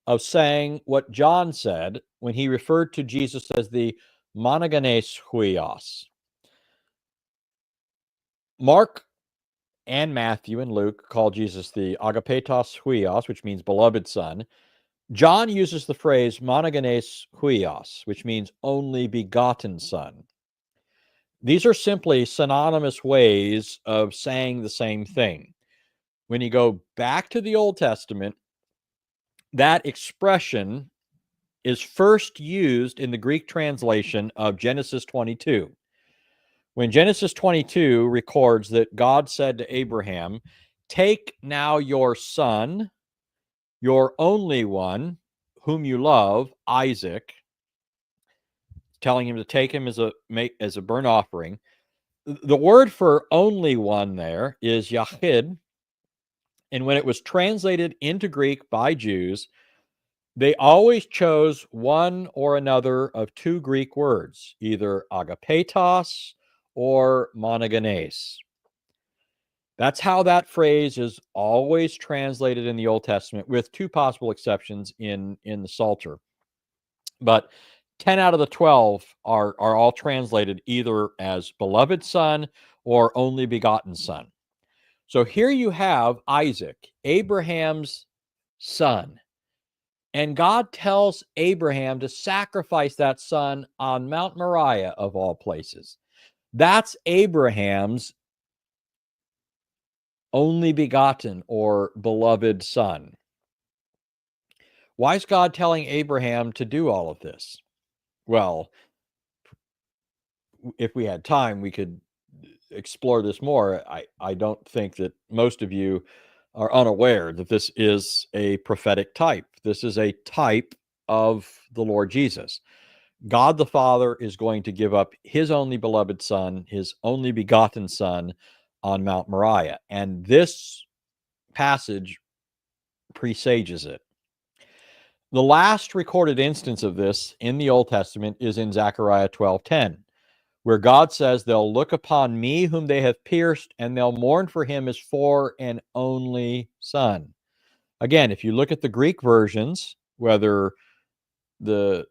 of saying what John said when he referred to Jesus as the monogenes huios. Mark and Matthew and Luke call Jesus the agapetos huios, which means beloved Son. John uses the phrase monogenes huios, which means only begotten Son. These are simply synonymous ways of saying the same thing. When you go back to the Old Testament, that expression is first used in the Greek translation of Genesis 22. When Genesis 22 records that God said to Abraham, "Take now your son, your only one, whom you love, Isaac," telling him to take him as a burnt offering. The word for only one there is yachid, and when it was translated into Greek by Jews, they always chose one or another of two Greek words, either agapetos or monogenes. That's how that phrase is always translated in the Old Testament, with two possible exceptions in the Psalter. But 10 out of the 12 are all translated either as beloved Son or only begotten Son. So here you have Isaac, Abraham's son. And God tells Abraham to sacrifice that son on Mount Moriah, of all places. That's Abraham's only begotten or beloved son. Why is God telling Abraham to do all of this? Well, if we had time, we could explore this more. I don't think that most of you are unaware that this is a prophetic type. This is a type of the Lord Jesus. God the Father is going to give up his only beloved son, his only begotten son, on Mount Moriah. And this passage presages it. The last recorded instance of this in the Old Testament is in Zechariah 12:10, where God says, they'll look upon me whom they have pierced, and they'll mourn for him as for an only son. Again, if you look at the Greek versions, whether the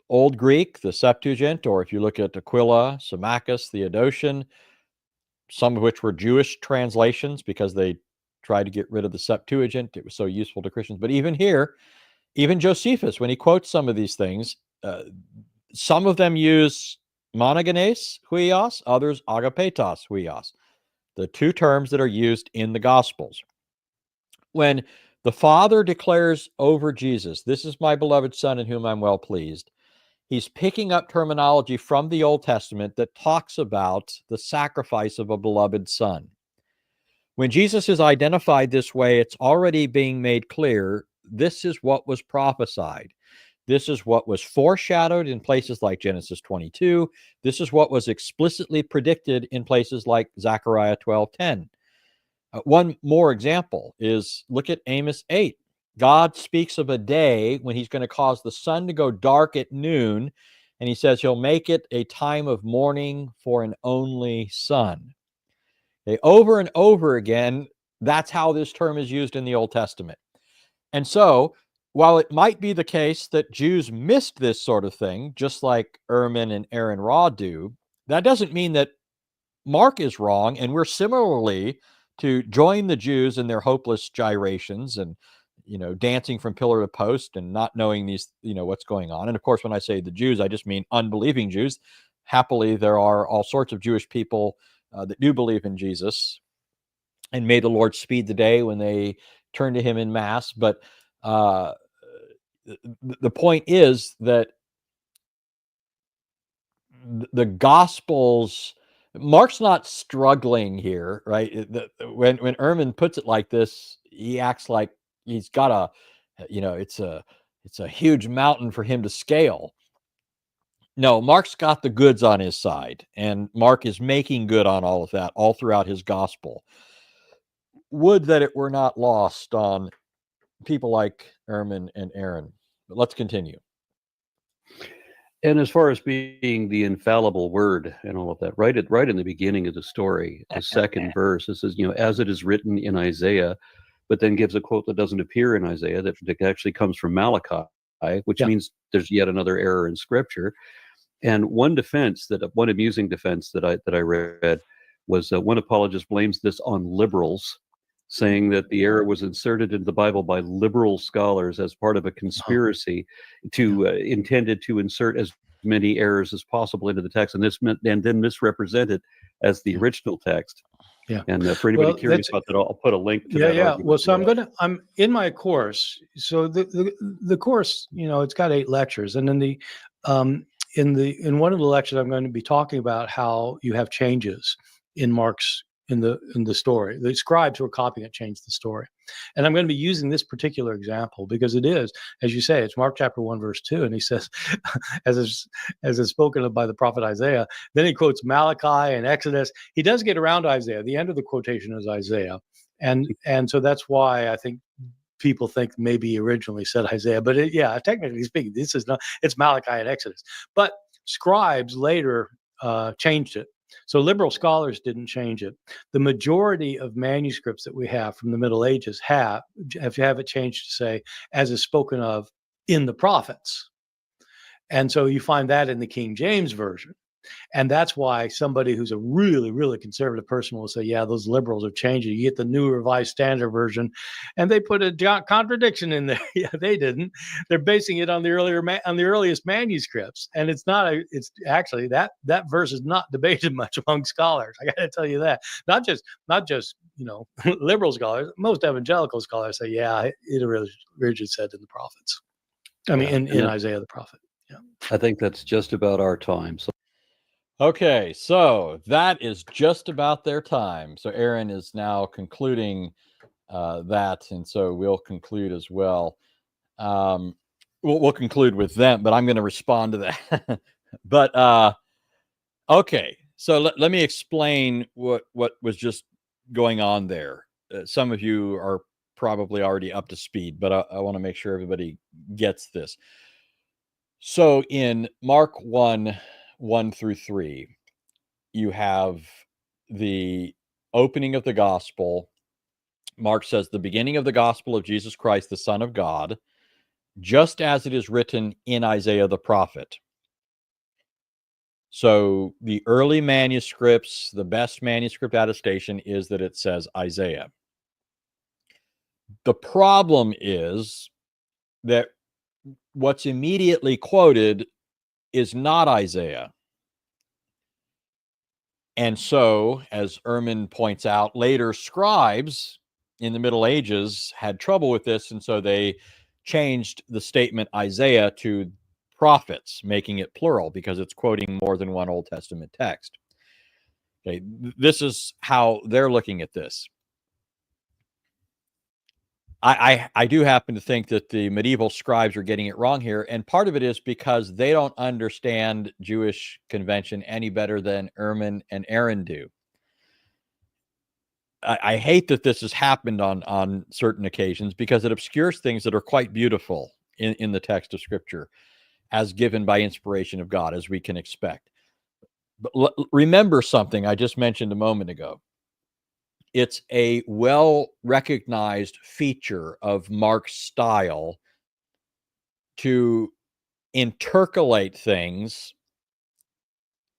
Old Greek, the Septuagint, or if you look at Aquila, Symmachus, Theodotion, some of which were Jewish translations because they tried to get rid of the Septuagint. It was so useful to Christians. But even here, even Josephus, when he quotes some of these things, some of them use monogenes huios, others agapetos huios, the two terms that are used in the Gospels. When the Father declares over Jesus, this is my beloved Son in whom I'm well pleased, he's picking up terminology from the Old Testament that talks about the sacrifice of a beloved son. When Jesus is identified this way, it's already being made clear this is what was prophesied. This is what was foreshadowed in places like Genesis 22. This is what was explicitly predicted in places like Zechariah 12:10. One more example is look at Amos 8. God speaks of a day when he's going to cause the sun to go dark at noon, and he says he'll make it a time of mourning for an only son. Okay, over and over again, that's how this term is used in the Old Testament. And so, while it might be the case that Jews missed this sort of thing, just like Ehrman and Aron do, that doesn't mean that Mark is wrong, and we're similarly to join the Jews in their hopeless gyrations and, dancing from pillar to post and not knowing these, what's going on. And of course, when I say the Jews, I just mean unbelieving Jews. Happily, there are all sorts of Jewish people that do believe in Jesus, and may the Lord speed the day when they turn to him in mass. But the point is that the Gospels, Mark's not struggling here, right? When Ehrman puts it like this, he acts like he's got it's a huge mountain for him to scale. No, Mark's got the goods on his side, and Mark is making good on all of that all throughout his gospel. Would that it were not lost on people like Ehrman and Aron. But let's continue. And as far as being the infallible word and all of that, right in the beginning of the story, the second verse, it says, as it is written in Isaiah, but then gives a quote that doesn't appear in Isaiah, that actually comes from Malachi, which means there's yet another error in Scripture. And one amusing defense that I read was one apologist blames this on liberals, saying that the error was inserted into the Bible by liberal scholars as part of a conspiracy intended to insert as many errors as possible into the text, and then misrepresent it as the original text. Yeah. And for anybody curious about that, I'll put a link to that. Yeah. Well, so I'm in my course. So the course, it's got 8 lectures, and in in one of the lectures, I'm going to be talking about how you have changes in Mark's in the story. The scribes who are copying it changed the story, and I'm going to be using this particular example because it is, as you say, it's Mark chapter 1 verse 2, and he says, as is spoken of by the prophet Isaiah. Then he quotes Malachi and Exodus. He does get around to Isaiah. The end of the quotation is Isaiah, and so that's why I think people think maybe he originally said Isaiah, but technically speaking, it's Malachi and Exodus. But scribes later changed it. So liberal scholars didn't change it. The majority of manuscripts that we have from the Middle Ages have it changed to say, as is spoken of in the prophets. And so you find that in the King James Version. And that's why somebody who's a really, really conservative person will say, yeah, those liberals have changed it. You get the New Revised Standard Version, and they put a contradiction in there. Yeah, they didn't. They're basing it on the earliest manuscripts. And it's actually that verse is not debated much among scholars. I got to tell you that. Not just liberal scholars. Most evangelical scholars say, yeah, it originally said in the prophets. I mean, in Isaiah the prophet. Yeah. I think that's just about our time. So Okay, so that is just about their time. So Aron is now concluding that, and so we'll conclude as well. We'll conclude with them, but I'm going to respond to that. But okay, so let me explain what was just going on there. Some of you are probably already up to speed, but I want to make sure everybody gets this. So in Mark 1:1-3, you have the opening of the gospel. Mark says, the beginning of the gospel of Jesus Christ, the Son of God, just as it is written in Isaiah the prophet. So the early manuscripts, the best manuscript attestation is that it says Isaiah. The problem is that what's immediately quoted is not Isaiah. And so, as Ehrman points out, later scribes in the Middle Ages had trouble with this, and so they changed the statement Isaiah to prophets, making it plural because it's quoting more than one Old Testament text. Okay, this is how they're looking at this. I do happen to think that the medieval scribes are getting it wrong here, and part of it is because they don't understand Jewish convention any better than Ehrman and Aron do. I hate that this has happened on certain occasions because it obscures things that are quite beautiful in the text of Scripture as given by inspiration of God, as we can expect. But remember something I just mentioned a moment ago. It's a well-recognized feature of Mark's style to intercalate things,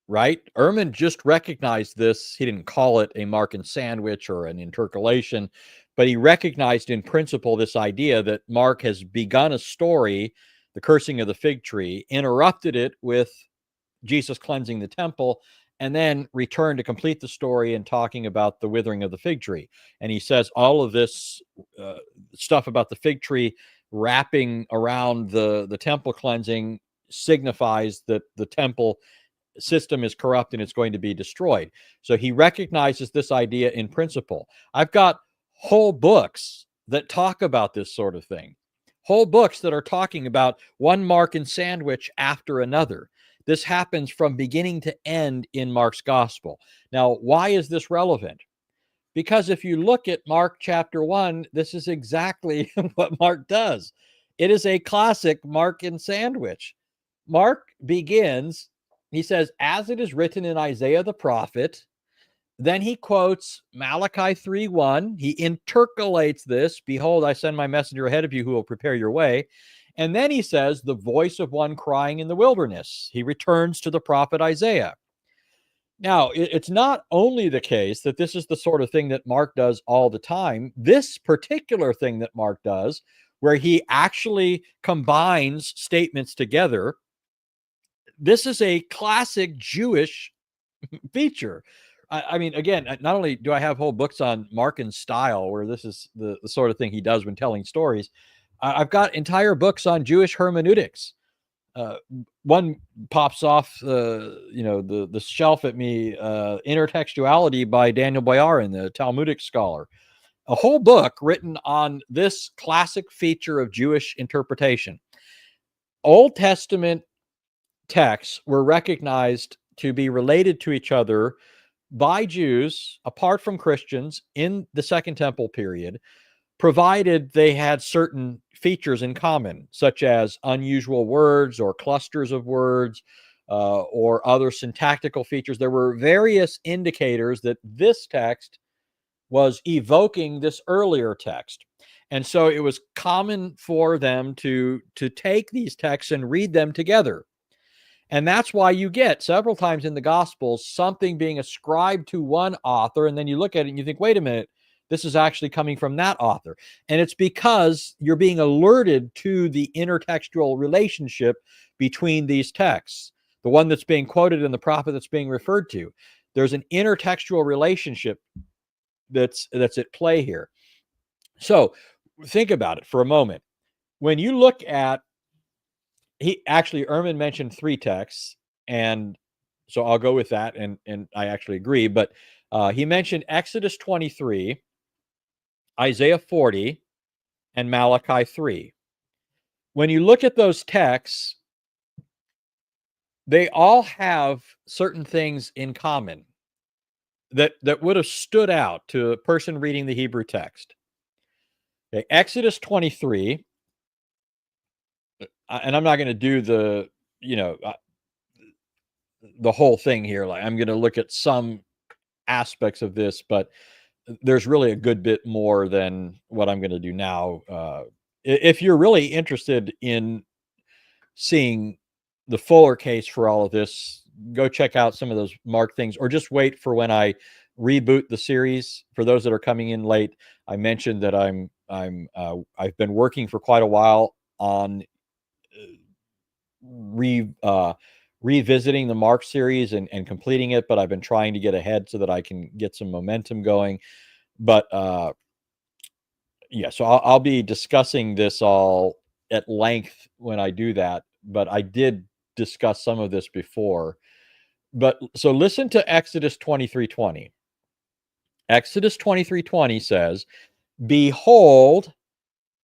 right? Ehrman just recognized this. He didn't call it a Markan sandwich or an intercalation, but he recognized in principle this idea that Mark has begun a story, the cursing of the fig tree, interrupted it with Jesus cleansing the temple, and then returned to complete the story and talking about the withering of the fig tree. And he says all of this stuff about the fig tree wrapping around the temple cleansing signifies that the temple system is corrupt and it's going to be destroyed. So he recognizes this idea in principle. I've got whole books that talk about this sort of thing. Whole books that are talking about one Markan sandwich after another. This happens from beginning to end in Mark's gospel. Now, why is this relevant? Because if you look at Mark chapter 1, this is exactly what Mark does. It is a classic Markan sandwich. Mark begins, he says, as it is written in Isaiah the prophet. Then he quotes Malachi 3:1. He intercalates this. Behold, I send my messenger ahead of you who will prepare your way. And then he says, the voice of one crying in the wilderness. He returns to the prophet Isaiah. Now, it's not only the case that this is the sort of thing that Mark does all the time. This particular thing that Mark does, where he actually combines statements together, this is a classic Jewish feature. I mean, again, not only do I have whole books on Markan's style, where this is the sort of thing he does when telling stories, I've got entire books on Jewish hermeneutics. One pops off, the shelf at me, Intertextuality by Daniel Boyarin, the Talmudic scholar. A whole book written on this classic feature of Jewish interpretation. Old Testament texts were recognized to be related to each other by Jews, apart from Christians, in the Second Temple period, provided they had certain features in common, such as unusual words or clusters of words or other syntactical features. There were various indicators that this text was evoking this earlier text. And so it was common for them to take these texts and read them together. And that's why you get several times in the Gospels something being ascribed to one author, and then you look at it and you think, wait a minute, this is actually coming from that author. And it's because you're being alerted to the intertextual relationship between these texts. The one that's being quoted and the prophet that's being referred to. There's an intertextual relationship that's at play here. So think about it for a moment. When you look at, Ehrman mentioned 3 texts, and so I'll go with that, and I actually agree, but he mentioned Exodus 23, Isaiah 40, and Malachi 3. When you look at those texts, they all have certain things in common that would have stood out to a person reading the Hebrew text. Okay, Exodus 23, and I'm not going to do the, the whole thing here. Like, I'm going to look at some aspects of this, but there's really a good bit more than what I'm going to do now. If you're really interested in seeing the fuller case for all of this, go check out some of those Mark things, or just wait for when I reboot the series. For those that are coming in late, I mentioned that I've been working for quite a while on revisiting the Mark series and completing it, but I've been trying to get ahead so that I can get some momentum going. But yeah, so I'll be discussing this all at length when I do that, but I did discuss some of this before. But so listen to Exodus 23:20. Exodus 23:20 says, "Behold,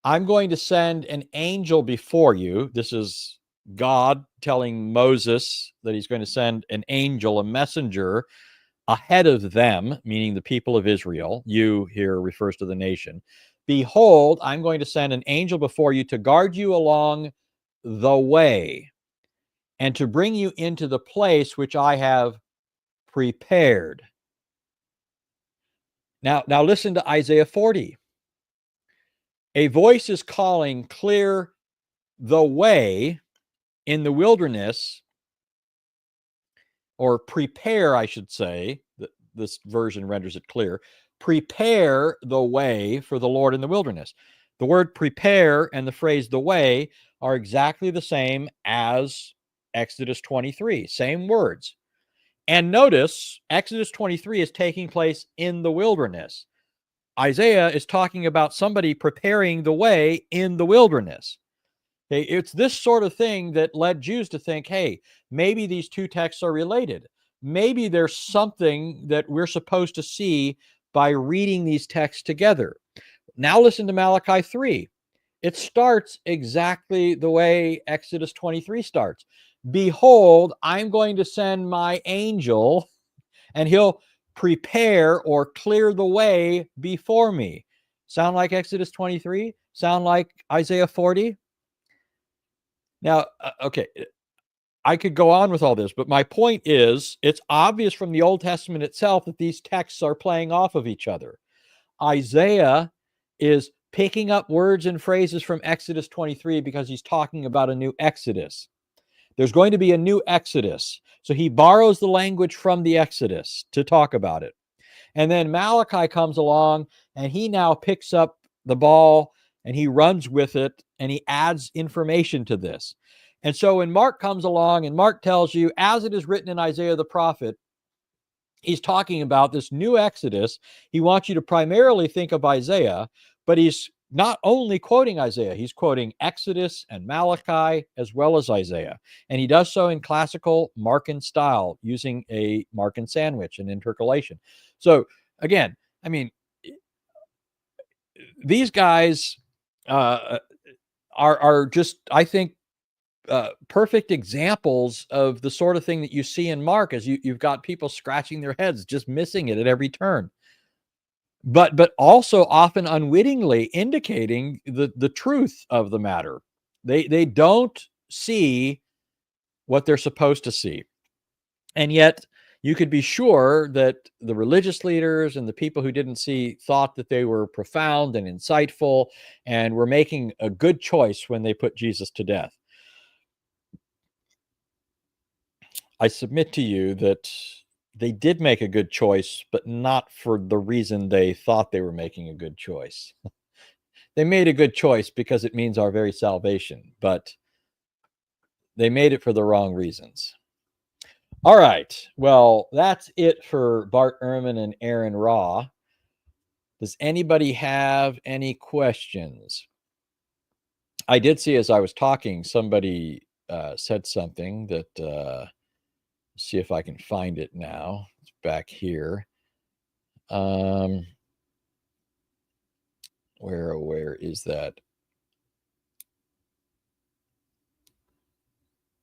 I'm going to send an angel before you." This is God telling Moses that he's going to send an angel, a messenger, ahead of them, meaning the people of Israel. You here refers to the nation. "Behold, I'm going to send an angel before you to guard you along the way and to bring you into the place which I have prepared." Now listen to Isaiah 40. "A voice is calling, clear the way in the wilderness," or prepare, I should say. This version renders it clear. "Prepare the way for the Lord in the wilderness." The word prepare and the phrase the way are exactly the same as Exodus 23, same words. And notice Exodus 23 is taking place in the wilderness. Isaiah is talking about somebody preparing the way in the wilderness. Okay, it's this sort of thing that led Jews to think, hey, maybe these two texts are related. Maybe there's something that we're supposed to see by reading these texts together. Now listen to Malachi 3. It starts exactly the way Exodus 23 starts. "Behold, I'm going to send my angel, and he'll prepare or clear the way before me." Sound like Exodus 23? Sound like Isaiah 40? Now, okay, I could go on with all this, but my point is, it's obvious from the Old Testament itself that these texts are playing off of each other. Isaiah is picking up words and phrases from Exodus 23 because he's talking about a new Exodus. There's going to be a new Exodus. So he borrows the language from the Exodus to talk about it. And then Malachi comes along and he now picks up the ball and he runs with it and he adds information to this. And so when Mark comes along and Mark tells you, as it is written in Isaiah the prophet, he's talking about this new Exodus. He wants you to primarily think of Isaiah, but he's not only quoting Isaiah, he's quoting Exodus and Malachi as well as Isaiah. And he does so in classical Markan style, using a Markan sandwich and intercalation. So again, I mean, these guys are just, I think, perfect examples of the sort of thing that you see in Mark, as you've got people scratching their heads, just missing it at every turn. But also often unwittingly indicating the truth of the matter. They don't see what they're supposed to see. And yet you could be sure that the religious leaders and the people who didn't see thought that they were profound and insightful and were making a good choice when they put Jesus to death. I submit to you that they did make a good choice, but not for the reason they thought they were making a good choice. They made a good choice because it means our very salvation, but they made it for the wrong reasons. All right. Well, that's it for Bart Ehrman and Aron Ra. Does anybody have any questions? I did see as I was talking, somebody said something that, see if I can find it now. It's back here. Where is that?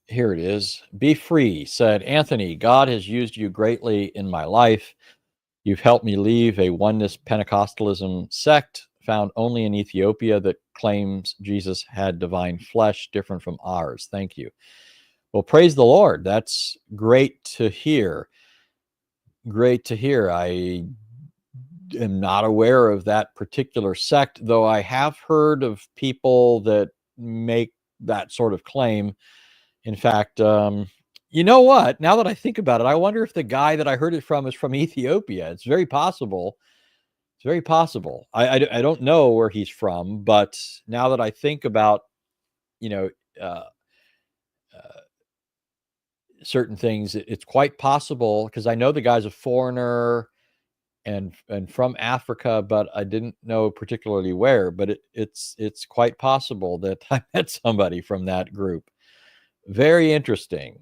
Here it is. Be Free said, Anthony, God has used you greatly in my life. You've helped me leave a oneness Pentecostalism sect found only in Ethiopia that claims Jesus had divine flesh different from ours. Thank you. Well, praise the Lord. That's great to hear. Great to hear. I am not aware of that particular sect, though I have heard of people that make that sort of claim. In fact, you know what? Now that I think about it, I wonder if the guy that I heard it from is from Ethiopia. It's very possible. It's very possible. I don't know where he's from, but now that I think about, you know, certain things, it's quite possible, because I know the guy's a foreigner and from Africa, but I didn't know particularly where. But it's quite possible that I met somebody from that group. Very interesting,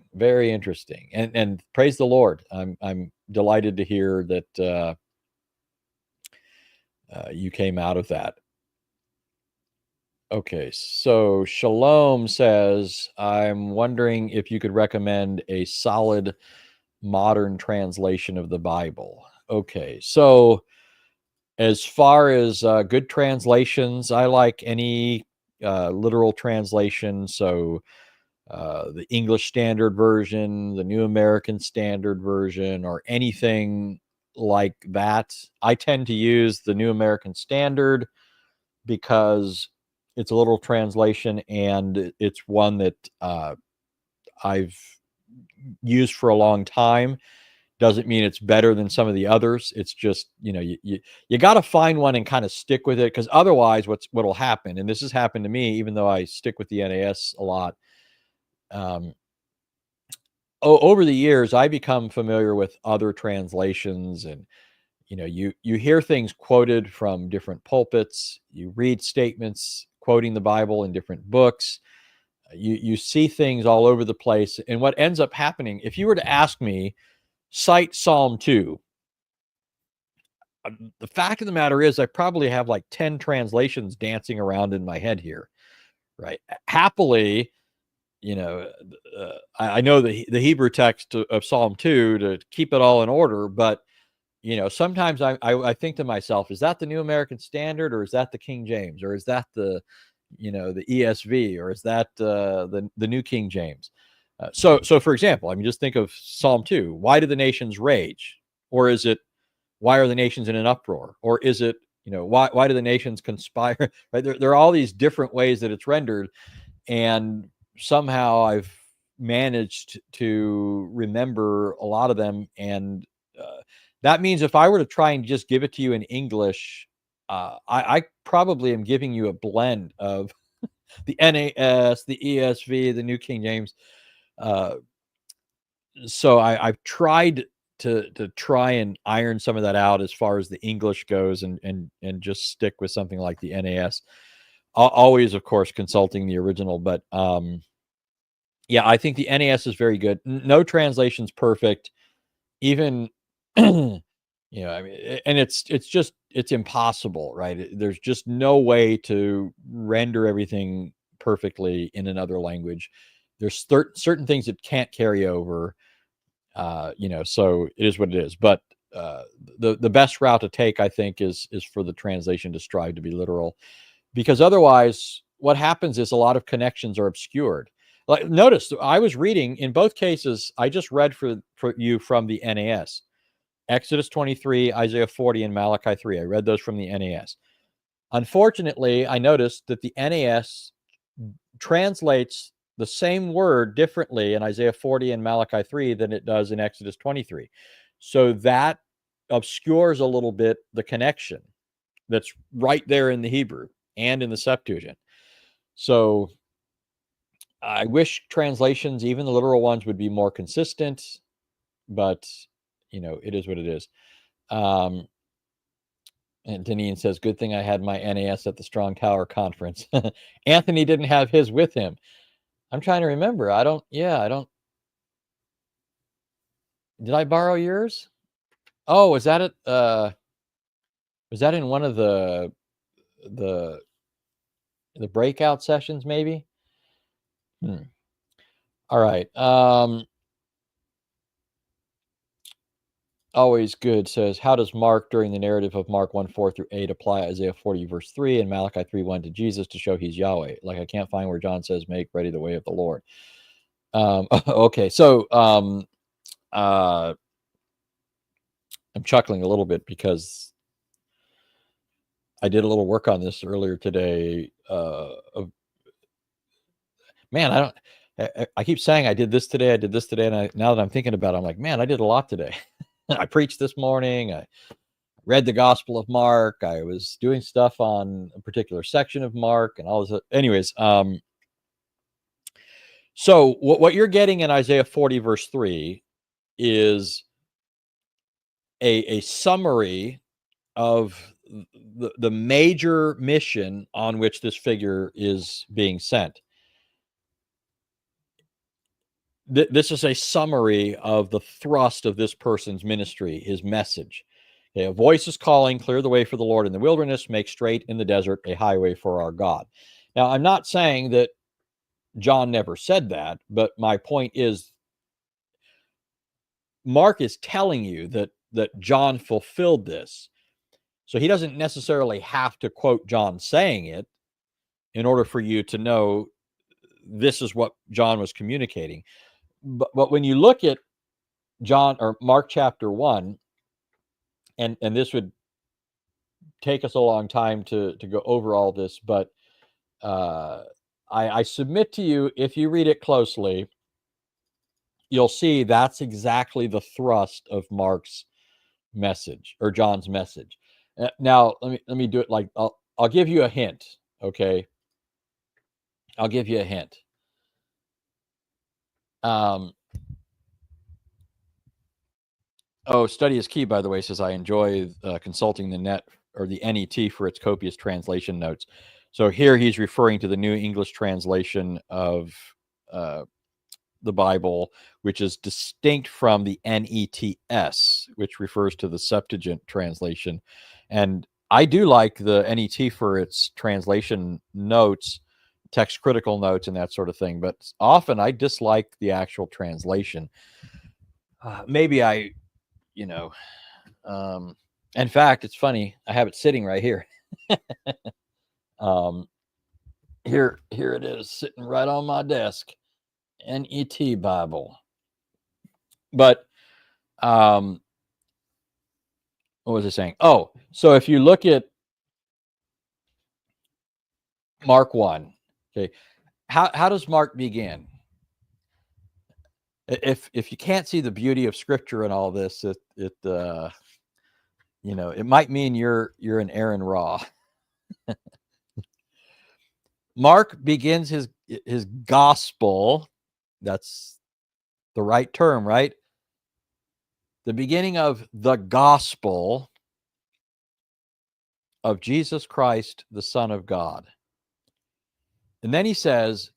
and praise the Lord. I'm delighted to hear that you came out of that. Okay, so Shalom says, I'm wondering if you could recommend a solid modern translation of the Bible. Okay, so as far as good translations, I like any literal translation. So the English Standard Version, the New American Standard Version, or anything like that. I tend to use the New American Standard because it's a literal translation, and it's one that I've used for a long time. Doesn't mean it's better than some of the others. It's just, you got to find one and kind of stick with it, because otherwise what'll happen, and this has happened to me, even though I stick with the NAS a lot, over the years, I become familiar with other translations, and you hear things quoted from different pulpits. You read statements quoting the Bible in different books. You see things all over the place, and what ends up happening, if you were to ask me, cite Psalm 2, the fact of the matter is I probably have like 10 translations dancing around in my head here, right? Happily, I know the Hebrew text of Psalm 2 to keep it all in order, but sometimes I think to myself, is that the New American Standard, or is that the King James, or is that the ESV, or is that the New King James? So for example, I mean, just think of Psalm 2. Why do the nations rage? Or is it, why are the nations in an uproar? Or is it, why do the nations conspire? Right? There are all these different ways that it's rendered, and somehow I've managed to remember a lot of them. And that means if I were to try and just give it to you in English, I probably am giving you a blend of the NAS, the ESV, the New King James. So I've tried to try and iron some of that out as far as the English goes, and just stick with something like the NAS. Always, of course, consulting the original, but yeah, I think the NAS is very good. No translation's perfect, even I mean, and it's impossible, right? There's just no way to render everything perfectly in another language. There's certain things that can't carry over, so it is what it is. But the best route to take, I think, is for the translation to strive to be literal, because otherwise what happens is a lot of connections are obscured. Like, notice I was reading in both cases. I just read for you from the NAS. Exodus 23, Isaiah 40, and Malachi 3. I read those from the NAS. Unfortunately, I noticed that the NAS translates the same word differently in Isaiah 40 and Malachi 3 than it does in Exodus 23. So that obscures a little bit the connection that's right there in the Hebrew and in the Septuagint. So I wish translations, even the literal ones, would be more consistent, but it is what it is. And Deneen says, good thing I had my NAS at the Strong Tower conference. Anthony didn't have his with him. I'm trying to remember. I don't. Did I borrow yours? Oh, was that it? Was that in one of the breakout sessions, maybe? All right. Always good says, how does Mark during the narrative of Mark 1:4-8 apply Isaiah 40 verse 3 and Malachi 3:1 to Jesus to show he's Yahweh? Like, I can't find where John says, make ready the way of the Lord. Okay, so I'm chuckling a little bit because I did a little work on this earlier today. Man, I keep saying I did this today, and now that I'm thinking about it, I'm like, man, I did a lot today. I preached this morning. I read the Gospel of Mark. I was doing stuff on a particular section of Mark and all this. Anyways, so what you're getting in Isaiah 40 verse 3 is a summary of the major mission on which this figure is being sent. This is a summary of the thrust of this person's ministry, his message. Okay, a voice is calling, clear the way for the Lord in the wilderness, make straight in the desert a highway for our God. Now, I'm not saying that John never said that, but my point is Mark is telling you that John fulfilled this. So he doesn't necessarily have to quote John saying it in order for you to know this is what John was communicating. But when you look at John or Mark chapter 1, and this would take us a long time to go over all this, but I submit to you, if you read it closely, you'll see that's exactly the thrust of Mark's message or John's message. Now let me do it like I'll give you a hint. Okay, I'll give you a hint. Study is key, by the way, says I enjoy consulting the net or the NET for its copious translation notes. So here he's referring to the New English translation of the Bible, which is distinct from the NETS, which refers to the Septuagint translation. And I do like the NET for its translation notes, text critical notes, and that sort of thing. But often I dislike the actual translation. Maybe in fact, it's funny. I have it sitting right here. Here it is, sitting right on my desk. NET Bible. But what was I saying? Oh, so if you look at Mark 1, okay, how does Mark begin? If you can't see the beauty of Scripture and all this, it might mean you're an Aron Ra. Mark begins his gospel. That's the right term, right? The beginning of the gospel of Jesus Christ, the Son of God. And then he says,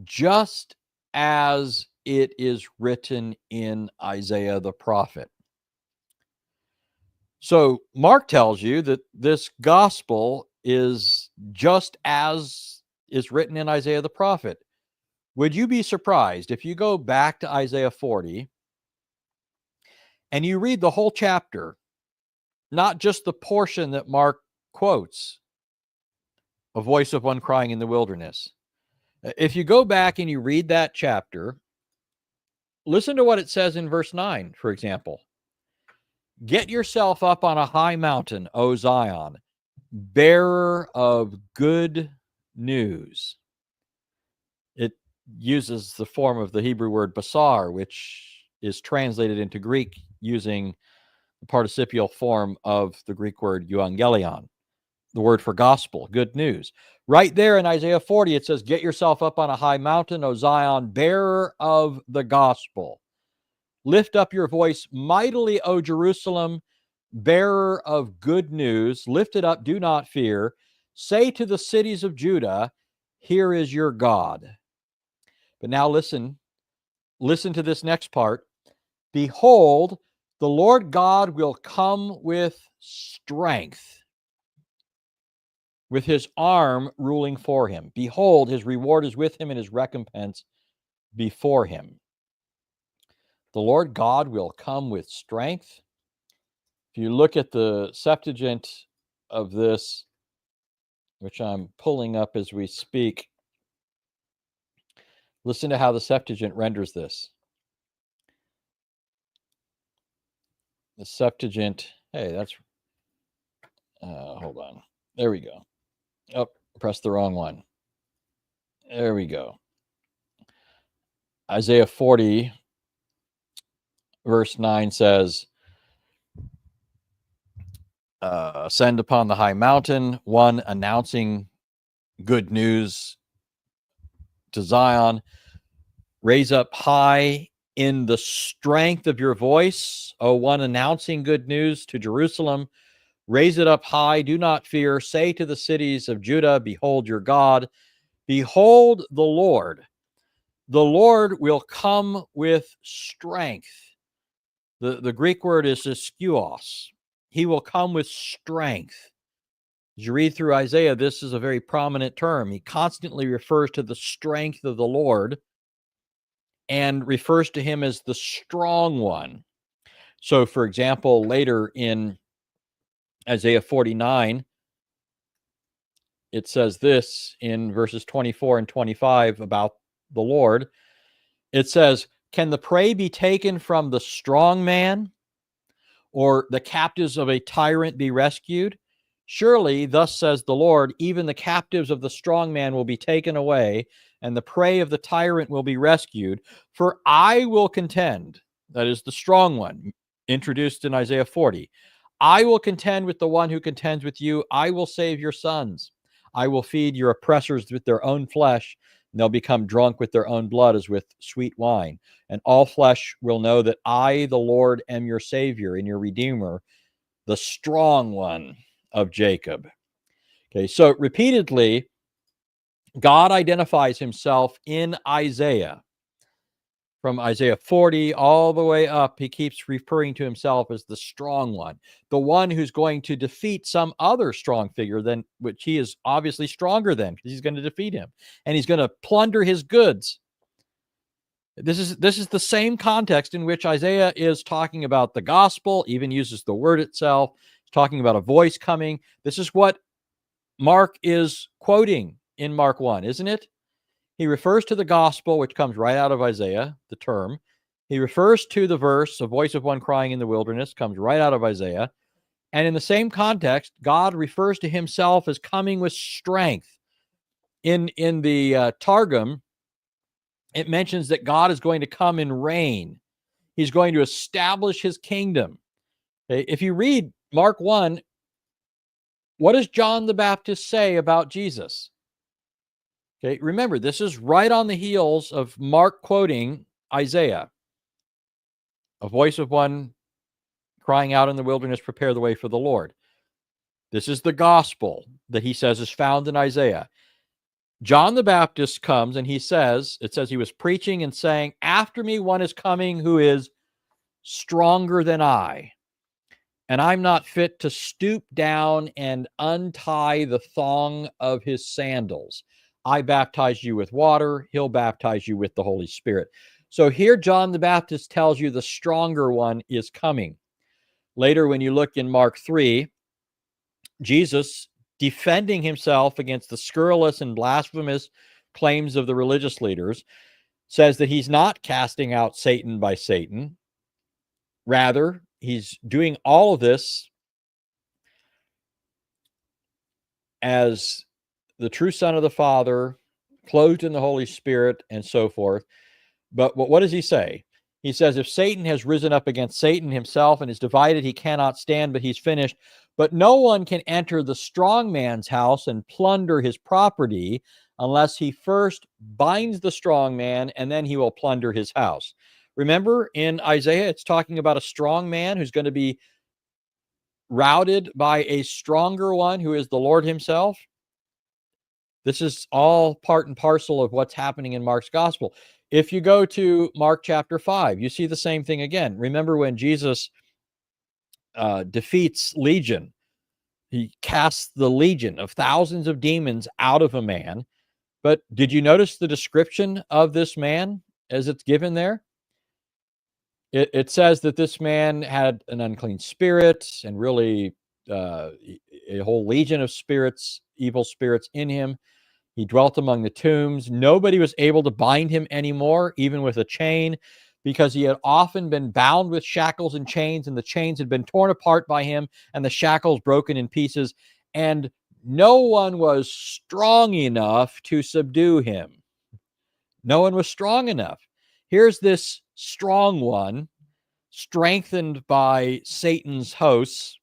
just as it is written in Isaiah the prophet. So Mark tells you that this gospel is just as is written in Isaiah the prophet. Would you be surprised if you go back to Isaiah 40 and you read the whole chapter, not just the portion that Mark quotes, a voice of one crying in the wilderness? If you go back and you read that chapter, listen to what it says in verse 9, for example. Get yourself up on a high mountain, O Zion, bearer of good news. uses the form of the Hebrew word basar, which is translated into Greek using the participial form of the Greek word euangelion, the word for gospel, good news. Right there in Isaiah 40, it says, "Get yourself up on a high mountain, O Zion, bearer of the gospel. Lift up your voice mightily, O Jerusalem, bearer of good news. Lift it up, do not fear. Say to the cities of Judah, here is your God." But now listen to this next part. "Behold, the Lord God will come with strength, with his arm ruling for him. Behold, his reward is with him and his recompense before him." The Lord God will come with strength. If you look at the Septuagint of this, which I'm pulling up as we speak, listen to how the Septuagint renders this. The Septuagint, hey, that's, hold on. There we go. Oh, press the wrong one. There we go. Isaiah 40, verse 9 says, "Ascend upon the high mountain," one announcing good news to Zion. "Raise up high in the strength of your voice, O one announcing good news to Jerusalem. Raise it up high, do not fear. Say to the cities of Judah, behold your God. Behold the Lord. The Lord will come with strength." The Greek word is iskios. He will come with strength. As you read through Isaiah, this is a very prominent term. He constantly refers to the strength of the Lord and refers to him as the strong one. So, for example, later in Isaiah 49, it says this in verses 24 and 25 about the Lord. It says, "Can the prey be taken from the strong man, or the captives of a tyrant be rescued? Surely, thus says the Lord, even the captives of the strong man will be taken away, and the prey of the tyrant will be rescued. For I will contend," that is the strong one, introduced in Isaiah 40. "I will contend with the one who contends with you. I will save your sons. I will feed your oppressors with their own flesh, and they'll become drunk with their own blood as with sweet wine. And all flesh will know that I, the Lord, am your Savior and your Redeemer, the strong one of Jacob." Okay, so repeatedly, God identifies himself in Isaiah. From Isaiah 40 all the way up, he keeps referring to himself as the strong one, the one who's going to defeat some other strong figure than which he is obviously stronger than, because he's going to defeat him, and he's going to plunder his goods. This is the same context in which Isaiah is talking about the gospel, even uses the word itself. He's talking about a voice coming. This is what Mark is quoting in Mark 1, isn't it? He refers to the gospel, which comes right out of Isaiah, the term. He refers to the verse, "A voice of one crying in the wilderness," comes right out of Isaiah. And in the same context, God refers to himself as coming with strength. In the Targum, it mentions that God is going to come and reign. He's going to establish his kingdom. Okay? If you read Mark 1, what does John the Baptist say about Jesus? Okay, remember, this is right on the heels of Mark quoting Isaiah. "A voice of one crying out in the wilderness, prepare the way for the Lord." This is the gospel that he says is found in Isaiah. John the Baptist comes and it says he was preaching and saying, "After me one is coming who is stronger than I, and I'm not fit to stoop down and untie the thong of his sandals. I baptize you with water. He'll baptize you with the Holy Spirit." So here John the Baptist tells you the stronger one is coming. Later, when you look in Mark 3, Jesus, defending himself against the scurrilous and blasphemous claims of the religious leaders, says that he's not casting out Satan by Satan. Rather, he's doing all of this as the true Son of the Father clothed in the Holy Spirit, and so forth. But what does he say? He says, if Satan has risen up against Satan himself and is divided, he cannot stand, but he's finished. But no one can enter the strong man's house and plunder his property unless he first binds the strong man, and then he will plunder his house. Remember, in Isaiah, it's talking about a strong man who's going to be routed by a stronger one who is the Lord himself. This is all part and parcel of what's happening in Mark's gospel. If you go to Mark chapter 5, you see the same thing again. Remember when Jesus defeats Legion, he casts the legion of thousands of demons out of a man. But did you notice the description of this man as it's given there? It says that this man had an unclean spirit and really a whole legion of spirits, evil spirits in him. He dwelt among the tombs. Nobody was able to bind him anymore, even with a chain, because he had often been bound with shackles and chains, and the chains had been torn apart by him and the shackles broken in pieces. And no one was strong enough to subdue him. No one was strong enough. Here's this strong one, strengthened by Satan's hosts.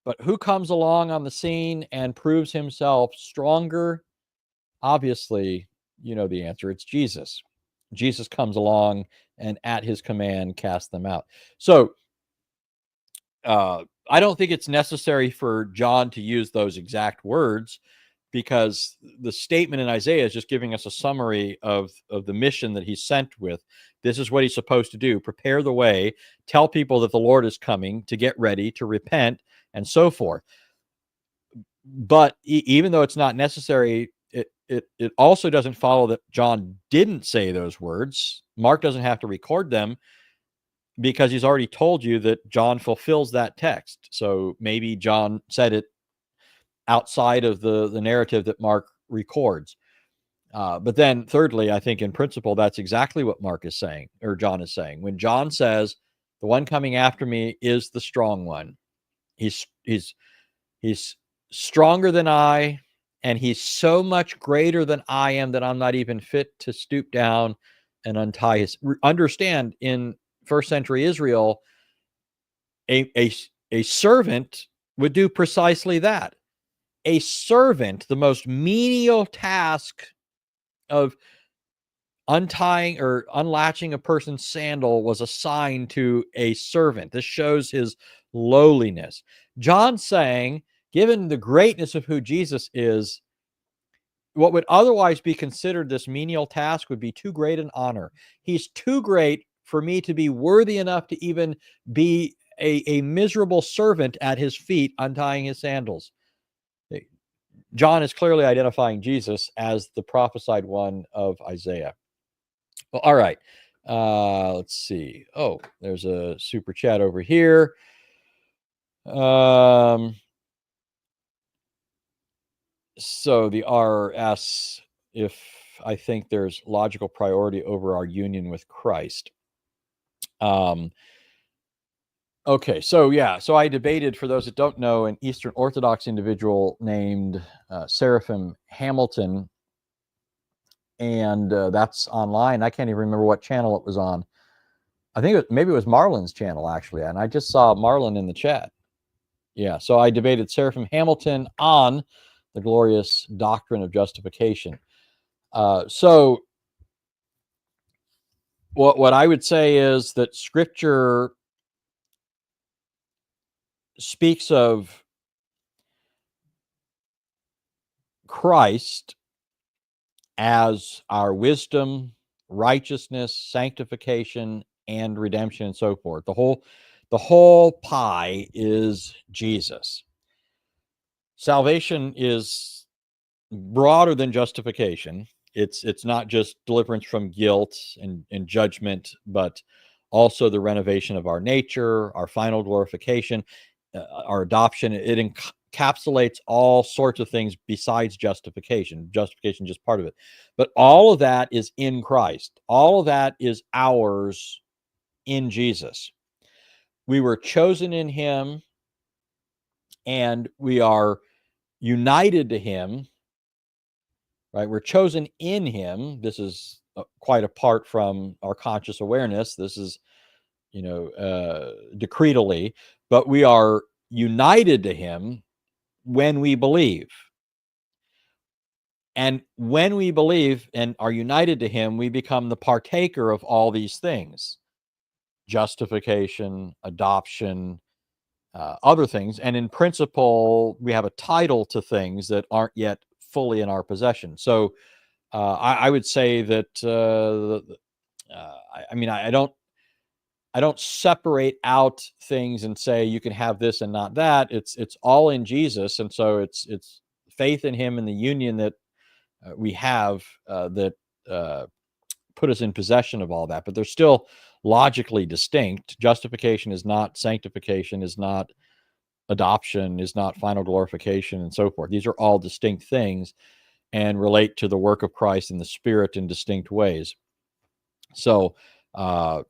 But who comes along on the scene and proves himself stronger? Obviously, you know the answer. It's Jesus. Jesus comes along and at his command casts them out. So I don't think it's necessary for John to use those exact words, because the statement in Isaiah is just giving us a summary of the mission that he's sent with. This is what he's supposed to do: prepare the way, tell people that the Lord is coming, to get ready, to repent, and so forth. But even though it's not necessary, it also doesn't follow that John didn't say those words. Mark doesn't have to record them, because he's already told you that John fulfills that text. So maybe John said it outside of the narrative that Mark records. But then thirdly, I think in principle, that's exactly what Mark is saying, or John is saying. When John says, the one coming after me is the strong one, he's stronger than I, and he's so much greater than I am that I'm not even fit to stoop down and untie his. Understand, in first century Israel, a servant would do precisely that. A servant, the most menial task of untying or unlatching a person's sandal, was assigned to a servant. This shows his lowliness. John's saying, given the greatness of who Jesus is, what would otherwise be considered this menial task would be too great an honor. He's too great for me to be worthy enough to even be a miserable servant at his feet, untying his sandals. John is clearly identifying Jesus as the prophesied one of Isaiah. Well, all right. Let's see. Oh, there's a super chat over here. So the R asks if I think there's logical priority over our union with Christ. Okay, so yeah, so I debated, for those that don't know, an Eastern Orthodox individual named Seraphim Hamilton, and that's online. I can't even remember what channel it was on. I think maybe it was Marlon's channel, actually, and I just saw Marlon in the chat. Yeah, so I debated Seraphim Hamilton on the glorious doctrine of justification. So what I would say is that Scripture speaks of Christ as our wisdom, righteousness, sanctification, and redemption, and so forth. The whole pie is Jesus. Salvation is broader than justification. It's not just deliverance from guilt and judgment, but also the renovation of our nature, our final glorification, our adoption. It encapsulates all sorts of things besides justification. Justification is just part of it. But all of that is in Christ. All of that is ours in Jesus. We were chosen in him, and we are united to him right? We're chosen in him. This is quite apart from our conscious awareness. This is, decretally, but we are united to him when we believe. And when we believe and are united to him, we become the partaker of all these things: justification, adoption, other things. And in principle, we have a title to things that aren't yet fully in our possession. So I would say that I don't separate out things and say you can have this and not that. It's all in Jesus, and so it's faith in him and the union that we have that put us in possession of all that. But they're still logically distinct. Justification is not sanctification, is not adoption, is not final glorification, and so forth. These are all distinct things and relate to the work of Christ in the Spirit in distinct ways. So I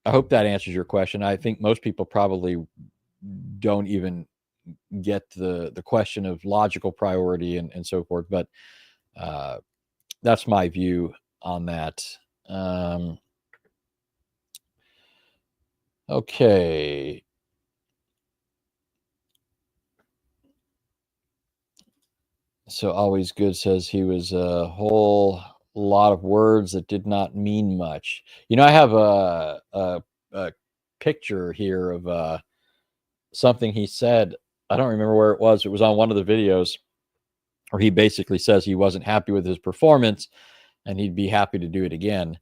hope that answers your question. I think most people probably don't even get the question of logical priority and so forth, but that's my view on that. Okay. So Always Good says he was a whole lot of words that did not mean much. I have a picture here of something he said. I don't remember where it was. It was on one of the videos where he basically says he wasn't happy with his performance and he'd be happy to do it again.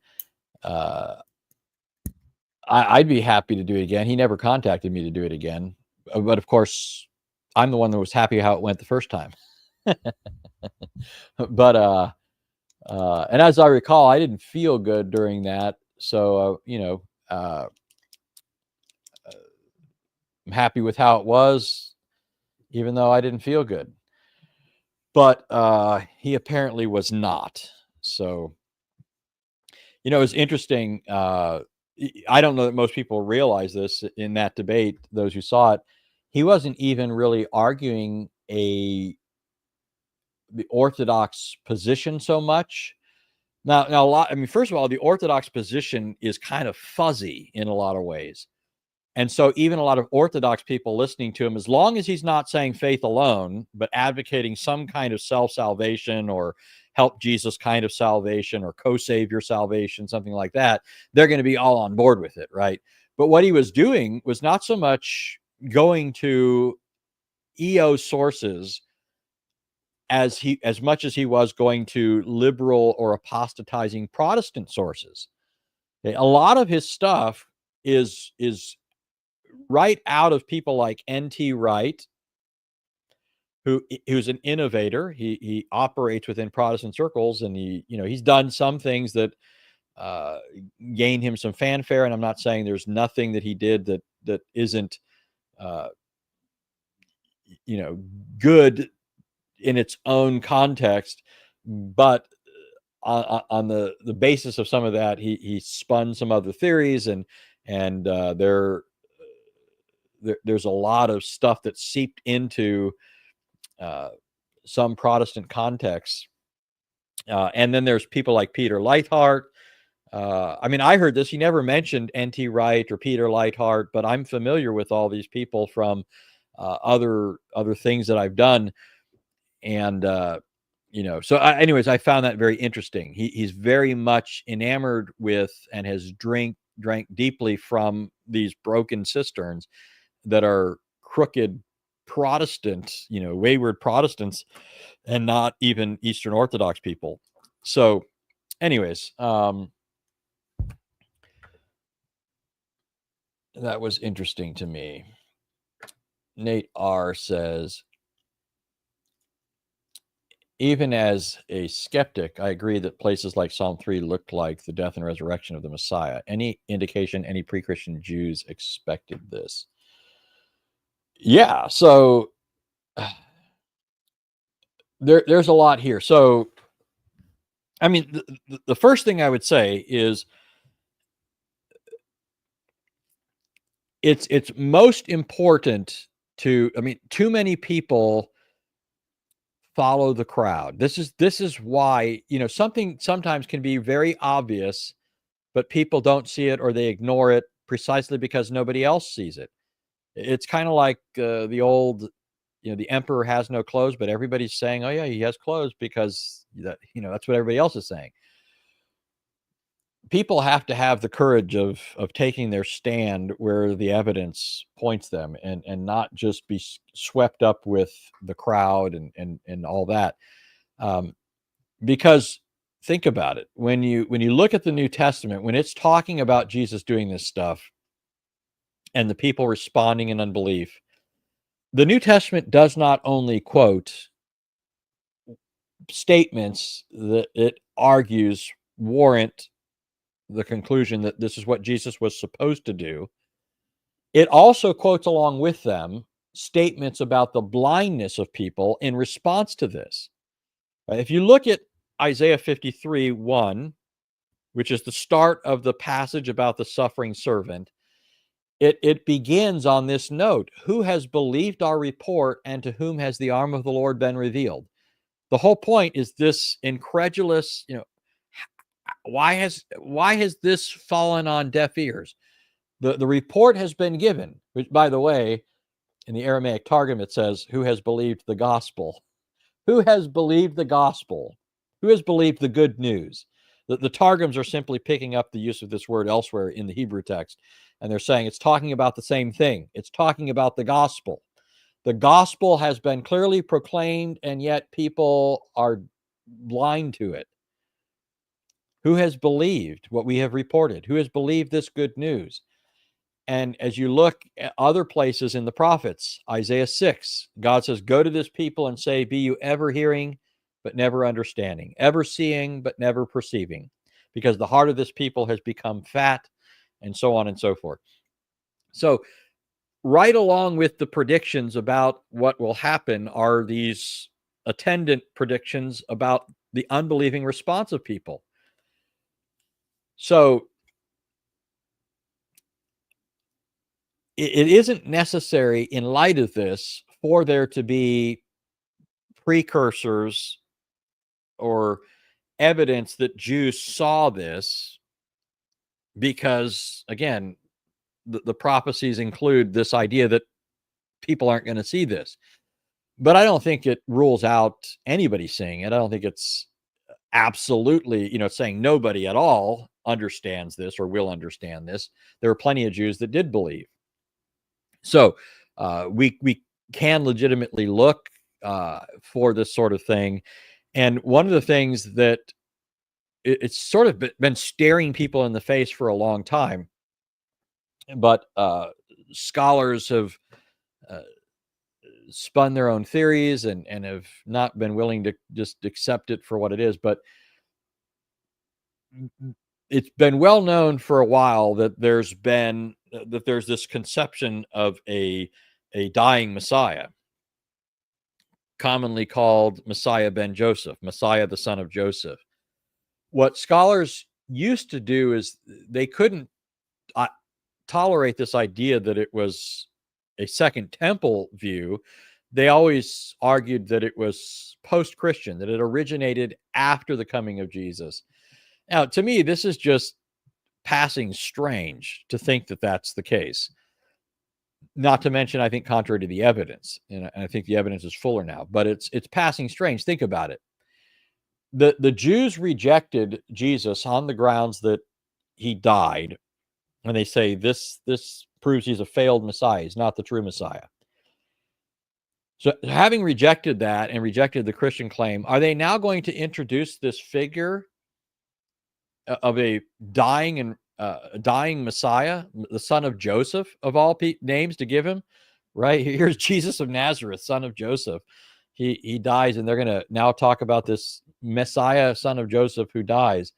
I'd be happy to do it again. He never contacted me to do it again. But of course, I'm the one that was happy how it went the first time. But and as I recall, I didn't feel good during that. So, I'm happy with how it was, even though I didn't feel good. But he apparently was not. So, it's interesting. I don't know that most people realize this in that debate, those who saw it. He wasn't even really arguing the Orthodox position so much. Now, first of all, the Orthodox position is kind of fuzzy in a lot of ways. And so even a lot of Orthodox people listening to him, as long as he's not saying faith alone, but advocating some kind of self-salvation or help Jesus kind of salvation or co-savior salvation, something like that, they're going to be all on board with it, right? But what he was doing was not so much going to EO sources as much as he was going to liberal or apostatizing Protestant sources. Okay? A lot of his stuff is right out of people like N.T. Wright, who's an innovator. He operates within Protestant circles, and he's done some things that gain him some fanfare. And I'm not saying there's nothing that he did that isn't good in its own context, but on the basis of some of that, he spun some other theories, and there's a lot of stuff that seeped into some Protestant contexts. And then there's people like Peter Leithart. I heard this. He never mentioned N.T. Wright or Peter Leithart, but I'm familiar with all these people from other things that I've done. And, anyways, I found that very interesting. He's very much enamored with and has drank deeply from these broken cisterns that are crooked Protestant, wayward Protestants, and not even Eastern Orthodox people. So anyways, that was interesting to me. Nate R says, even as a skeptic, I agree that places like Psalm 3 looked like the death and resurrection of the Messiah. Any indication any pre-Christian Jews expected this? Yeah, so there's a lot here. So, the first thing I would say is it's most important to, too many people follow the crowd. This is why, something sometimes can be very obvious, but people don't see it or they ignore it precisely because nobody else sees it. It's kind of like the old, the emperor has no clothes, but everybody's saying, oh yeah, he has clothes because that's what everybody else is saying. People have to have the courage of taking their stand where the evidence points them, and not just be swept up with the crowd and all that. Because think about it, when you look at the New Testament, when it's talking about Jesus doing this stuff and the people responding in unbelief, the New Testament does not only quote statements that it argues warrant the conclusion that this is what Jesus was supposed to do. It also quotes along with them statements about the blindness of people in response to this. If you look at Isaiah 53:1, which is the start of the passage about the suffering servant, it begins on this note: who has believed our report, and to whom has the arm of the Lord been revealed? The whole point is this incredulous, why has this fallen on deaf ears? The report has been given, which, by the way, in the Aramaic Targum, it says, who has believed the gospel? Who has believed the gospel? Who has believed the good news? The Targums are simply picking up the use of this word elsewhere in the Hebrew text, and they're saying it's talking about the same thing. It's talking about the gospel. The gospel has been clearly proclaimed, and yet people are blind to it. Who has believed what we have reported? Who has believed this good news? And as you look at other places in the prophets, Isaiah 6, God says, go to this people and say, be you ever hearing, but never understanding, ever seeing, but never perceiving, because the heart of this people has become fat, and so on and so forth. So right along with the predictions about what will happen are these attendant predictions about the unbelieving response of people. So it isn't necessary in light of this for there to be precursors or evidence that Jews saw this, because, again, the prophecies include this idea that people aren't going to see this. But I don't think it rules out anybody seeing it. I don't think it's absolutely, saying nobody at all understands this or will understand this. There are plenty of Jews that did believe. So we can legitimately look for this sort of thing. And one of the things that it's sort of been staring people in the face for a long time, but scholars have spun their own theories and have not been willing to just accept it for what it is. But it's been well known for a while that there's this conception of a dying Messiah, commonly called Messiah ben Joseph, Messiah the son of Joseph. What scholars used to do is they couldn't tolerate this idea that it was a second temple view. They always argued that it was post-Christian, that it originated after the coming of Jesus. Now, to me, this is just passing strange to think that that's the case. Not to mention, I think, contrary to the evidence, and I think the evidence is fuller now, but it's passing strange. Think about it. The Jews rejected Jesus on the grounds that he died, and they say this proves he's a failed Messiah. He's not the true Messiah. So having rejected that and rejected the Christian claim, are they now going to introduce this figure of a dying Messiah, the son of Joseph, of all names, to give him? Right? Here's Jesus of Nazareth, son of Joseph. He dies, and they're going to now talk about this Messiah, son of Joseph, who dies.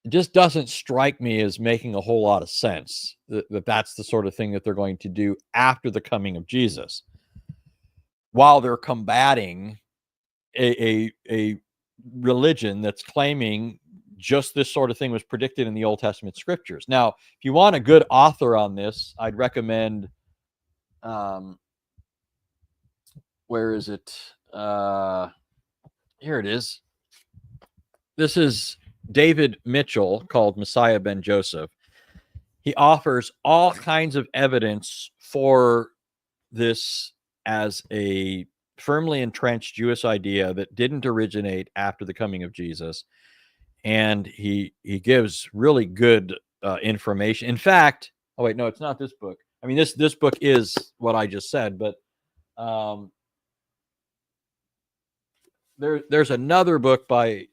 It just doesn't strike me as making a whole lot of sense that that's the sort of thing that they're going to do after the coming of Jesus, while they're combating a religion that's claiming just this sort of thing was predicted in the Old Testament scriptures. Now, if you want a good author on this, I'd recommend where is it? Here it is. This is David Mitchell, called Messiah ben Joseph. He offers all kinds of evidence for this as a firmly entrenched Jewish idea that didn't originate after the coming of Jesus. And he gives really good information. In fact, oh wait, no, it's not this book. I mean, this book is what I just said, but there's another book by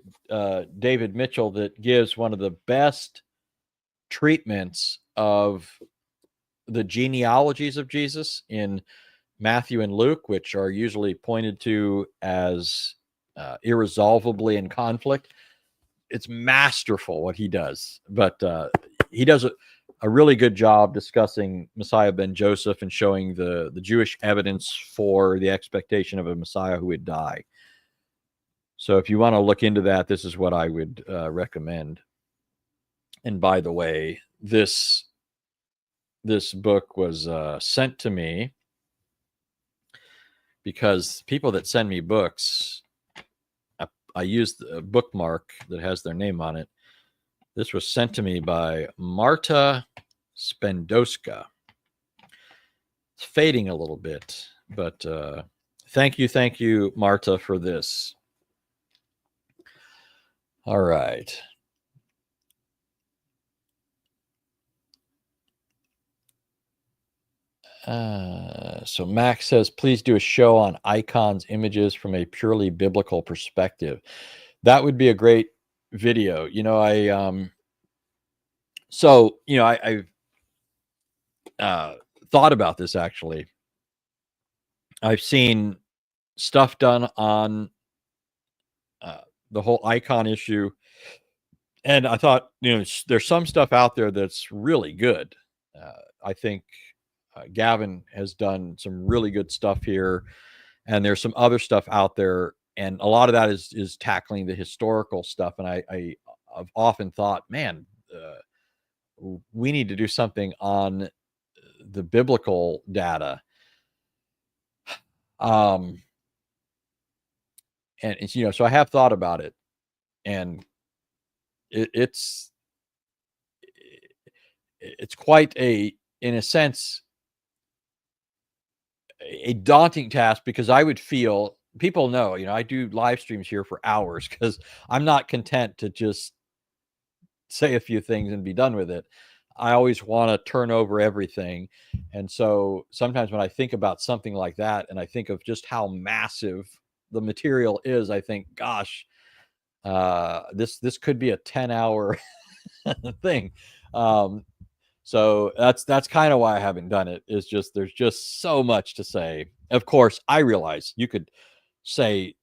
David Mitchell that gives one of the best treatments of the genealogies of Jesus in Matthew and Luke, which are usually pointed to as irresolvably in conflict. It's masterful what he does, but he does a really good job discussing Messiah ben Joseph and showing the Jewish evidence for the expectation of a Messiah who would die. So if you want to look into that, this is what I would recommend. And by the way, this book was sent to me because people that send me books, I used a bookmark that has their name on it. This was sent to me by Marta Spendoska. It's fading a little bit, but thank you, Marta, for this. All right. So Max says, please do a show on icons, images from a purely biblical perspective. That would be a great video. You know, I've thought about this actually. I've seen stuff done on the whole icon issue, and I thought, you know, there's some stuff out there that's really good. I think Gavin has done some really good stuff here, and there's some other stuff out there, and a lot of that is tackling the historical stuff. And I've often thought, man, we need to do something on the biblical data. And it's, you know, so I have thought about it, and it's quite in a sense, a daunting task, because I would feel, people know, you know, I do live streams here for hours because I'm not content to just say a few things and be done with it. I always want to turn over everything. And so sometimes when I think about something like that, and I think of just how massive the material is, I think, gosh, this could be a 10-hour thing. So that's kind of why I haven't done it. Is just, there's just so much to say. Of course, I realize you could say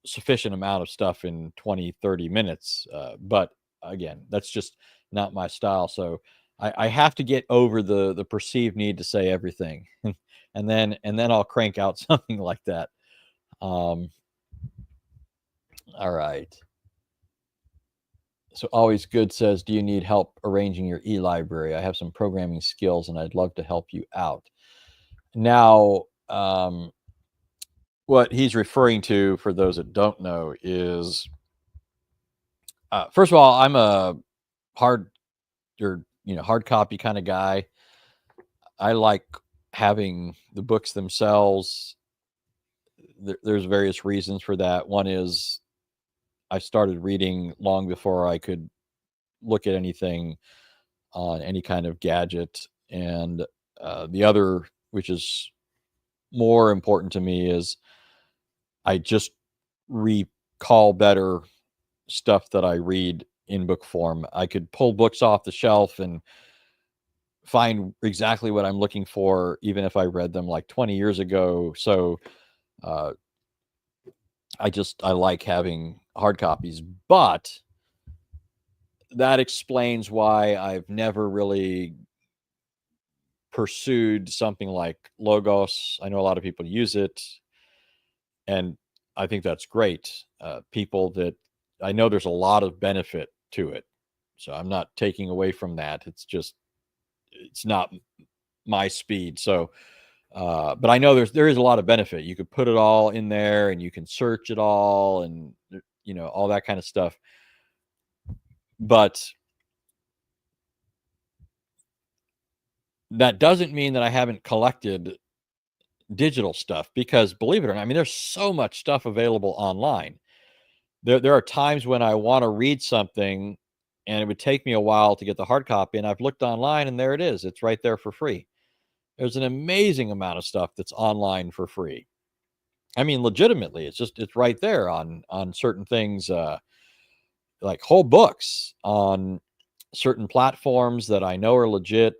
sufficient amount of stuff in 20, 30 minutes. But again, that's just not my style. So I have to get over the perceived need to say everything. and then I'll crank out something like that. All right. So Always Good says, do you need help arranging your e-library? I have some programming skills and I'd love to help you out. Now, what he's referring to, for those that don't know, is, first of all, I'm a hard copy kind of guy. I like having the books themselves. There's various reasons for that. One is I started reading long before I could look at anything on any kind of gadget. And the other, which is more important to me, is I just recall better stuff that I read in book form. I could pull books off the shelf and find exactly what I'm looking for, even if I read them like 20 years ago. So I like having hard copies, but that explains why I've never really pursued something like Logos. I know a lot of people use it, and I think that's great. People that I know, there's a lot of benefit to it. So I'm not taking away from that. It's just, it's not my speed. So But I know there is a lot of benefit. You could put it all in there, and you can search it all, and all that kind of stuff. But that doesn't mean that I haven't collected digital stuff, because believe it or not, I mean, there's so much stuff available online. There are times when I want to read something and it would take me a while to get the hard copy, and I've looked online and there it is. It's right there for free. There's an amazing amount of stuff that's online for free. I mean, legitimately, it's right there on certain things, like whole books on certain platforms that I know are legit.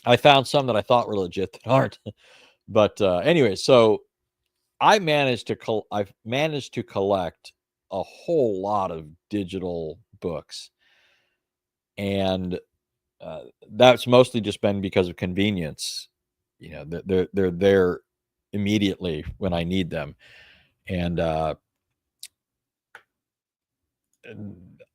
I found some that I thought were legit that aren't. But anyway, so I've managed to collect a whole lot of digital books, and that's mostly just been because of convenience. They're there immediately when I need them, and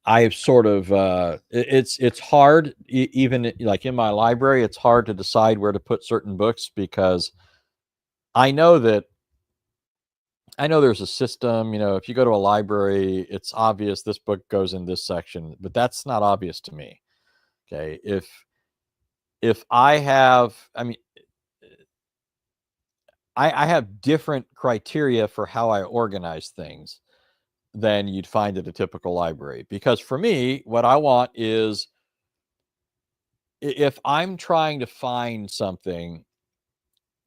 I've sort of it's hard, even like in my library, it's hard to decide where to put certain books, because I know there's a system. If you go to a library, it's obvious this book goes in this section, but that's not obvious to me. Okay. If I have, I mean, I have different criteria for how I organize things than you'd find at a typical library. Because for me, what I want is, if I'm trying to find something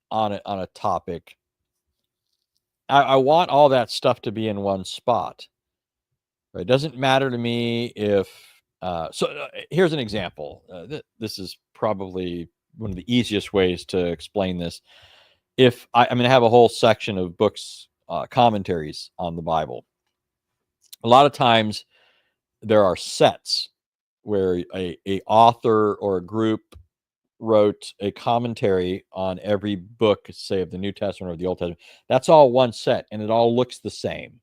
on a topic, I want all that stuff to be in one spot. It doesn't matter to me if here's an example. This is probably one of the easiest ways to explain this. If I'm going to have a whole section of books, commentaries on the Bible. A lot of times there are sets where a author or a group wrote a commentary on every book, say of the New Testament or the Old Testament. That's all one set, and it all looks the same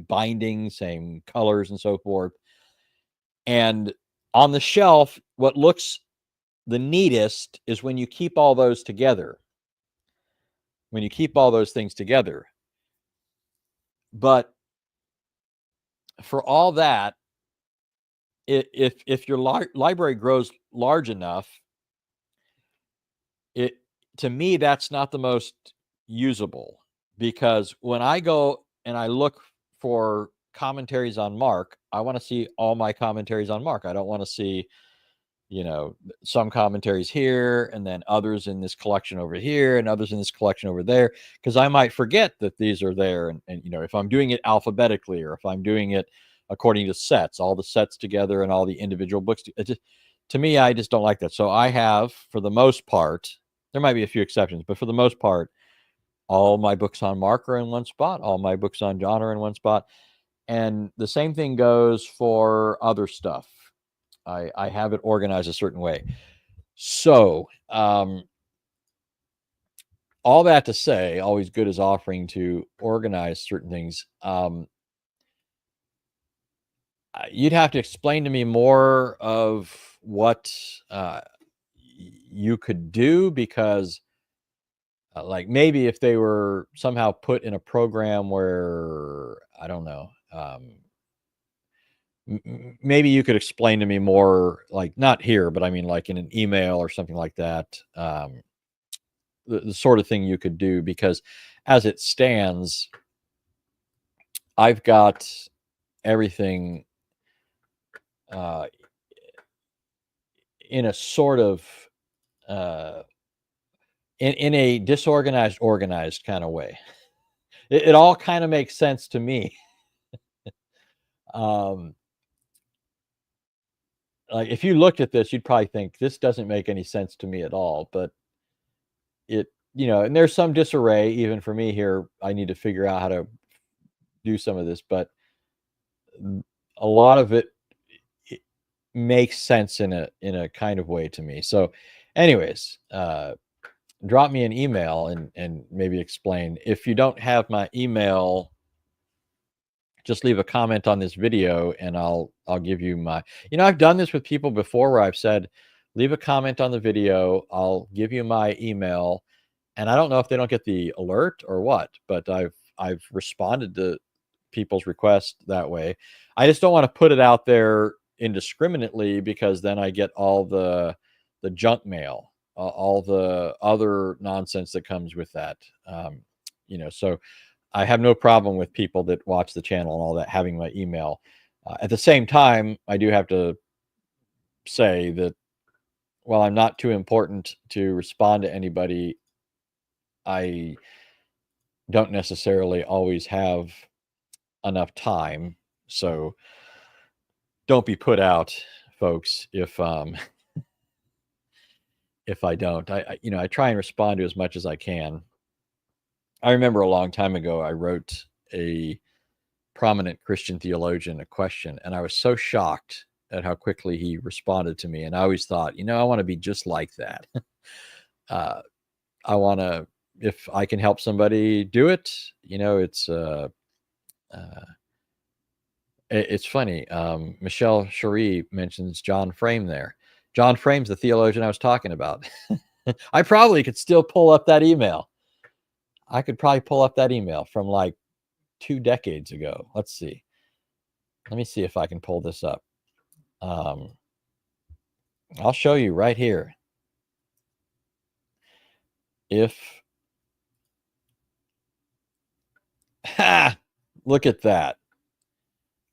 binding, same colors, and so forth. And on the shelf, what looks the neatest is when you keep all those together. When you keep all those things together. But for all that, if your library grows large enough, to me, that's not the most usable, because when I go and I look for commentaries on Mark, I want to see all my commentaries on Mark. I don't want to see, some commentaries here and then others in this collection over here and others in this collection over there, because I might forget that these are there. And if I'm doing it alphabetically, or if I'm doing it according to sets, all the sets together and all the individual books, to me, I just don't like that. So I have, for the most part, there might be a few exceptions, but for the most part, all my books on Mark are in one spot. All my books on John are in one spot. And the same thing goes for other stuff. I have it organized a certain way. So all that to say, always good is offering to organize certain things. You'd have to explain to me more of what you could do, because like maybe if they were somehow put in a program where, I don't know, maybe you could explain to me more, like not here, but I mean like in an email or something like that, the sort of thing you could do, because as it stands, I've got everything in a sort of in a disorganized, organized kind of way. It all kind of makes sense to me. Like if you looked at this, you'd probably think this doesn't make any sense to me at all, but it, and there's some disarray even for me here. I need to figure out how to do some of this, but a lot of it makes sense in a kind of way to me. So anyways, drop me an email and maybe explain. If you don't have my email, just leave a comment on this video and I'll give you my, I've done this with people before where I've said, leave a comment on the video. I'll give you my email, and I don't know if they don't get the alert or what, but I've responded to people's requests that way. I just don't want to put it out there indiscriminately, because then I get all the junk mail, all the other nonsense that comes with that. So I have no problem with people that watch the channel and all that having my email. At the same time, I do have to say that while I'm not too important to respond to anybody, I don't necessarily always have enough time. So don't be put out, folks, if if I don't. I try and respond to as much as I can. I remember a long time ago, I wrote a prominent Christian theologian a question, and I was so shocked at how quickly he responded to me. And I always thought, I want to be just like that. I want to, if I can help somebody do it, it's funny. Michelle Cherie mentions John Frame there. John Frame's the theologian I was talking about. I probably could still pull up that email. I could probably pull up that email from like 2 decades ago. Let's see. Let me see if I can pull this up. I'll show you right here. Look at that.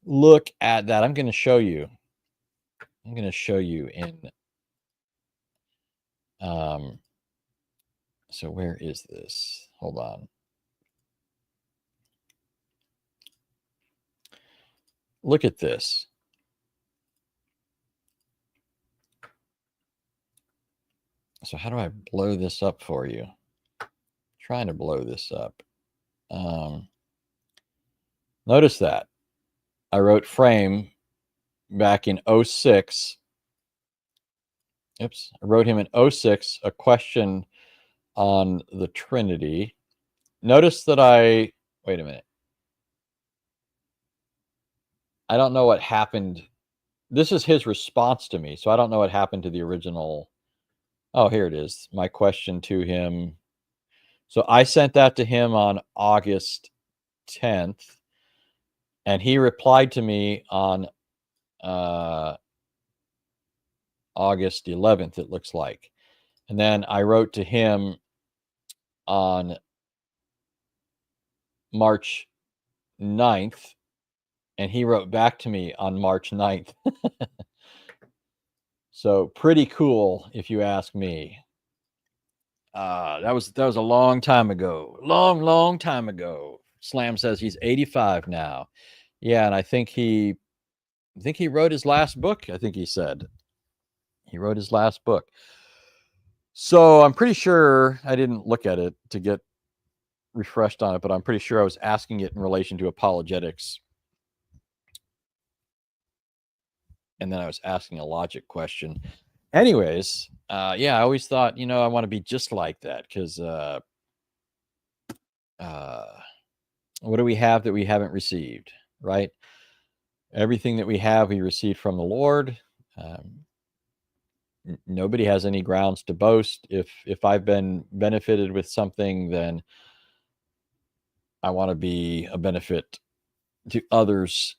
Look at that. I'm going to show you. I'm going to show you in. So where is this? Hold on. Look at this. So how do I blow this up for you? Trying to blow this up. Notice that I wrote Frame back in 06. Oops. I wrote him in 06, a question on the Trinity. Notice that wait a minute. I don't know what happened. This is his response to me, so I don't know what happened to the original. Oh, here it is. My question to him. So I sent that to him on August 10th, and he replied to me on August 11th, it looks like. And then I wrote to him on March 9th, and he wrote back to me on March 9th. So pretty cool, if you ask me. That was a long time ago. Long time ago. Slam says he's 85 now. Yeah, and I think he wrote his last book, I think he said. He wrote his last book. So I'm pretty sure, I didn't look at it to get refreshed on it, but I'm pretty sure I was asking it in relation to apologetics. And then I was asking a logic question. Anyways, yeah, I always thought, I want to be just like that, because what do we have that we haven't received, right? Everything that we have, we received from the Lord. Nobody has any grounds to boast. If I've been benefited with something, then I want to be a benefit to others.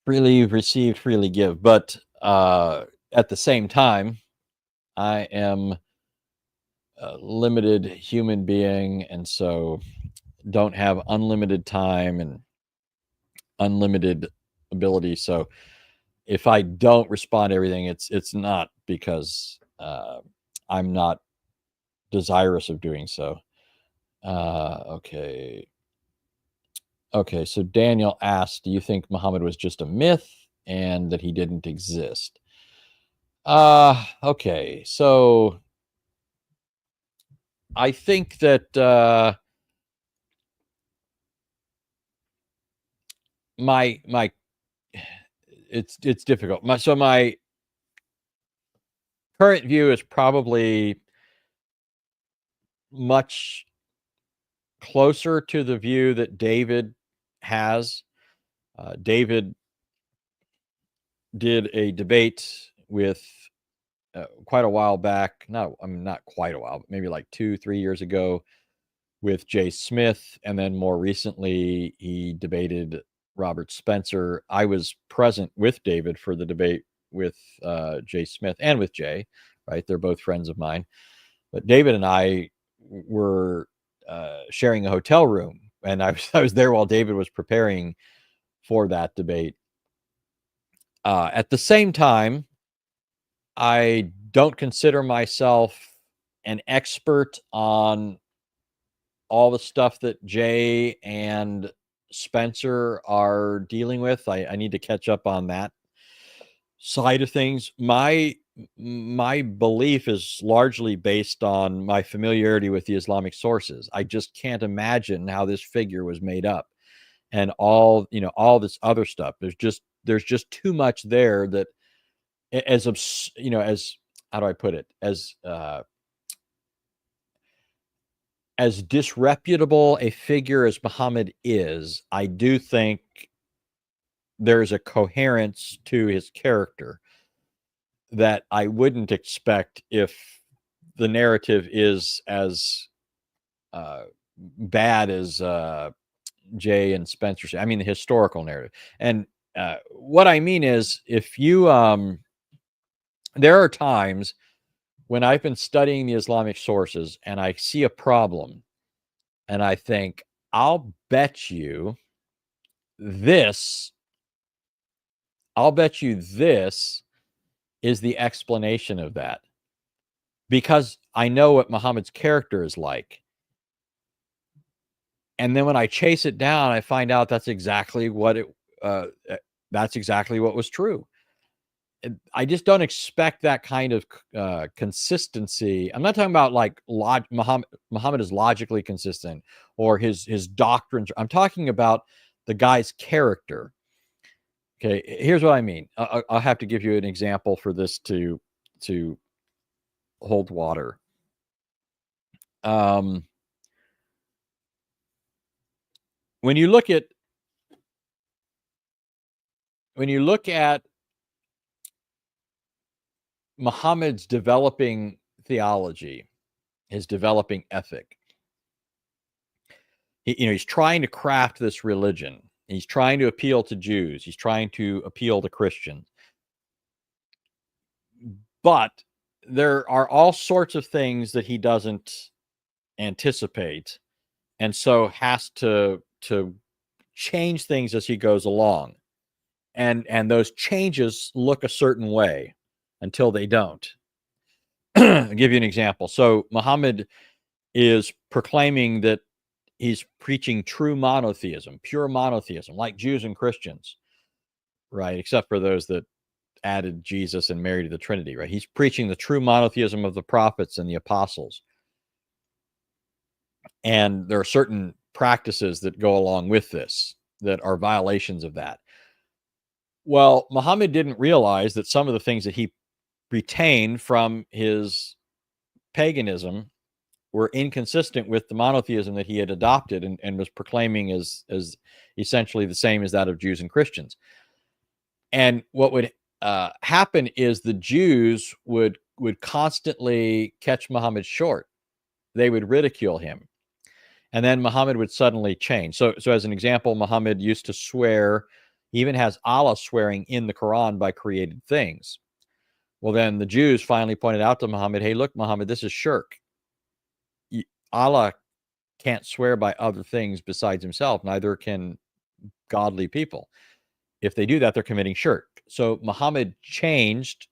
Freely received, freely give. But at the same time, I am a limited human being, and so don't have unlimited time and unlimited ability. So if I don't respond to everything, it's not because I'm not desirous of doing so. Okay. So Daniel asked, do you think Muhammad was just a myth and that he didn't exist? Okay. So I think that my it's difficult. My current view is probably much closer to the view that David has. David did a debate with quite a while back. Not quite a while, but maybe like 2-3 years ago with Jay Smith. And then more recently, he debated Robert Spencer. I was present with David for the debate with Jay Smith and with Jay, right? They're both friends of mine. But David and I were sharing a hotel room, and I was there while David was preparing for that debate. At the same time, I don't consider myself an expert on all the stuff that Jay and Spencer are dealing with. I need to catch up on that side of things. My belief is largely based on my familiarity with the Islamic sources. I just can't imagine how this figure was made up, and all this other stuff. There's just too much there that, as how do I put it, as disreputable a figure as Muhammad is, I do think there's a coherence to his character that I wouldn't expect if the narrative is as bad as Jay and Spencer say. I mean, the historical narrative. And what I mean is, if you, there are times when I've been studying the Islamic sources and I see a problem and I think, I'll bet you this is the explanation of that, because I know what Muhammad's character is like. And then when I chase it down, I find out that's exactly what was true. I just don't expect that kind of consistency. I'm not talking about like Muhammad is logically consistent or his doctrines. I'm talking about the guy's character. Okay, here's what I mean. I'll have to give you an example for this to hold water. When you look at Muhammad's developing theology, his developing ethic, he's trying to craft this religion. He's trying to appeal to Jews. He's trying to appeal to Christians. But there are all sorts of things that he doesn't anticipate, and so has to change things as he goes along. And those changes look a certain way until they don't. I'll give you an example. So Muhammad is proclaiming that he's preaching true monotheism, pure monotheism, like Jews and Christians, right? Except for those that added Jesus and Mary to the Trinity, right? He's preaching the true monotheism of the prophets and the apostles. And there are certain practices that go along with this that are violations of that. Well, Muhammad didn't realize that some of the things that he retained from his paganism were inconsistent with the monotheism that he had adopted and was proclaiming as essentially the same as that of Jews and Christians. And what would happen is the Jews would constantly catch Muhammad short. They would ridicule him. And then Muhammad would suddenly change. So as an example, Muhammad used to swear, he even has Allah swearing in the Quran by created things. Well, then the Jews finally pointed out to Muhammad, hey, look, Muhammad, this is shirk. Allah can't swear by other things besides himself. Neither can godly people. If they do that, they're committing shirk. So Muhammad changed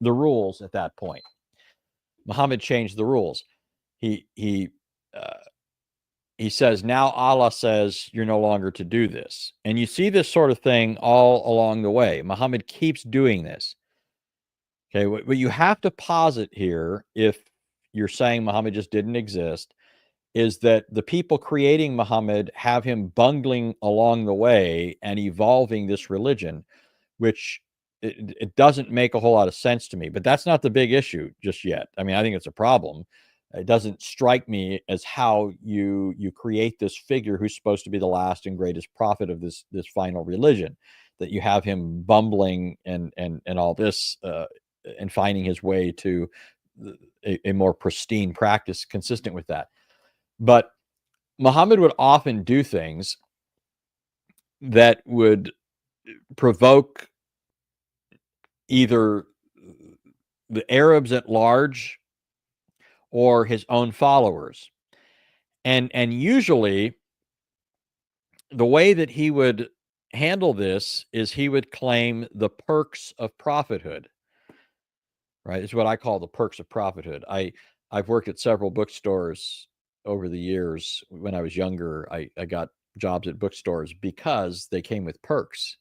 the rules at that point. Muhammad changed the rules. He says, now Allah says you're no longer to do this. And you see this sort of thing all along the way. Muhammad keeps doing this. Okay, what you have to posit here, if you're saying Muhammad just didn't exist, is that the people creating Muhammad have him bungling along the way and evolving this religion, which it doesn't make a whole lot of sense to me. But that's not the big issue just yet. I mean, I think it's a problem. It doesn't strike me as how you create this figure who's supposed to be the last and greatest prophet of this final religion, that you have him bumbling and all this and finding his way to a more pristine practice consistent with that. But Muhammad would often do things that would provoke either the Arabs at large or his own followers. And usually the way that he would handle this is he would claim the perks of prophethood. Right? It's what I call the perks of prophethood. I've worked at several bookstores over the years. When I was younger, I got jobs at bookstores because they came with perks.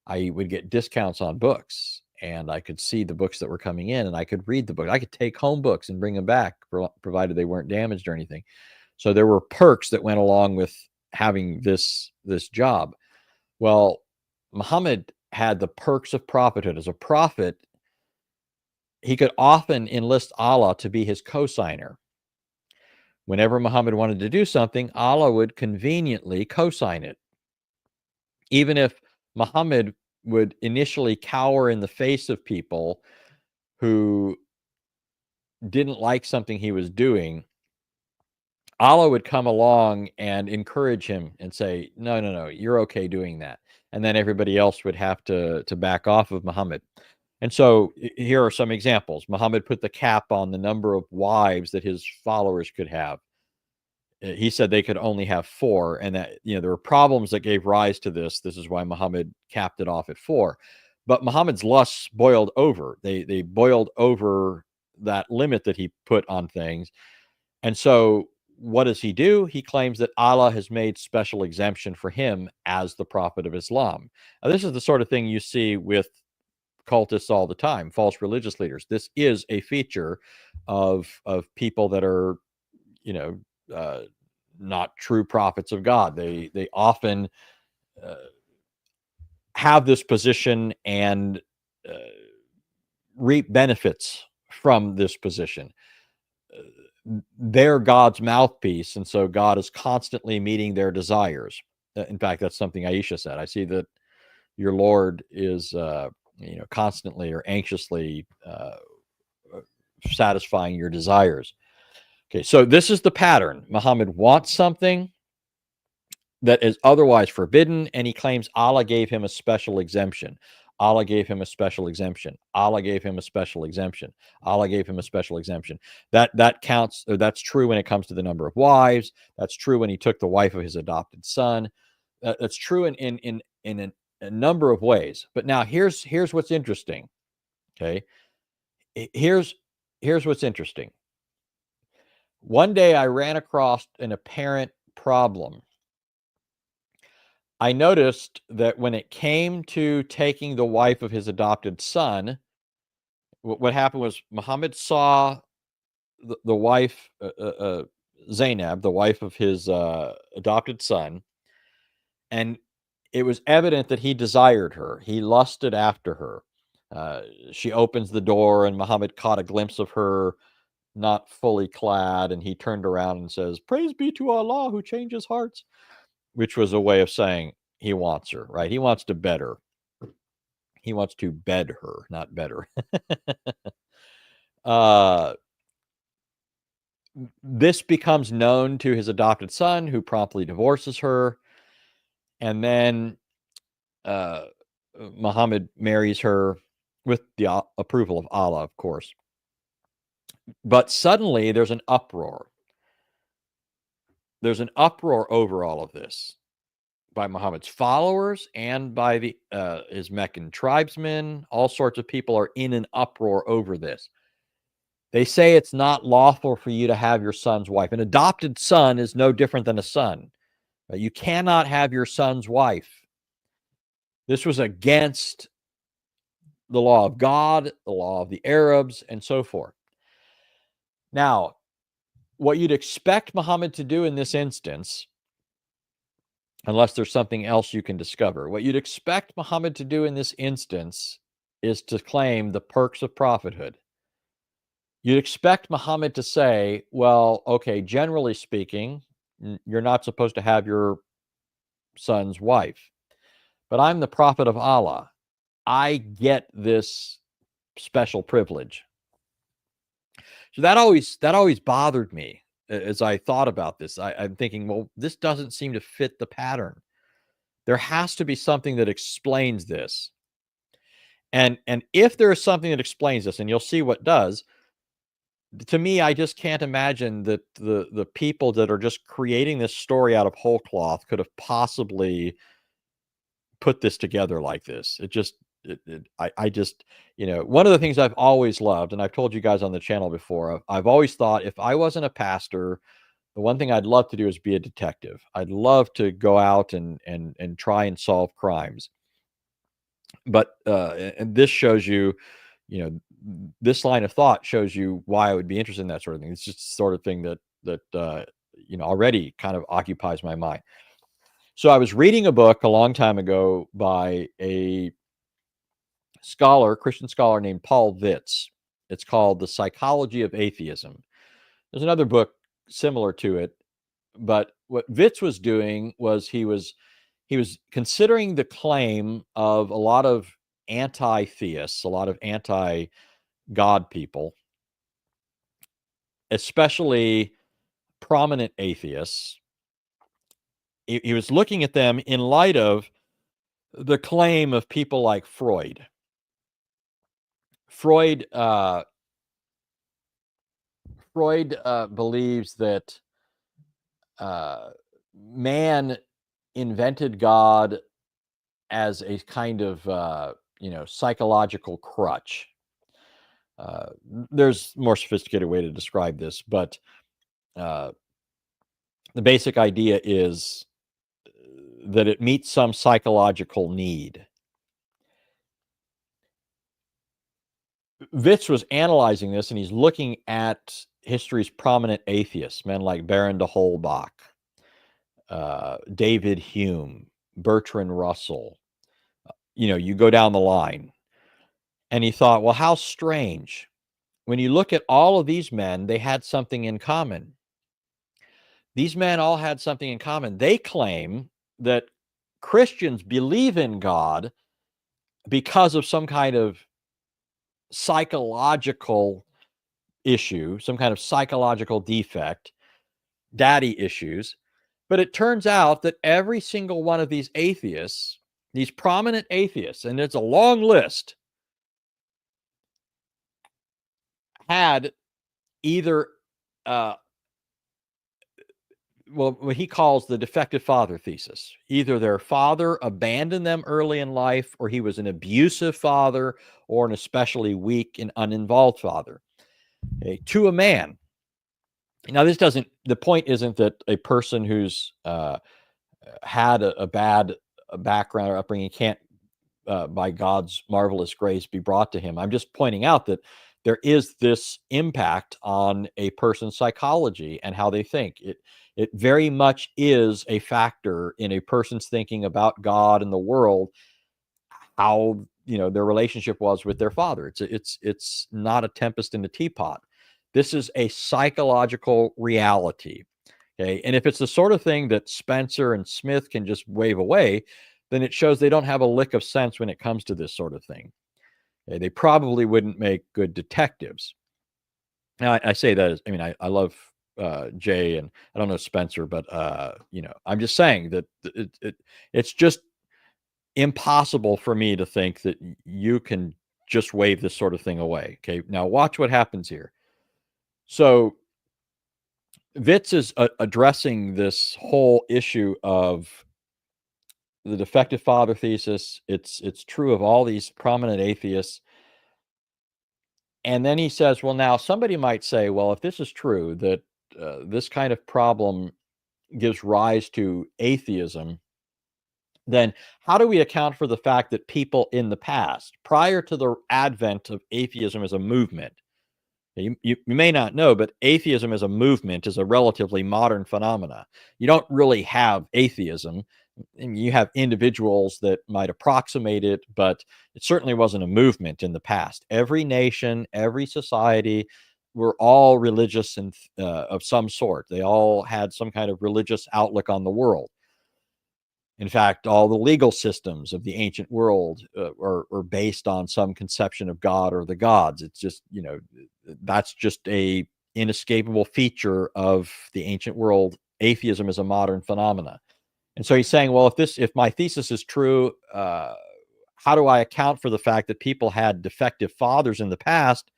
I would get discounts on books, and I could see the books that were coming in, and I could read the book. I could take home books and bring them back, provided they weren't damaged or anything. So there were perks that went along with having this job. Well, Muhammad had the perks of prophethood. As a prophet, he could often enlist Allah to be his co-signer. Whenever Muhammad wanted to do something, Allah would conveniently co-sign it. Even if Muhammad would initially cower in the face of people who didn't like something he was doing, Allah would come along and encourage him and say, no, you're okay doing that. And then everybody else would have to back off of Muhammad. And so here are some examples. Muhammad put the cap on the number of wives that his followers could have. He said they could only have 4, and that, there were problems that gave rise to this. This is why Muhammad capped it off at 4. But Muhammad's lusts boiled over. They boiled over that limit that he put on things. And so what does he do? He claims that Allah has made special exemption for him as the prophet of Islam. Now, this is the sort of thing you see with cultists all the time, false religious leaders. This is a feature of people that are, not true prophets of God. They often have this position and reap benefits from this position. They're God's mouthpiece, and so God is constantly meeting their desires. In fact, that's something Aisha said. I see that your Lord is, constantly or anxiously satisfying your desires. Okay, so this is the pattern. Muhammad wants something that is otherwise forbidden, and he claims Allah gave him a special exemption. Allah gave him a special exemption. Allah gave him a special exemption. Allah gave him a special exemption. That counts. Or that's true when it comes to the number of wives. That's true when he took the wife of his adopted son. That's true in a number of ways. But now here's what's interesting. Okay, here's what's interesting. One day I ran across an apparent problem. I noticed that when it came to taking the wife of his adopted son, what happened was Muhammad saw the wife, Zainab, the wife of his adopted son, and it was evident that he desired her. He lusted after her. She opens the door, and Muhammad caught a glimpse of her, not fully clad, and he turned around and says, "Praise be to Allah who changes hearts," which was a way of saying he wants her, right? He wants to bed her. He wants to bed her, not better. This becomes known to his adopted son, who promptly divorces her. And then Muhammad marries her with the approval of Allah, of course. But suddenly there's an uproar. There's an uproar over all of this by Muhammad's followers and by his Meccan tribesmen. All sorts of people are in an uproar over this. They say it's not lawful for you to have your son's wife. An adopted son is no different than a son. You cannot have your son's wife. This was against the law of God, the law of the Arabs, and so forth. Now, what you'd expect Muhammad to do in this instance, unless there's something else you can discover, what you'd expect Muhammad to do in this instance is to claim the perks of prophethood. You'd expect Muhammad to say, well, okay, generally speaking, you're not supposed to have your son's wife, but I'm the prophet of Allah. I get this special privilege. So that always bothered me as I thought about this. I'm thinking, well, this doesn't seem to fit the pattern. There has to be something that explains this. And if there is something that explains this, and you'll see what does, to me, I just can't imagine that the people that are just creating this story out of whole cloth could have possibly put this together like this. It just, I just, one of the things I've always loved, and I've told you guys on the channel before, I've always thought if I wasn't a pastor, the one thing I'd love to do is be a detective. I'd love to go out and try and solve crimes. But and this shows you, this line of thought shows you why I would be interested in that sort of thing. It's just the sort of thing that already kind of occupies my mind. So I was reading a book a long time ago by a Christian scholar named Paul Vitz. It's called The Psychology of Atheism. There's another book similar to it, but what Vitz was doing was he was considering the claim of a lot of anti-theists, a lot of anti-God people, especially prominent atheists. He was looking at them in light of the claim of people like Freud. Freud believes that man invented God as a kind of psychological crutch. There's a more sophisticated way to describe this, but the basic idea is that it meets some psychological need. Vitz was analyzing this, and he's looking at history's prominent atheists, men like Baron de Holbach, David Hume, Bertrand Russell. You go down the line. And he thought, well, how strange. When you look at all of these men, they had something in common. These men all had something in common. They claim that Christians believe in God because of some kind of psychological issue, some kind of psychological defect, daddy issues. But it turns out that every single one of these atheists, these prominent atheists, and it's a long list, had either what he calls the defective father thesis. Either their father abandoned them early in life, or he was an abusive father, or an especially weak and uninvolved father. Okay, to a man. Now, the point isn't that a person who's had a bad background or upbringing can't, by God's marvelous grace, be brought to him. I'm just pointing out that there is this impact on a person's psychology and how they think. It very much is a factor in a person's thinking about God and the world, how their relationship was with their father. It's not a tempest in a teapot. This is a psychological reality. Okay, and if it's the sort of thing that Spencer and Smith can just wave away, then it shows they don't have a lick of sense when it comes to this sort of thing. Okay, they probably wouldn't make good detectives. Now, I say that as, I love Jay, and I don't know Spencer, but I'm just saying that it's just impossible for me to think that you can just wave this sort of thing away. Okay, now watch what happens here. So Vitz is addressing this whole issue of the defective father thesis. It's true of all these prominent atheists. And then he says, well, now somebody might say, well, if this is true, that this kind of problem gives rise to atheism, then how do we account for the fact that people in the past, prior to the advent of atheism as a movement, you may not know, but atheism as a movement is a relatively modern phenomena. You don't really have atheism. You have individuals that might approximate it, but it certainly wasn't a movement in the past. Every nation, every society were all religious and of some sort. They all had some kind of religious outlook on the world. In fact, all the legal systems of the ancient world are based on some conception of God or the gods. It's just, that's just a inescapable feature of the ancient world. Atheism is a modern phenomena. And so he's saying, well, if my thesis is true, how do I account for the fact that people had defective fathers in the past,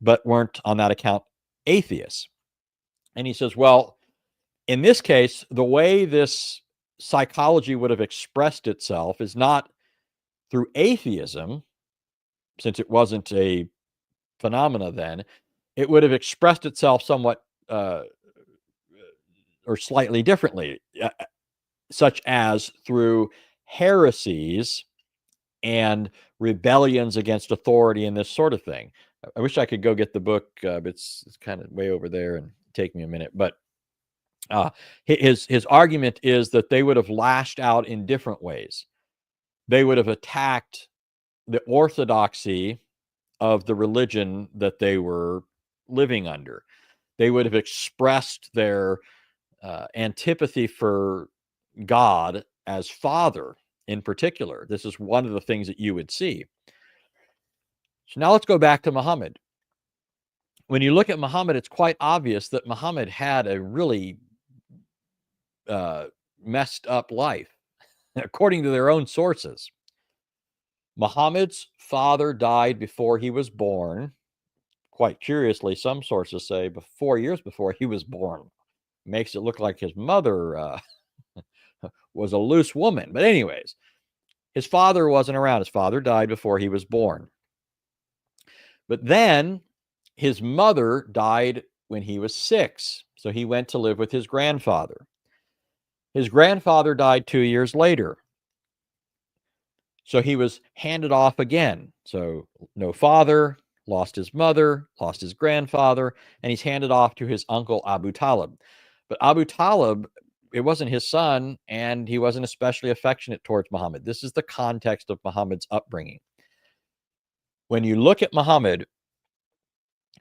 but weren't on that account atheists? And he says, well, in this case, the way this psychology would have expressed itself is not through atheism, since it wasn't a phenomena then. It would have expressed itself somewhat or slightly differently, such as through heresies and rebellions against authority and this sort of thing. I wish I could go get the book, but it's kind of way over there and take me a minute. But his argument is that they would have lashed out in different ways. They would have attacked the orthodoxy of the religion that they were living under. They would have expressed their antipathy for God as Father in particular. This is one of the things that you would see. So now let's go back to Muhammad. When you look at Muhammad, it's quite obvious that Muhammad had a really messed up life, according to their own sources. Muhammad's father died before he was born. Quite curiously, some sources say 4 years before he was born. Makes it look like his mother was a loose woman. But anyways, his father wasn't around. His father died before he was born. But then his mother died when he was 6. So he went to live with his grandfather. His grandfather died 2 years later. So he was handed off again. So no father, lost his mother, lost his grandfather, and he's handed off to his uncle Abu Talib. But Abu Talib, it wasn't his son, and he wasn't especially affectionate towards Muhammad. This is the context of Muhammad's upbringing. When you look at Muhammad,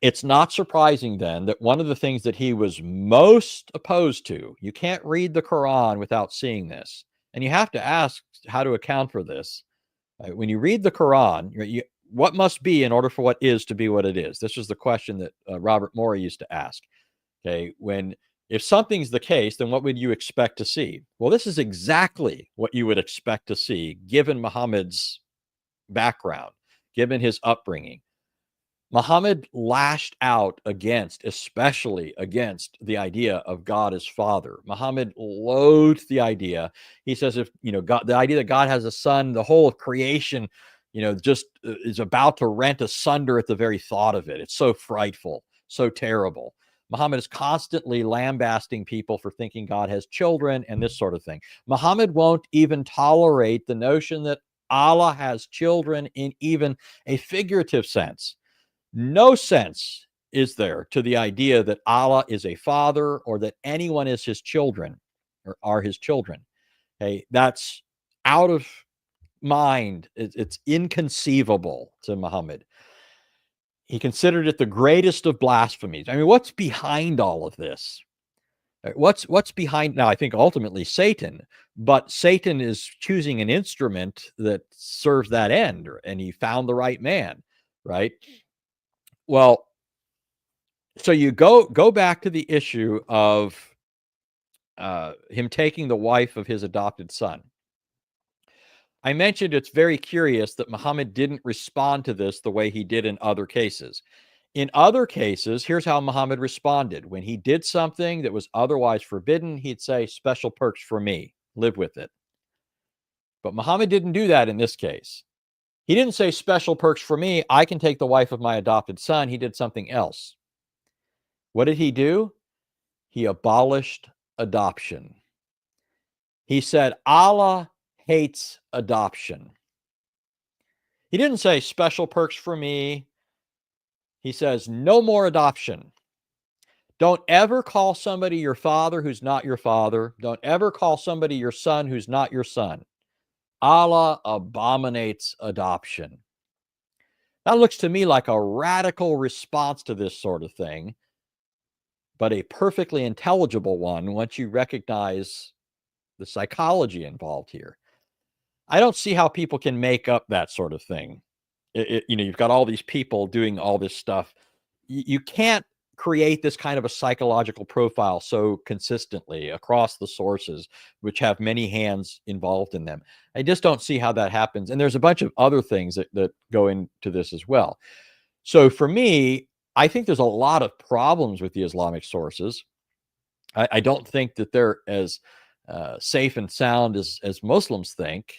it's not surprising then that one of the things that he was most opposed to, you can't read the Quran without seeing this, and you have to ask how to account for this. When you read the Quran, what must be in order for what is to be what it is? This is the question that Robert Morey used to ask. Okay, if something's the case, then what would you expect to see? Well, this is exactly what you would expect to see, given Muhammad's background, given his upbringing. Muhammad lashed out especially against the idea of God as Father. Muhammad loathed the idea. He says, if God, the idea that God has a son, the whole of creation, just is about to rent asunder at the very thought of it. It's so frightful, so terrible. Muhammad is constantly lambasting people for thinking God has children and this sort of thing. Muhammad won't even tolerate the notion that Allah has children in even a figurative sense. No sense is there to the idea that Allah is a father or that anyone is his children or are his children. Okay, that's out of mind. It's inconceivable to Muhammad. He considered it the greatest of blasphemies. I mean, what's behind all of this? What's behind? Now, I think ultimately Satan, but Satan is choosing an instrument that serves that end, and he found the right man, right? Well, so you go back to the issue of him taking the wife of his adopted son. I mentioned it's very curious that Muhammad didn't respond to this the way he did in other cases. In other cases, here's how Muhammad responded. When he did something that was otherwise forbidden, he'd say, special perks for me, live with it. But Muhammad didn't do that in this case. He didn't say special perks for me. I can take the wife of my adopted son. He did something else. What did he do? He abolished adoption. He said, Allah hates adoption. He didn't say special perks for me. He says, no more adoption. Don't ever call somebody your father who's not your father. Don't ever call somebody your son who's not your son. Allah abominates adoption. That looks to me like a radical response to this sort of thing, but a perfectly intelligible one once you recognize the psychology involved here. I don't see how people can make up that sort of thing. You've got all these people doing all this stuff. You can't create this kind of a psychological profile so consistently across the sources, which have many hands involved in them. I just don't see how that happens. And there's a bunch of other things that go into this as well. So for me, I think there's a lot of problems with the Islamic sources. I don't think that they're as safe and sound as Muslims think.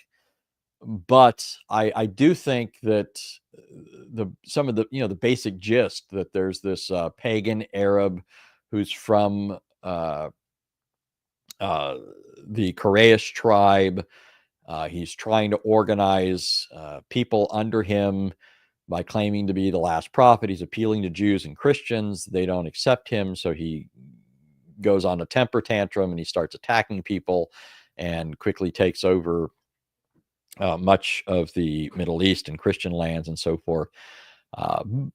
But I do think that some of the the basic gist that there's this pagan Arab who's from the Quraysh tribe. He's trying to organize people under him by claiming to be the last prophet. He's appealing to Jews and Christians. They don't accept him, so he goes on a temper tantrum and he starts attacking people and quickly takes over much of the Middle East and Christian lands and so forth.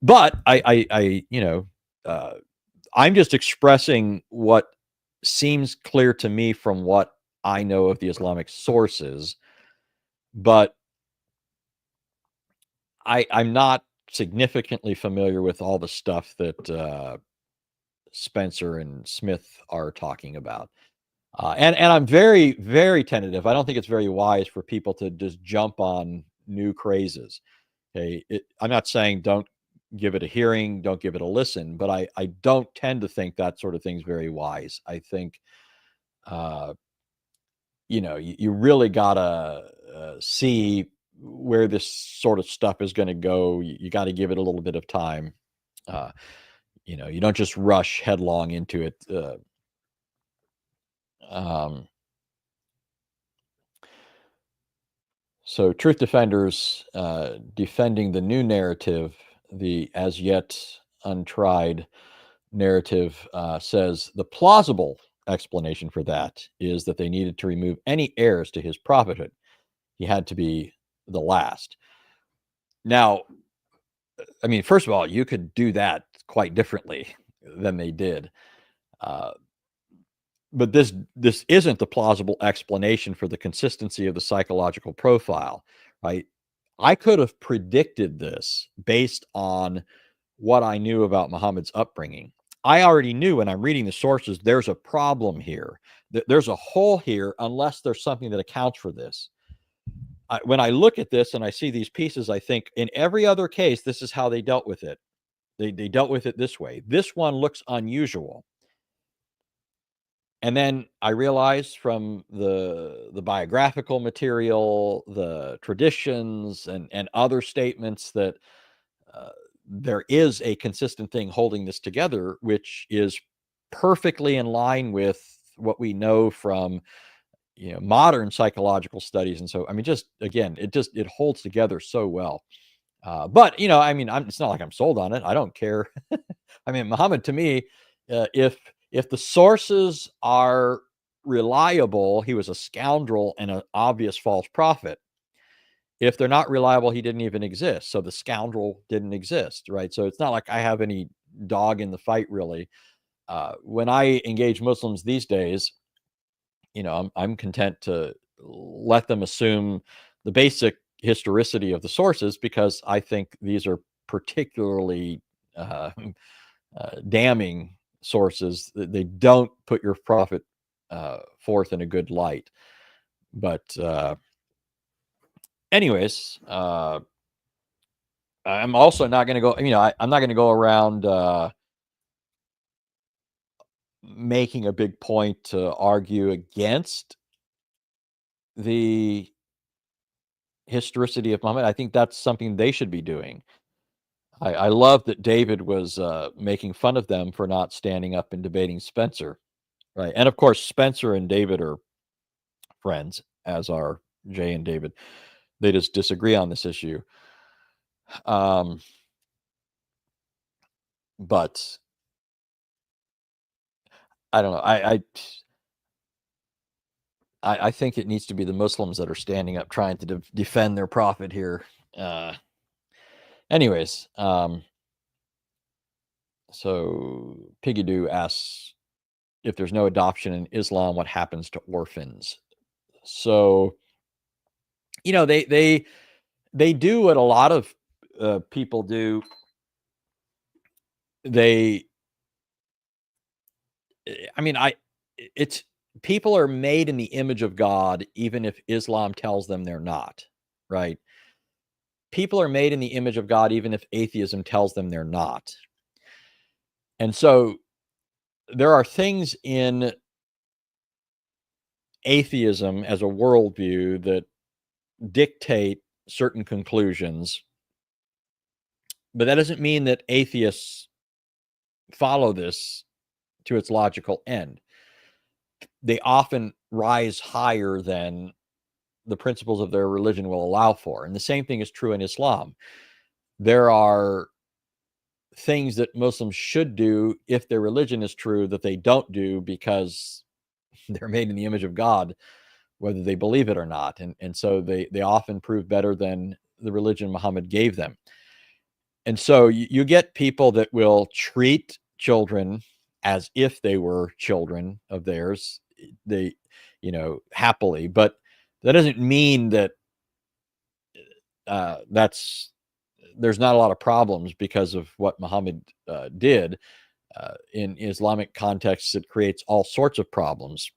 But I'm just expressing what seems clear to me from what I know of the Islamic sources, but I'm not significantly familiar with all the stuff that Spencer and Smith are talking about. And I'm very, very tentative. I don't think it's very wise for people to just jump on new crazes. Okay, I'm not saying don't give it a hearing, don't give it a listen, but I don't tend to think that sort of thing's very wise. I think, you really gotta see where this sort of stuff is going to go. You got to give it a little bit of time. You don't just rush headlong into it. So truth defenders defending the new narrative, the as yet untried narrative, says the plausible explanation for that is that they needed to remove any heirs to his prophethood. He had to be the last. Now, I mean, first of all, you could do that quite differently than they did. But this isn't the plausible explanation for the consistency of the psychological profile, right? I could have predicted this based on what I knew about Muhammad's upbringing. I already knew when I'm reading the sources, there's a problem here. There's a hole here unless there's something that accounts for this. When I look at this and I see these pieces, I think in every other case, this is how they dealt with it. They dealt with it this way. This one looks unusual. And then I realized from the biographical material, the traditions, and other statements that there is a consistent thing holding this together, which is perfectly in line with what we know from modern psychological studies. And so, I mean, just again, it holds together so well. But I mean, it's not like I'm sold on it. I don't care. I mean, Muhammad, to me, if the sources are reliable, he was a scoundrel and an obvious false prophet. If they're not reliable, he didn't even exist. So the scoundrel didn't exist, right? So it's not like I have any dog in the fight, really. When I engage Muslims these days, I'm content to let them assume the basic historicity of the sources because I think these are particularly damning sources. They don't put your prophet forth in a good light. But anyways, I'm also not going to go, I'm not going to go around making a big point to argue against the historicity of Muhammad. I think that's something they should be doing. I love that David was making fun of them for not standing up and debating Spencer, right? And of course, Spencer and David are friends, as are Jay and David. They just disagree on this issue. But I don't know. I think it needs to be the Muslims that are standing up trying to defend their prophet here. Anyways, so Piggy Doo asks, if there's no adoption in Islam, what happens to orphans? So, you know, they do what a lot of people do. I mean, it's people are made in the image of God, even if Islam tells them they're not, right? People are made in the image of God, even if atheism tells them they're not. And so there are things in atheism as a worldview that dictate certain conclusions, but that doesn't mean that atheists follow this to its logical end. They often rise higher than the principles of their religion will allow for. And the same thing is true in Islam. There are things that Muslims should do if their religion is true that they don't do because they're made in the image of God, whether they believe it or not. And so they often prove better than the religion Muhammad gave them. And so you get people that will treat children as if they were children of theirs, they, you know, happily, but that doesn't mean that there's not a lot of problems because of what Muhammad did. In Islamic contexts, it creates all sorts of problems,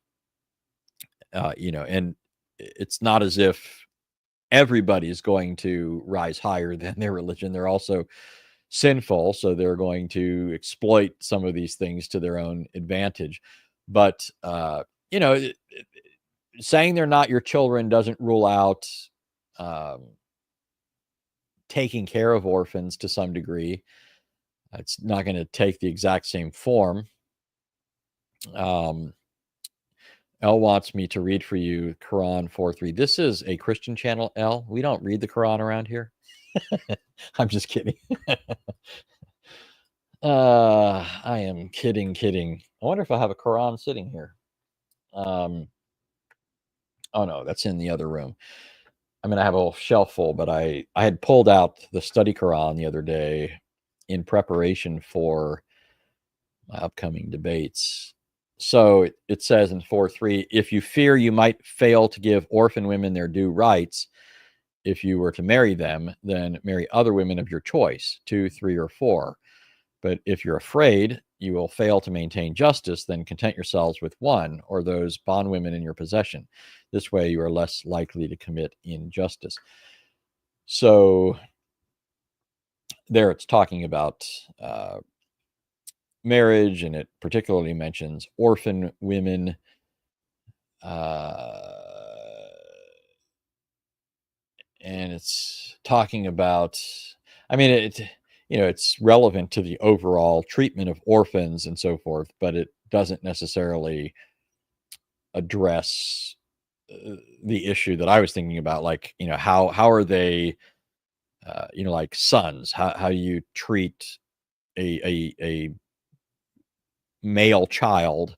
you know, and it's not as if everybody is going to rise higher than their religion. They're also sinful, so they're going to exploit some of these things to their own advantage. But you know, saying they're not your children doesn't rule out taking care of orphans to some degree. It's not going to take the exact same form. L wants me to read for you Quran 4:3. This is a Christian channel, L. We don't read the Quran around here. I'm just kidding. I am kidding. I wonder if I have a Quran sitting here. Oh no, that's in the other room. I mean, I have a shelf full, but I had pulled out the study Quran the other day in preparation for my upcoming debates. So it says in 4:3, if you fear you might fail to give orphan women their due rights, if you were to marry them, then marry other women of your choice, 2, 3, or 4. But if you're afraid you will fail to maintain justice, then content yourselves with one or those bondwomen in your possession. This way you are less likely to commit injustice. So there it's talking about marriage, and it particularly mentions orphan women. And it's talking about, I mean, you know, it's relevant to the overall treatment of orphans and so forth, but it doesn't necessarily address the issue that I was thinking about, like, you know, how are they, you know, like sons, how you treat a male child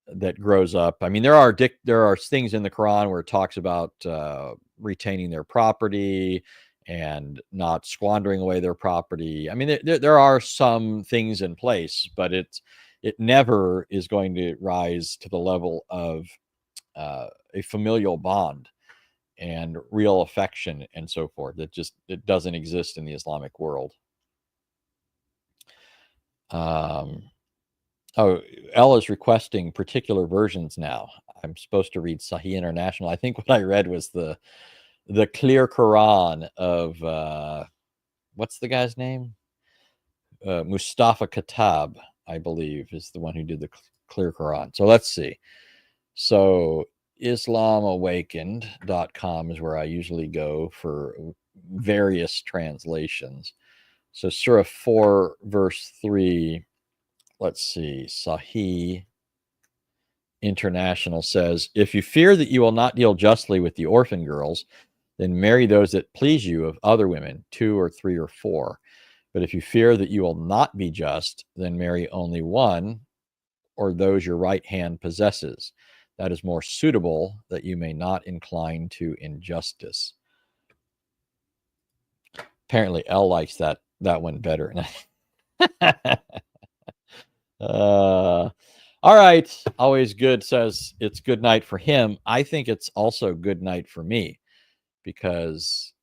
that grows up. I mean, there are things in the Quran where it talks about retaining their property and not squandering away their property. I mean, there are some things in place, but it never is going to rise to the level of a familial bond and real affection and so forth. It doesn't exist in the Islamic world. Oh, Elle is requesting particular versions now. I'm supposed to read Sahih International. I think what I read was the clear Quran of what's the guy's name? Mustafa Khattab, I believe, is the one who did the clear Quran. So let's see. So IslamAwakened.com is where I usually go for various translations. So Surah 4, verse 3. Let's see. Sahih International says, if you fear that you will not deal justly with the orphan girls, then marry those that please you of other women, 2 or 3 or 4. But if you fear that you will not be just, then marry only one or those your right hand possesses. That is more suitable, that you may not incline to injustice. Apparently, Elle likes that one better. All right. Always Good says it's good night for him. I think it's also good night for me because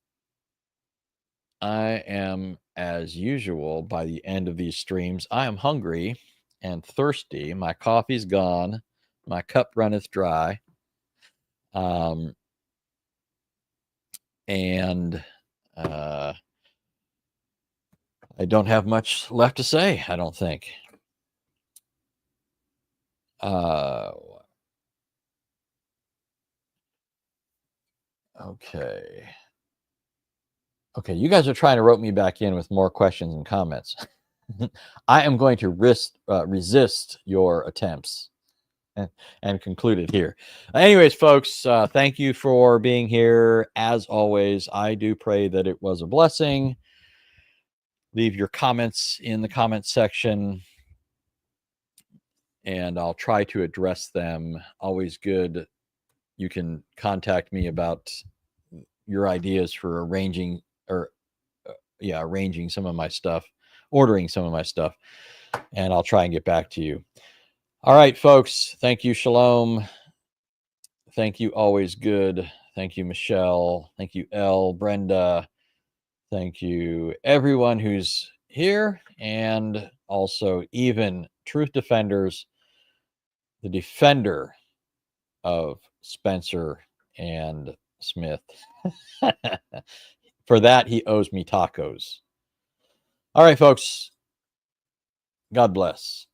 I am, as usual, by the end of these streams, I am hungry and thirsty. My coffee's gone. My cup runneth dry. And I don't have much left to say, I don't think. Okay. Okay, you guys are trying to rope me back in with more questions and comments. I am going to resist your attempts and conclude it here. Anyways, folks, thank you for being here. As always, I do pray that it was a blessing. Leave your comments in the comments section, and I'll try to address them. Always good. You can contact me about your ideas for arranging some of my stuff, ordering some of my stuff, and I'll try and get back to you. All right, folks. Thank you. Shalom. Thank you. Always Good. Thank you, Michelle. Thank you, Elle, Brenda. Thank you, everyone who's here, and also even Truth Defenders, the defender of Spencer and Smith. For that, he owes me tacos. All right, folks. God bless.